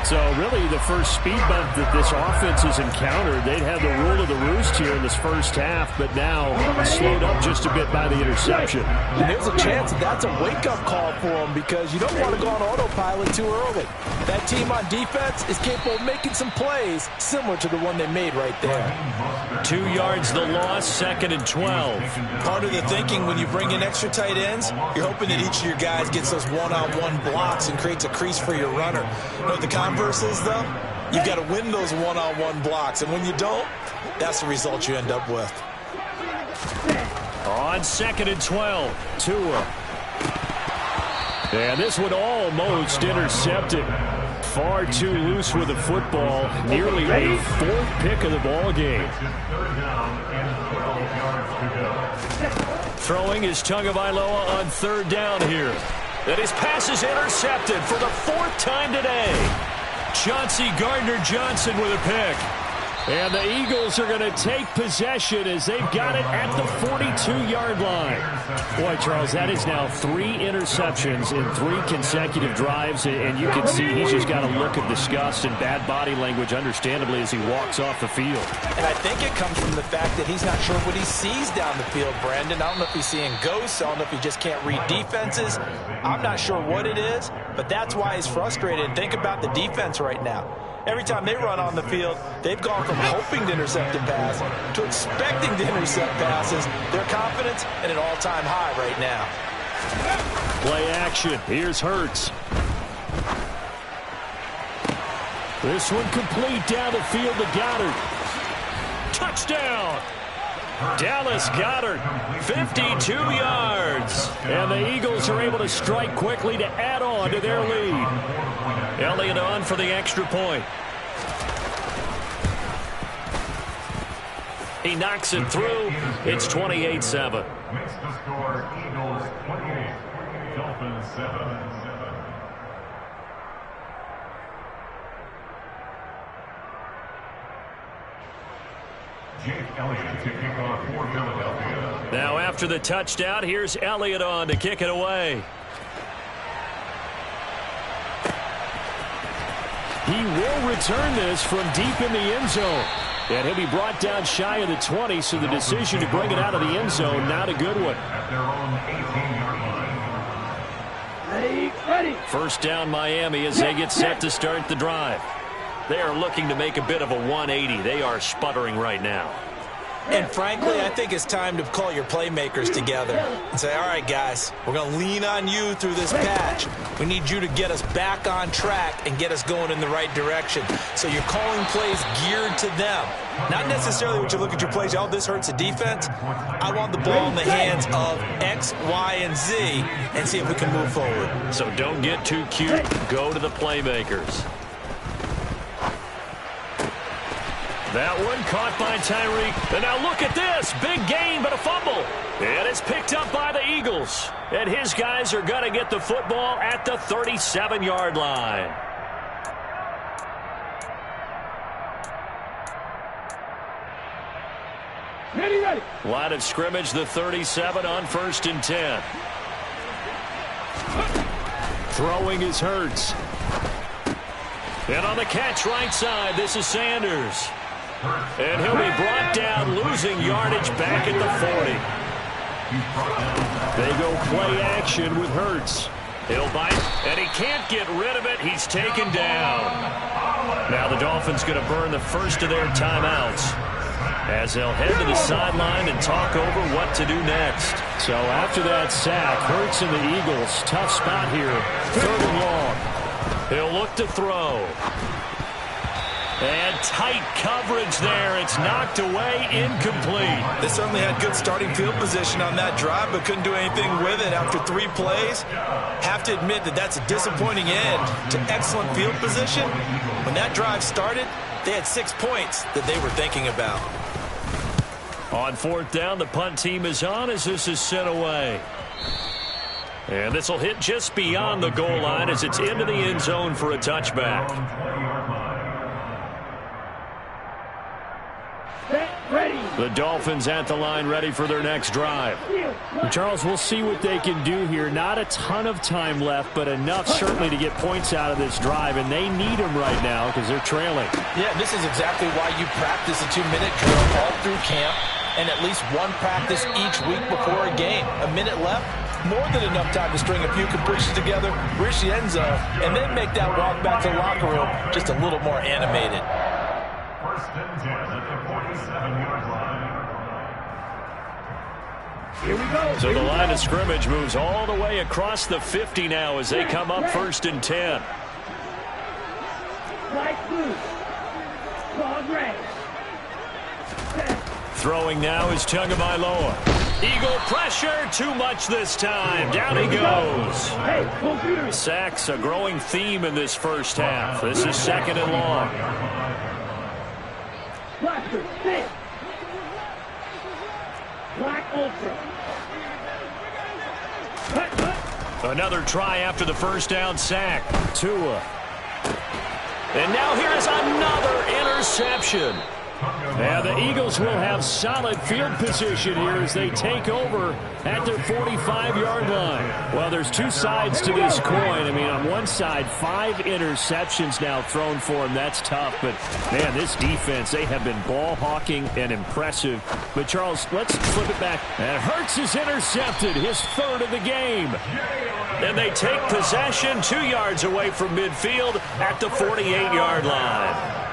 So really the first speed bump that this offense has encountered, they'd had the rule of the roost here in this first half, but now slowed up just a bit by the interception. And there's a chance that that's a wake-up call for them, because you don't want to go on autopilot too early. That team on defense is capable of making some plays similar to the one they made right there. 2 yards the loss, 2nd and 12. Part of the thinking when you bring in extra tight ends, you're hoping that each of your guys gets those one-on-one blocks and creates a crease for your runner. You know what the converse is, though? You've got to win those one-on-one blocks, and when you don't, that's the result you end up with. On 2nd and 12, Tua. And this one almost intercepted. Far too loose with the football. Nearly a 4th pick of the ball game. Throwing is Tagovailoa on 3rd down here. And his pass is intercepted for the 4th time today. Chauncey Gardner-Johnson with a pick. And the Eagles are going to take possession as they've got it at the 42-yard line. Boy, Charles, that is now 3 interceptions in 3 consecutive drives, and you can see he's just got a look of disgust and bad body language, understandably, as he walks off the field. And I think it comes from the fact that he's not sure what he sees down the field, Brandon. I don't know if he's seeing ghosts. I don't know if he just can't read defenses. I'm not sure what it is, but that's why he's frustrated. And think about the defense right now. Every time they run on the field, they've gone from hoping to intercept a pass to expecting to intercept passes. Their confidence at an all-time high right now. Play action. Here's Hurts. This one complete down the field to Goddard. Touchdown! Dallas Goedert, 52 yards. And the Eagles are able to strike quickly to add on to their lead. Elliott on for the extra point. He knocks it through. It's 28-7. Makes the score Eagles 28, Dolphins 7. Jake Elliott to kick off for Philadelphia. Now after the touchdown, here's Elliott on to kick it away. He will return this from deep in the end zone. And he'll be brought down shy of the 20, so the decision to bring it out of the end zone, not a good one. At their own 18-yard line. Ready. First down Miami as they get set to start the drive. They are looking to make a bit of a 180. They are sputtering right now. And frankly, I think it's time to call your playmakers together and say, all right, guys, we're going to lean on you through this patch. We need you to get us back on track and get us going in the right direction. So you're calling plays geared to them. Not necessarily what you look at your plays, oh, this hurts the defense. I want the ball in the hands of X, Y, and Z and see if we can move forward. So don't get too cute. Go to the playmakers. That one caught by Tyreek. And now look at this. Big gain, but a fumble. And it's picked up by the Eagles. And his guys are going to get the football at the 37-yard line. Ready. Line of scrimmage, the 37 on 1st and 10. Throwing is Hurts. And on the catch right side, this is Sanders. And he'll be brought down, losing yardage back at the 40. They go play action with Hurts. He'll bite, and he can't get rid of it. He's taken down. Now the Dolphins going to burn the first of their timeouts as they'll head to the sideline and talk over what to do next. So after that sack, Hurts and the Eagles, tough spot here, 3rd and long. He'll look to throw. And tight coverage there. It's knocked away, incomplete. They certainly had good starting field position on that drive, but couldn't do anything with it after 3 plays. Have to admit that that's a disappointing end to excellent field position. When that drive started, they had 6 points that they were thinking about. On 4th down, the punt team is on as this is sent away. And this will hit just beyond the goal line as it's into the end zone for a touchback. The Dolphins at the line ready for their next drive. Charles, we'll see what they can do here. Not a ton of time left, but enough certainly to get points out of this drive, and they need them right now because they're trailing. Yeah, this is exactly why you practice a 2-minute drill all through camp and at least one practice each week before a game. A minute left, more than enough time to string a few completions together, reach the end zone, and then make that walk back to the locker room just a little more animated. 1st and 10 at the 47-yard line. Here we go. So the line of scrimmage moves all the way across the 50 now as they come up 1st and 10. Right blue. Ball red. Throwing now is Tagovailoa. Eagle pressure, too much this time. Down he goes. Sacks, a growing theme in this first half. This is 2nd and long. Blaster, sit. Black Ultra. Another try after the first down sack. Tua. And now here is another interception. Yeah, the Eagles will have solid field position here as they take over at their 45-yard line. Well, there's 2 sides to this coin. I mean, on one side, 5 interceptions now thrown for him. That's tough. But, man, this defense, they have been ball hawking and impressive. But, Charles, let's flip it back. And Hurts is intercepted, his 3rd of the game. And they take possession 2 yards away from midfield at the 48-yard line.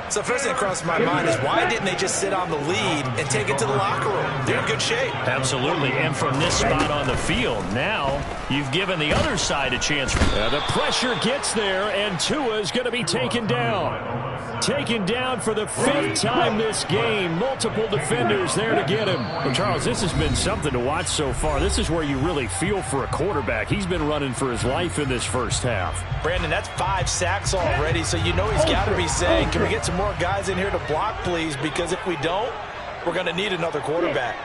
So first thing that crossed my mind is why didn't they just sit on the lead and take it to the locker room? They're in good shape. Absolutely. And from this spot on the field, now you've given the other side a chance. The pressure gets there, and Tua is going to be taken down. Taken down for the 5th time this game. Multiple defenders there to get him. Well, Charles, this has been something to watch so far. This is where you really feel for a quarterback. He's been running for his life in this first half. Brandon, that's 5 sacks already, so you know he's got to be saying, can we get some more guys in here to block, please? Because if we don't, we're going to need another quarterback.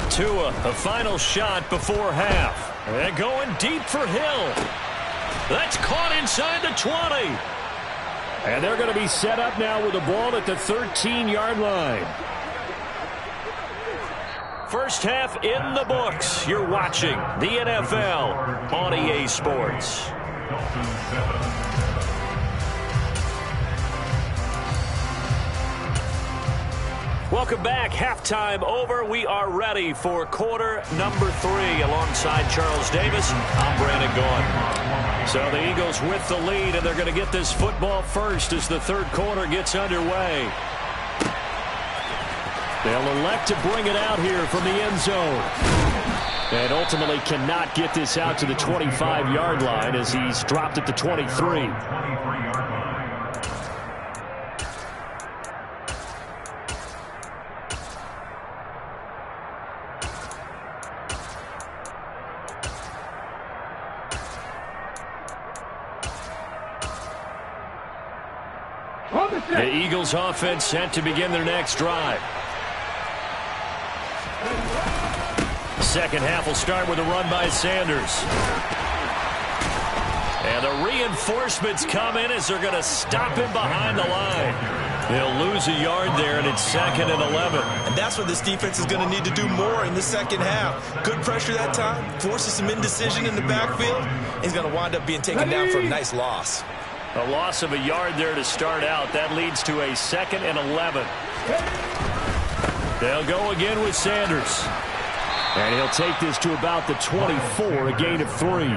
Tua, a final shot before half. And going deep for Hill. That's caught inside the 20. And they're going to be set up now with the ball at the 13-yard line. First half in the books. You're watching the NFL on EA Sports. Welcome back. Halftime over. We are ready for quarter number 3. Alongside Charles Davis, I'm Brandon Gaudin. So the Eagles with the lead, and they're going to get this football first as the 3rd quarter gets underway. They'll elect to bring it out here from the end zone. And ultimately cannot get this out to the 25-yard line as he's dropped at the 23. The Eagles offense set to begin their next drive. Second half will start with a run by Sanders. And the reinforcements come in as they're going to stop him behind the line. He'll lose a yard there, and it's 2nd and 11. And that's what this defense is going to need to do more in the second half. Good pressure that time, forces some indecision in the backfield. He's going to wind up being taken down for a nice loss. A loss of a yard there to start out. That leads to a 2nd and 11. They'll go again with Sanders. And he'll take this to about the 24, a gain of 3.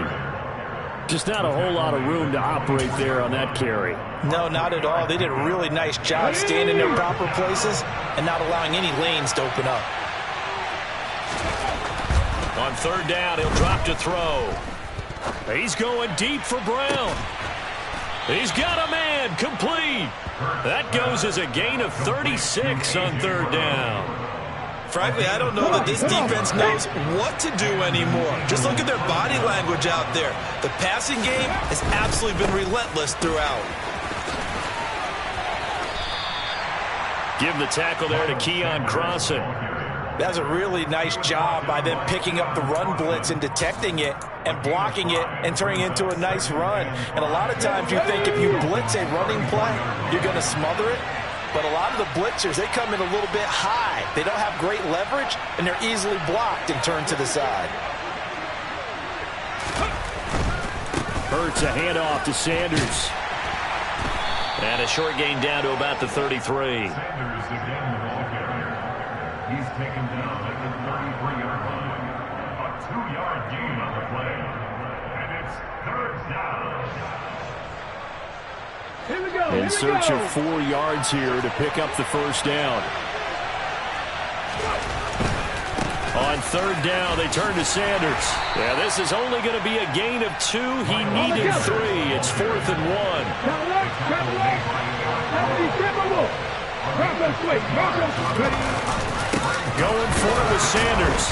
Just not a whole lot of room to operate there on that carry. No, not at all. They did a really nice job staying in their proper places and not allowing any lanes to open up. On third down, he'll drop to throw. He's going deep for Brown. He's got a man, complete. That goes as a gain of 36 on third down. Frankly, I don't know that this defense knows what to do anymore. Just look at their body language out there. The passing game has absolutely been relentless throughout. Give the tackle there to Keon Crossan. That's a really nice job by them picking up the run blitz and detecting it and blocking it and turning it into a nice run. And a lot of times you think if you blitz a running play, you're going to smother it. But a lot of the blitzers, they come in a little bit high. They don't have great leverage, and they're easily blocked and turned to the side. Hurts a handoff to Sanders. And a short gain down to about the 33. Sanders again with the carry. He's taken down at the 33-yard line. A 2-yard gain on the play. And it's third down. Here we go. In search of 4 yards here to pick up the first down. On third down, they turn to Sanders. Yeah, this is only going to be a gain of 2. He needed 3. It's 4th and 1. Going for it with Sanders.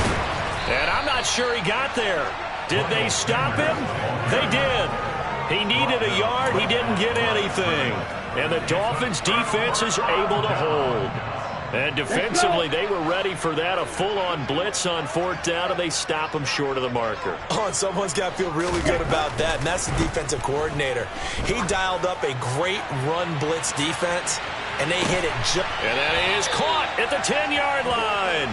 And I'm not sure he got there. Did they stop him? They did. He needed a yard. He didn't get anything. And the Dolphins' defense is able to hold. And defensively, they were ready for that, a full-on blitz on 4th down, and they stop him short of the marker. Oh, and someone's got to feel really good about that, and that's the defensive coordinator. He dialed up a great run blitz defense, and they hit it just... And that is caught at the 10-yard line.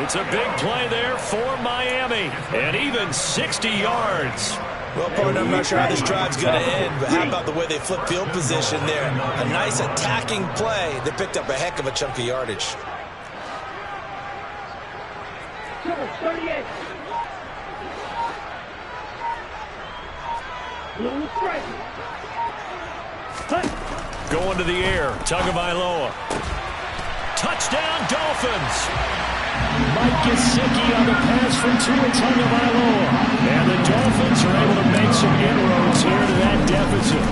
It's a big play there for Miami, and even 60 yards. Well, partner, I'm not sure how this drive's going to end, but how about the way they flip field position there? A nice attacking play. They picked up a heck of a chunk of yardage. 38. Going to the air, Tagovailoa. Touchdown, Dolphins. Mike Gesicki on the pass from Tua Tagovailoa. And the Dolphins are able to make some inroads here to that deficit.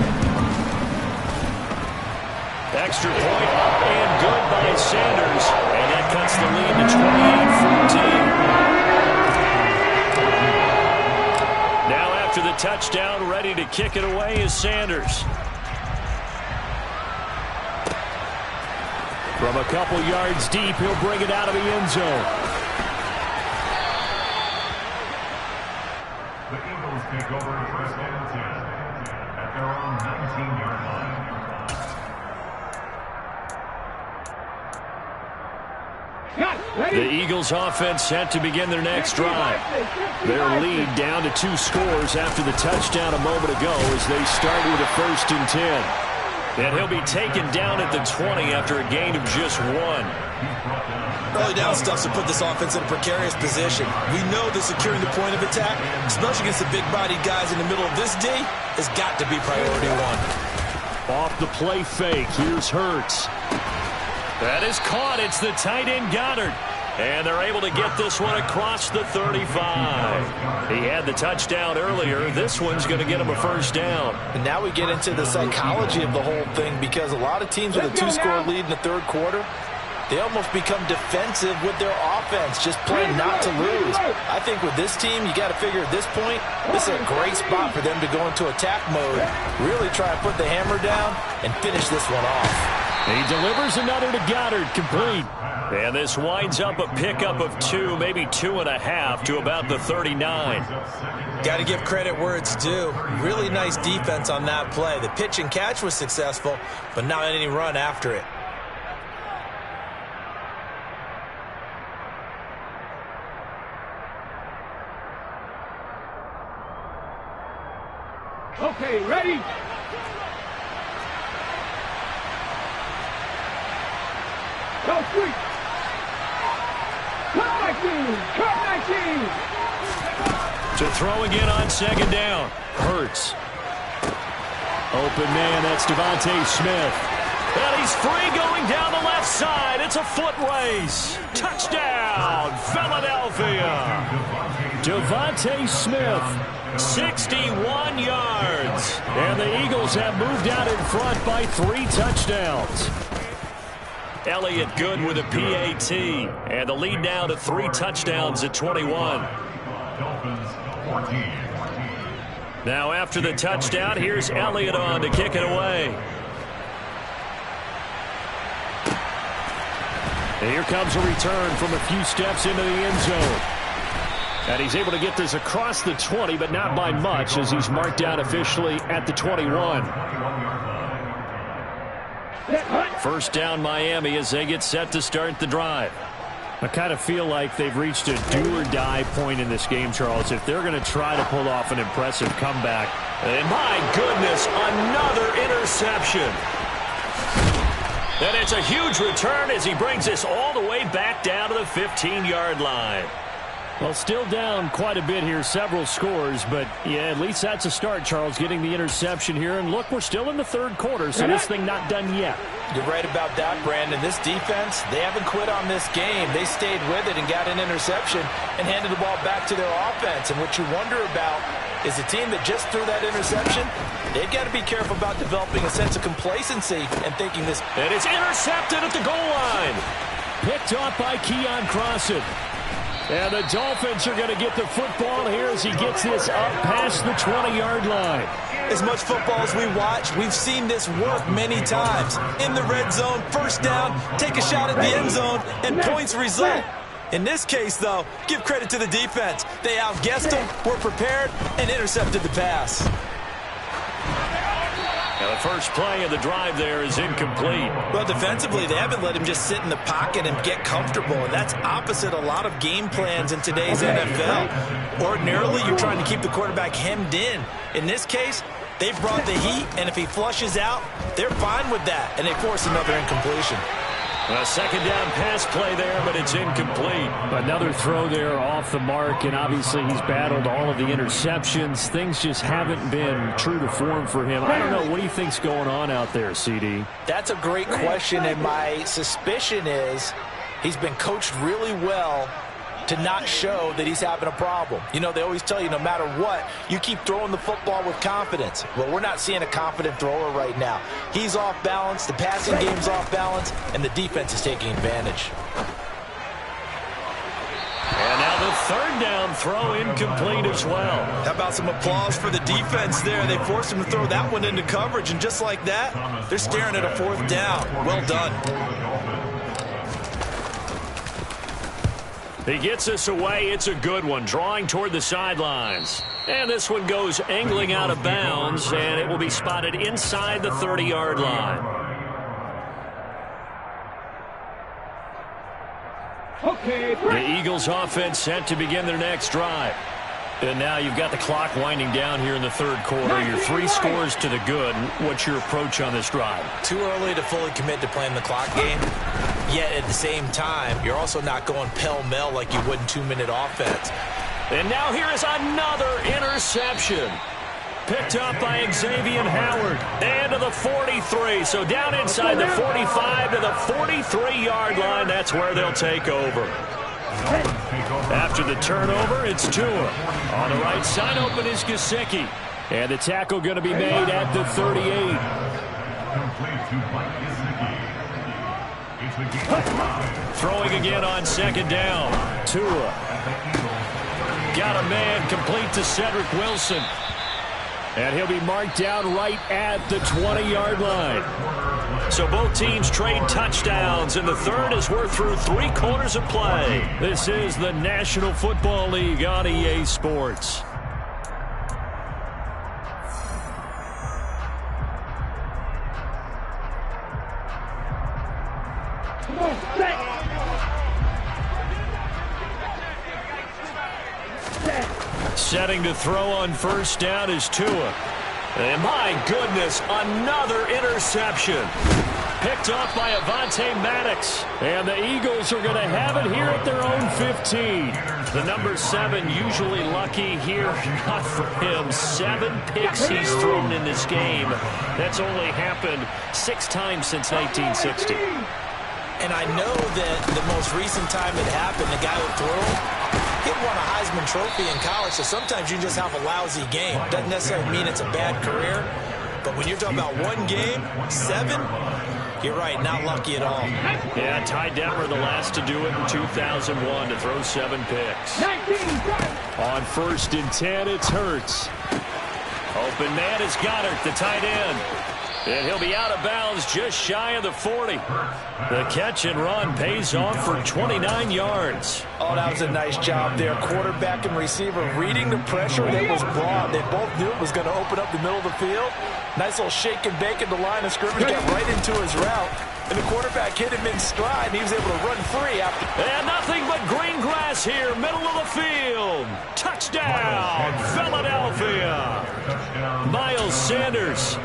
Extra point up and good by Sanders. And that cuts the lead to 28-14. Now after the touchdown, ready to kick it away is Sanders. From a couple yards deep, he'll bring it out of the end zone. The Eagles take over first and 10 at their own 19-yard line. The Eagles offense set to begin their next drive. Their lead down to 2 scores after the touchdown a moment ago as they start with a 1st and 10. And he'll be taken down at the 20 after a gain of just 1. Early down stuff to put this offense in a precarious position. We know that securing the point of attack, especially against the big-bodied guys in the middle of this D, has got to be priority 1. Off the play fake, here's Hurts. That is caught. It's the tight end Goddard. And they're able to get this one across the 35. He had the touchdown earlier. This one's going to get him a first down. And now we get into the psychology of the whole thing, because a lot of teams with a 2-score lead in the third quarter, they almost become defensive with their offense, just playing not to lose. I think with this team, you got to figure at this point, this is a great spot for them to go into attack mode, really try to put the hammer down and finish this one off. He delivers another to Goddard, complete. And this winds up a pickup of 2, maybe 2.5 to about the 39. Got to give credit where it's due. Really nice defense on that play. The pitch and catch was successful, but not any run after it. Okay, ready? Go, sweet. Go! To throw again on second down. Hurts. Open man, that's Devontae Smith. And he's free going down the left side. It's a foot race. Touchdown, Philadelphia. Devontae Smith, 61 yards. And the Eagles have moved out in front by 3 touchdowns. Elliott good with a PAT. And the lead now to 3 touchdowns at 21. Dolphins 14. Now after the touchdown, here's Elliott on to kick it away. And here comes a return from a few steps into the end zone. And he's able to get this across the 20, but not by much, as he's marked down officially at the 21. First down Miami as they get set to start the drive. I kind of feel like they've reached a do-or-die point in this game, Charles, if they're going to try to pull off an impressive comeback. And my goodness, another interception. And it's a huge return as he brings this all the way back down to the 15-yard line. Well, still down quite a bit here, several scores, but yeah, at least that's a start, Charles, getting the interception here. And look, we're still in the third quarter, so this thing not done yet. You're right about that, Brandon. This defense, they haven't quit on this game. They stayed with it and got an interception and handed the ball back to their offense. And what you wonder about is a team that just threw that interception, they've got to be careful about developing a sense of complacency and thinking this. And it's intercepted at the goal line. Picked off by Keon Crossan. And the Dolphins are going to get the football here as he gets this up past the 20-yard line. As much football as we watch, we've seen this work many times. In the red zone, first down, take a shot at the end zone, and points result. In this case, though, give credit to the defense. They outguessed them, were prepared, and intercepted the pass. Now the first play of the drive there is incomplete. Well, defensively, they haven't let him just sit in the pocket and get comfortable, and that's opposite a lot of game plans in today's NFL. Ordinarily, you're trying to keep the quarterback hemmed in. In this case, they brought the heat, and if he flushes out, they're fine with that, and they force another incompletion. A second down pass play there, but it's incomplete. Another throw there off the mark, and obviously he's battled all of the interceptions. Things just haven't been true to form for him. I don't know. What do you think's going on out there, CD? That's a great question, and my suspicion is he's been coached really well to not show that he's having a problem. You know, they always tell you no matter what, you keep throwing the football with confidence. Well, we're not seeing a confident thrower right now. He's off balance, the passing game's off balance, and the defense is taking advantage. And now the third down throw incomplete as well. How about some applause for the defense there? They forced him to throw that one into coverage, and just like that, they're staring at a fourth down. Well done. He gets us away. It's a good one, drawing toward the sidelines. And this one goes angling out of bounds, and it will be spotted inside the 30-yard line. Okay. The Eagles offense set to begin their next drive. And now you've got the clock winding down here in the third quarter. Your 3 scores to the good. What's your approach on this drive? Too early to fully commit to playing the clock game. Yet at the same time, you're also not going pell-mell like you would in 2-minute offense. And now here is another interception. Picked up by Xavier Howard. And to the 43. So down inside the 45 to the 43-yard line. That's where they'll take over. After the turnover, it's Tua. On the right side, open is Gesicki. And the tackle going to be made at the 38. Complete to Mike Gesicki. It's the game. Throwing again on second down. Tua. Got a man complete to Cedric Wilson. And he'll be marked down right at the 20-yard line. So both teams trade touchdowns, and the third as we're through 3 quarters of play. This is the National Football League on EA Sports. Setting to throw on first down is Tua. And my goodness, another interception. picked off by Avonte Maddox. And the Eagles are going to have it here at their own 15. The number 7 usually lucky here. Not for him. 7 picks he's thrown in this game. That's only happened 6 times since 1960. And I know that the most recent time it happened, the guy who threw he won a Heisman Trophy in college, so sometimes you just have a lousy game. Doesn't necessarily mean it's a bad career. But when you're talking about one game, 7, you're right, not lucky at all. Yeah, Ty Detmer, the last to do it in 2001, to throw 7 picks. On 1st and 10, it's Hurts. Open man is Goddard, the tight end. And he'll be out of bounds just shy of the 40. The catch and run pays off for 29 yards. Oh, that was a nice job there. Quarterback and receiver reading the pressure that was brought. They both knew it was going to open up the middle of the field. Nice little shake and bake at the line of scrimmage. Got right into his route. And the quarterback hit him in stride, and he was able to run free after. And nothing but green grass here, middle of the field. Touchdown, Philadelphia. Miles Sanders,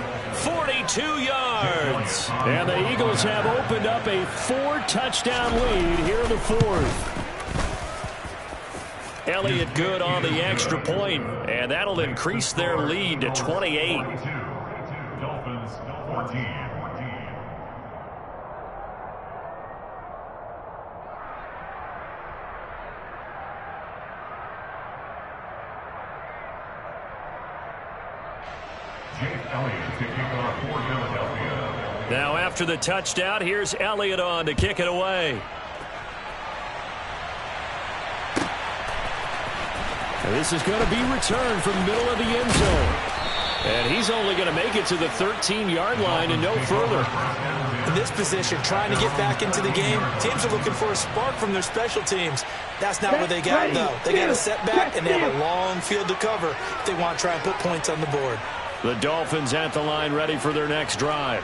42 yards. And the Eagles have opened up a 4-touchdown lead here in the 4th. Elliott good on the extra point, and that'll increase their lead to 28. Dolphins 14. Now after the touchdown, here's Elliott on to kick it away. And this is going to be returned from the middle of the end zone. And he's only going to make it to the 13-yard line and no further. In this position, trying to get back into the game, teams are looking for a spark from their special teams. That's not what they got, though. They got a setback, and they have a long field to cover if they want to try and put points on the board. The Dolphins at the line ready for their next drive.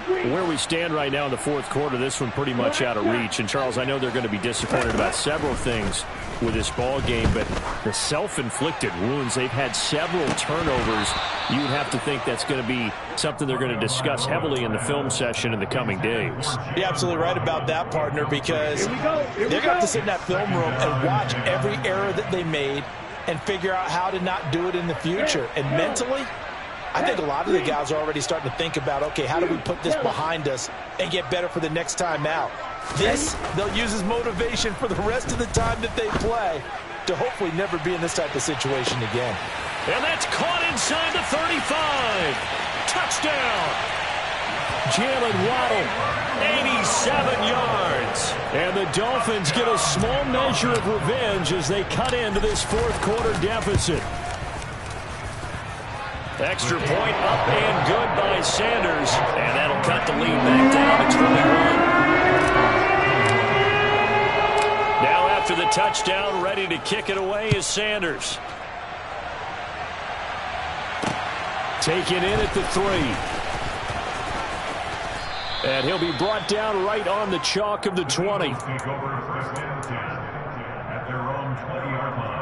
Where we stand right now in the 4th quarter, this one pretty much out of reach. And, Charles, I know they're going to be disappointed about several things with this ball game, but the self-inflicted wounds, they've had several turnovers. You would have to think that's going to be something they're going to discuss heavily in the film session in the coming days. You're absolutely right about that, partner, because they're going to have to sit in that film room and watch every error that they made and figure out how to not do it in the future. And mentally, I think a lot of the guys are already starting to think about, okay, how do we put this behind us and get better for the next time out? This, they'll use as motivation for the rest of the time that they play to hopefully never be in this type of situation again. And that's caught inside the 35. Touchdown. Jalen Waddle, 87 yards. And the Dolphins get a small measure of revenge as they cut into this 4th quarter deficit. Extra point up and good by Sanders. And that'll cut the lead back down to 21. Now after the touchdown, ready to kick it away is Sanders. Taken in at the 3. And he'll be brought down right on the chalk of the 20. Take over 1st and 10 at their own 20-yard line.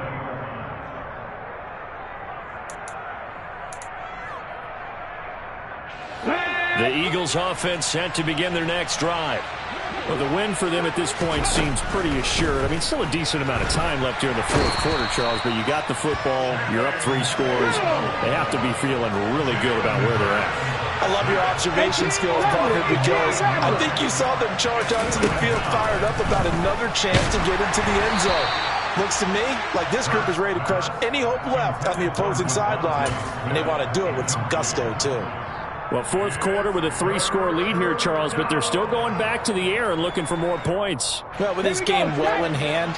The Eagles offense set to begin their next drive. Well, the win for them at this point seems pretty assured. I mean, still a decent amount of time left here in the 4th quarter, Charles, but you got the football, you're up 3 scores. They have to be feeling really good about where they're at. I love your observation skills, partner, because I think you saw them charge onto the field fired up about another chance to get into the end zone. Looks to me like this group is ready to crush any hope left on the opposing sideline, and they want to do it with some gusto, too. Well, 4th quarter with a 3-score lead here, Charles, but they're still going back to the air and looking for more points. Well, with this game well in hand,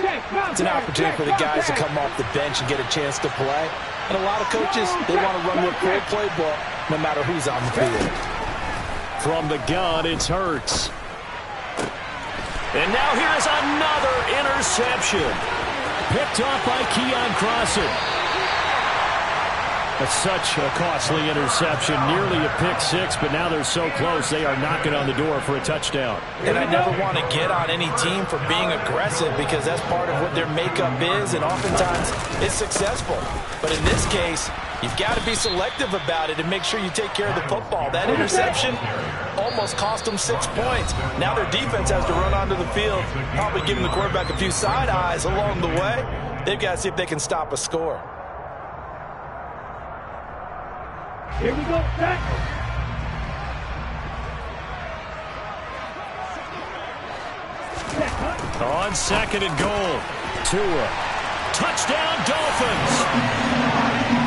it's an opportunity for the guys to come off the bench and get a chance to play. And a lot of coaches, they want to run with their playbook no matter who's on the field. From the gun, it's Hurts. And now here's another interception. Picked off by Keon Crossan. That's such a costly interception, nearly a pick 6, but now they're so close they are knocking on the door for a touchdown. And I never want to get on any team for being aggressive because that's part of what their makeup is, and oftentimes it's successful. But in this case, You've got to be selective about it and make sure you take care of the football. That interception almost cost them 6 points. Now their defense has to run onto the field, probably giving the quarterback a few side eyes along the way. They've got to see if they can stop a score. Here we go, back. On 2nd and goal, Tua. Touchdown, Dolphins.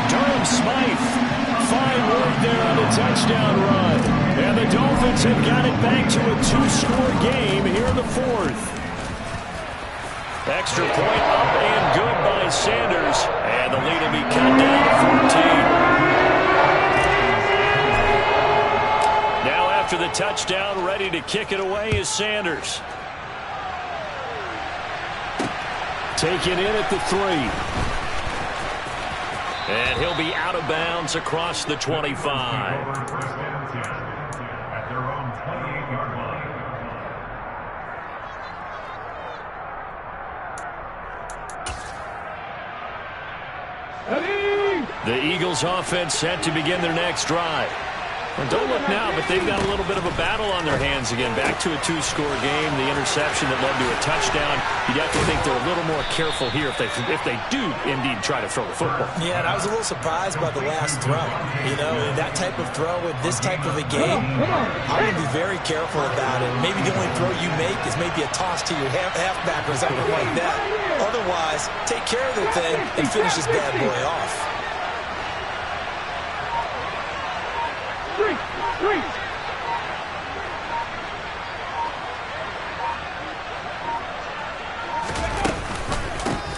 Durham Smythe, fine work there on the touchdown run. And the Dolphins have got it back to a 2-score game here in the 4th. Extra point up and good by Sanders. And the lead will be cut down to 14. Now after the touchdown, ready to kick it away is Sanders. Taken in at the 3. And he'll be out of bounds across the 25. At their own 28-yard line. The Eagles offense set to begin their next drive. And don't look now, but they've got a little bit of a battle on their hands again. Back to a 2-score game. The interception that led to a touchdown. You'd have to think they're a little more careful here if they do indeed try to throw the football. Yeah, and I was a little surprised by the last throw. You know, that type of throw with this type of a game, I'm going to be very careful about it. Maybe the only throw you make is maybe a toss to your halfback or something like that. Otherwise, take care of the thing and finish this bad boy off.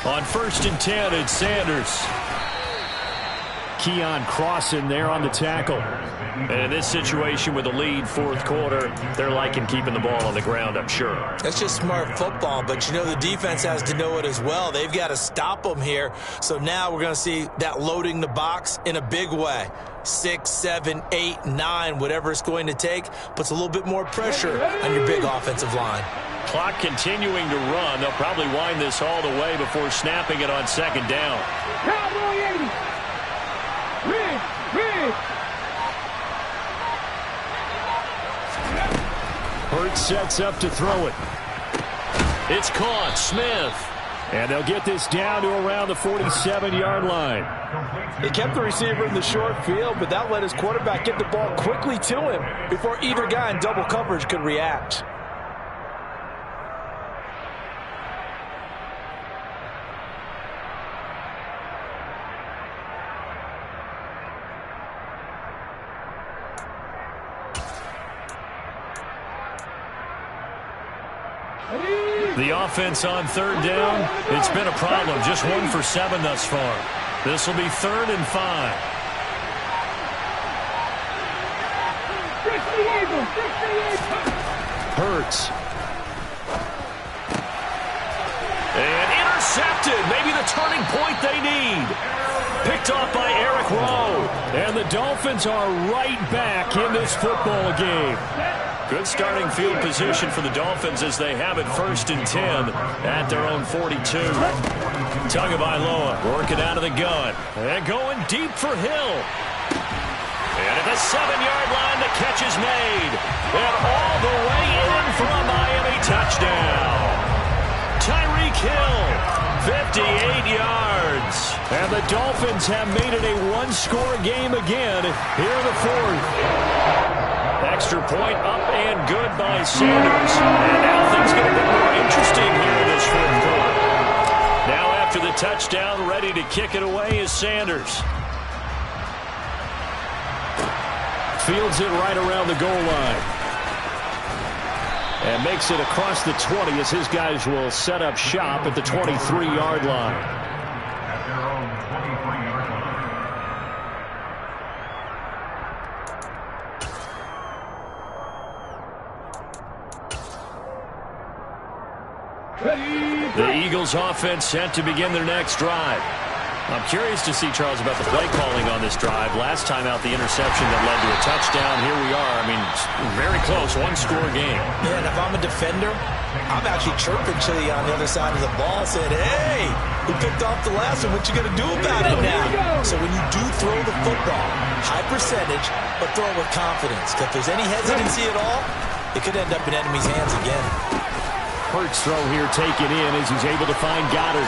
On 1st and 10, it's Sanders. Keon Crossan there on the tackle. And in this situation with a lead 4th quarter, they're liking keeping the ball on the ground, I'm sure. That's just smart football, but you know the defense has to know it as well. They've got to stop them here. So now we're going to see that loading the box in a big way. 6, 7, 8, 9, whatever it's going to take, puts a little bit more pressure on your big offensive line. Clock continuing to run. They'll probably wind this all the way before snapping it on 2nd down. Cowboy 80. Red. Hurts sets up to throw it. It's caught. Smith. And they'll get this down to around the 47-yard line. They kept the receiver in the short field, but that let his quarterback get the ball quickly to him before either guy in double coverage could react. The offense on 3rd down, it's been a problem. Just 1 for 7 thus far. This will be 3rd and 5. 68. Hurts. And intercepted. Maybe the turning point they need. Picked off by Eric Rowe. And the Dolphins are right back in this football game. Good starting field position for the Dolphins as they have it 1st and 10 at their own 42. Tagovailoa working out of the gun. And going deep for Hill. And at the 7-yard line, the catch is made. And all the way in for a Miami touchdown. Tyreek Hill, 58 yards. And the Dolphins have made it a 1-score game again here in the 4th. Extra point up and good by Sanders. And now things get a bit more interesting here in this 4th quarter. Now after the touchdown, ready to kick it away is Sanders. Fields it right around the goal line. And makes it across the 20 as his guys will set up shop at the 23-yard line. At their own 23-yard line. The Eagles offense set to begin their next drive. I'm curious to see, Charles, about the play calling on this drive. Last time out, the interception that led to a touchdown. Here we are. I mean, very close, one-score game. Yeah, and if I'm a defender, I'm actually chirping Chili on the other side of the ball, saying, hey, we picked off the last one. What you going to do about it now? So when you do throw the football, high percentage, but throw it with confidence. Because if there's any hesitancy at all, it could end up in enemy's hands again. Hurts throw here taken in as he's able to find Goddard.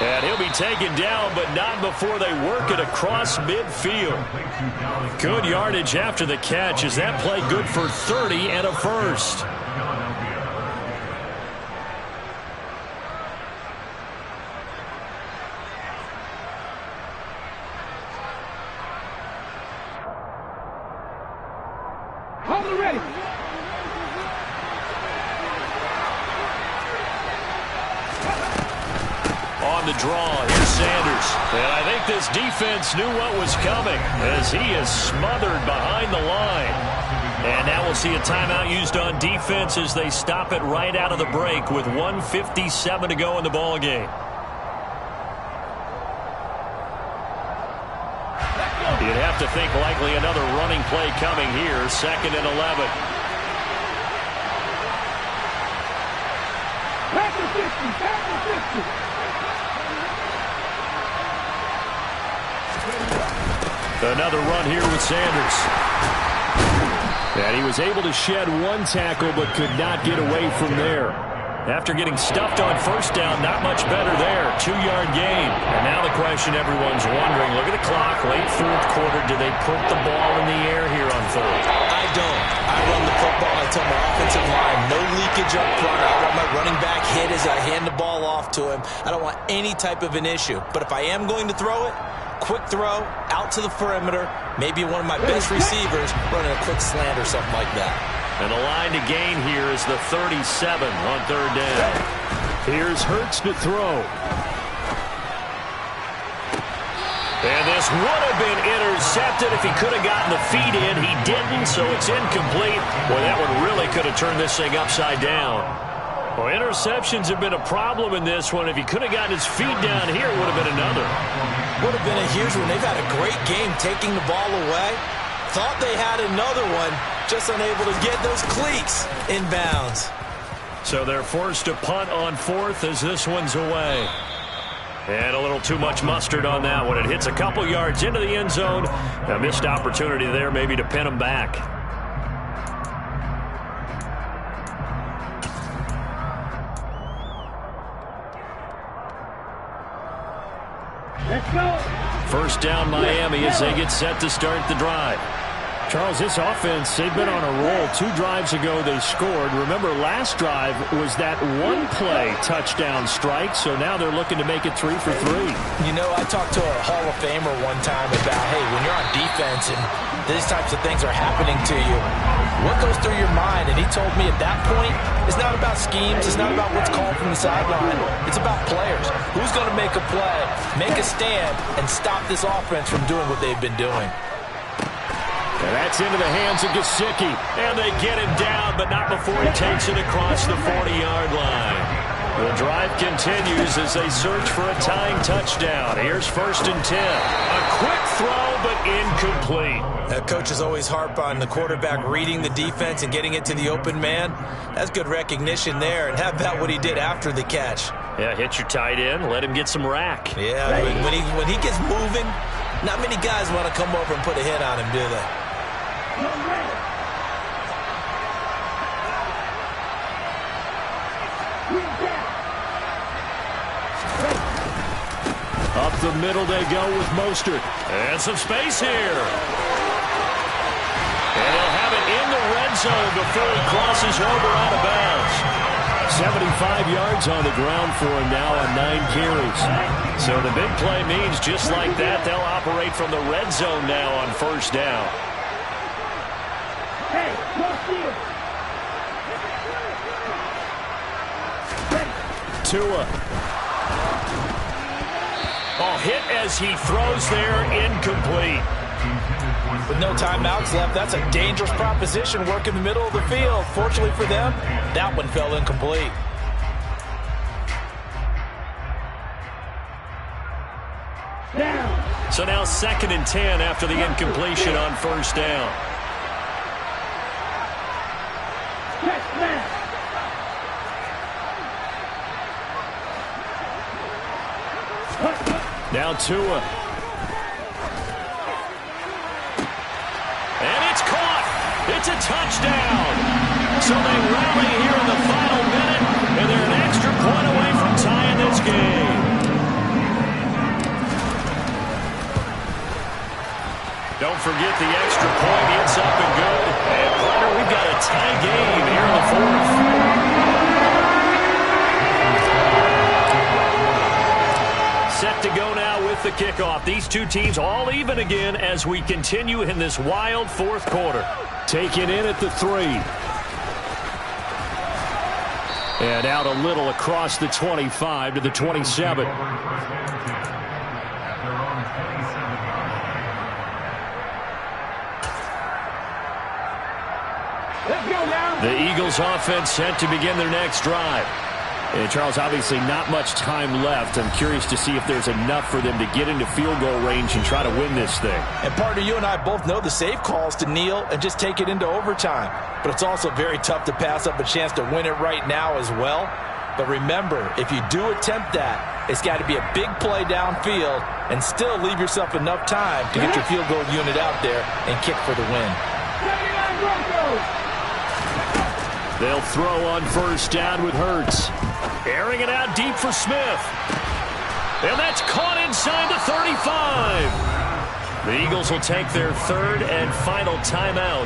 And he'll be taken down, but not before they work it across midfield. Good yardage after the catch. Is that play good for 30 and a first? Hold it ready. On the draw, here's Sanders. And I think this defense knew what was coming as he is smothered behind the line. And now we'll see a timeout used on defense as they stop it right out of the break with 1:57 to go in the ball game. You'd have to think likely another running play coming here, 2nd and 11. Back to 50, back to 50. Another run here with Sanders. And he was able to shed one tackle but could not get away from there. After getting stuffed on first down, not much better there. 2-yard gain. And now the question everyone's wondering, look at the clock, late 4th quarter. Do they put the ball in the air here on 4th? I don't. I run the football. I tell my offensive line, no leakage up front. I want my running back hit as I hand the ball off to him. I don't want any type of an issue. But if I am going to throw it, quick throw, out to the perimeter, maybe one of my best receivers running a quick slant or something like that. And the line to gain here is the 37 on 3rd down. Here's Hurts to throw. And this would have been intercepted if he could have gotten the feet in. He didn't, so it's incomplete. Boy, that one really could have turned this thing upside down. Well, interceptions have been a problem in this one. If he could have gotten his feet down here, it would have been another. Would have been a huge one. They've had a great game taking the ball away. Thought they had another one, just unable to get those cleats inbounds. So they're forced to punt on 4th as this one's away. And a little too much mustard on that one. It hits a couple yards into the end zone. A missed opportunity there maybe to pin them back. Let's go. First down Miami as they get set to start the drive. Charles, this offense, they've been on a roll. 2 drives ago they scored. Remember, last drive was that one-play touchdown strike, so now they're looking to make it 3 for 3. You know, I talked to a Hall of Famer one time about, hey, when you're on defense and these types of things are happening to you, what goes through your mind? And he told me at that point, it's not about schemes, it's not about what's called from the sideline. It's about players. Who's going to make a play, make a stand, and stop this offense from doing what they've been doing? And that's into the hands of Gesicki. And they get him down, but not before he takes it across the 40-yard line. The drive continues as they search for a tying touchdown. Here's 1st and 10. A quick throw, but incomplete. Coaches always harp on the quarterback reading the defense and getting it to the open man. That's good recognition there. And how about what he did after the catch? Yeah, hit your tight end, let him get some rack. Yeah, when he gets moving, not many guys want to come over and put a hit on him, do they? Up the middle they go with Mostert. And some space here. And he'll have it in the red zone before he crosses over out of bounds. 75 yards on the ground for him now on 9 carries. So the big play means just like that, they'll operate from the red zone now on 1st down. Hey, Tua. Oh, hit as he throws there, incomplete. With no timeouts left, that's a dangerous proposition, work in the middle of the field. Fortunately for them, that one fell incomplete. So now 2nd and 10 after the incompletion on first down. Now Tua. And it's caught. It's a touchdown. So they rally here in the final minute, and they're an extra point away from tying this game. Don't forget the extra point. It's up and good. And, partner, we've got a tie game here in the 4th. Set to go now with the kickoff. These two teams all even again as we continue in this wild 4th quarter. Taken in at the 3. And out a little across the 25 to the 27. The Eagles offense set to begin their next drive. And Charles, obviously not much time left. I'm curious to see if there's enough for them to get into field goal range and try to win this thing. And partner, you and I both know the safe calls to kneel and just take it into overtime. But it's also very tough to pass up a chance to win it right now as well. But remember, if you do attempt that, it's got to be a big play downfield and still leave yourself enough time to get your field goal unit out there and kick for the win. They'll throw on first down with Hurts. Airing it out deep for Smith. And that's caught inside the 35. The Eagles will take their 3rd and final timeout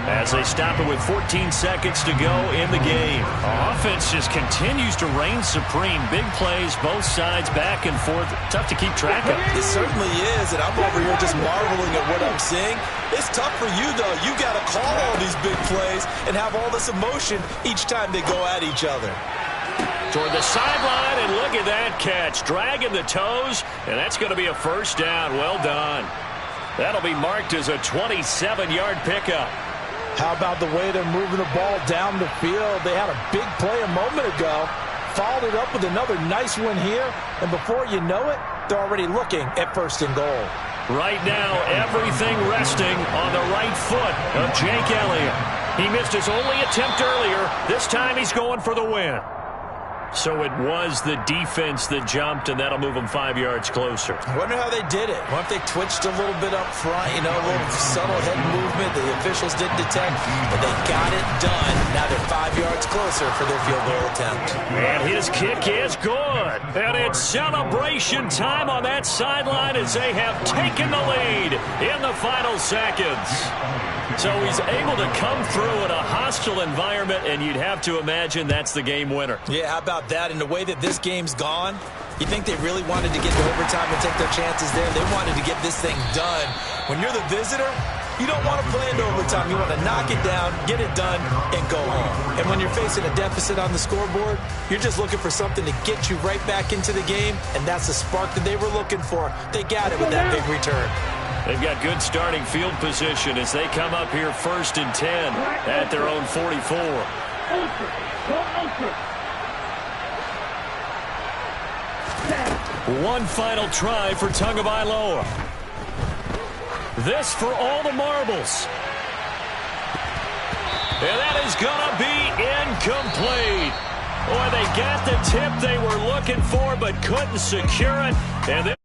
as they stop it with 14 seconds to go in the game. Offense just continues to reign supreme. Big plays, both sides, back and forth. Tough to keep track of. It certainly is, and I'm over here just marveling at what I'm seeing. It's tough for you, though. You got to call all these big plays and have all this emotion each time they go at each other. Toward the sideline, and look at that catch. Dragging the toes, and that's going to be a first down. Well done. That'll be marked as a 27-yard pickup. How about the way they're moving the ball down the field? They had a big play a moment ago, followed it up with another nice one here, and before you know it, they're already looking at 1st and goal. Right now, everything resting on the right foot of Jake Elliott. He missed his only attempt earlier. This time he's going for the win. So it was the defense that jumped, and that'll move them 5 yards closer. I wonder how they did it. What if they twitched a little bit up front, a little subtle head movement the officials didn't detect, but they got it done. Now they're 5 yards closer for their field goal attempt. And his kick is good. And it's celebration time on that sideline as they have taken the lead in the final seconds. So he's able to come through in a hostile environment, and you'd have to imagine that's the game winner. Yeah, how about that? And the way that this game's gone, you think they really wanted to get to overtime and take their chances there? They wanted to get this thing done. When you're the visitor, you don't want to play into overtime. You want to knock it down, get it done, and go home. And when you're facing a deficit on the scoreboard, you're just looking for something to get you right back into the game, and that's the spark that they were looking for. They got it with that big return. They've got good starting field position as they come up here 1st and 10 at their own 44. One final try for Tagovailoa. This for all the marbles. And that is going to be incomplete. Boy, they got the tip they were looking for but couldn't secure it. And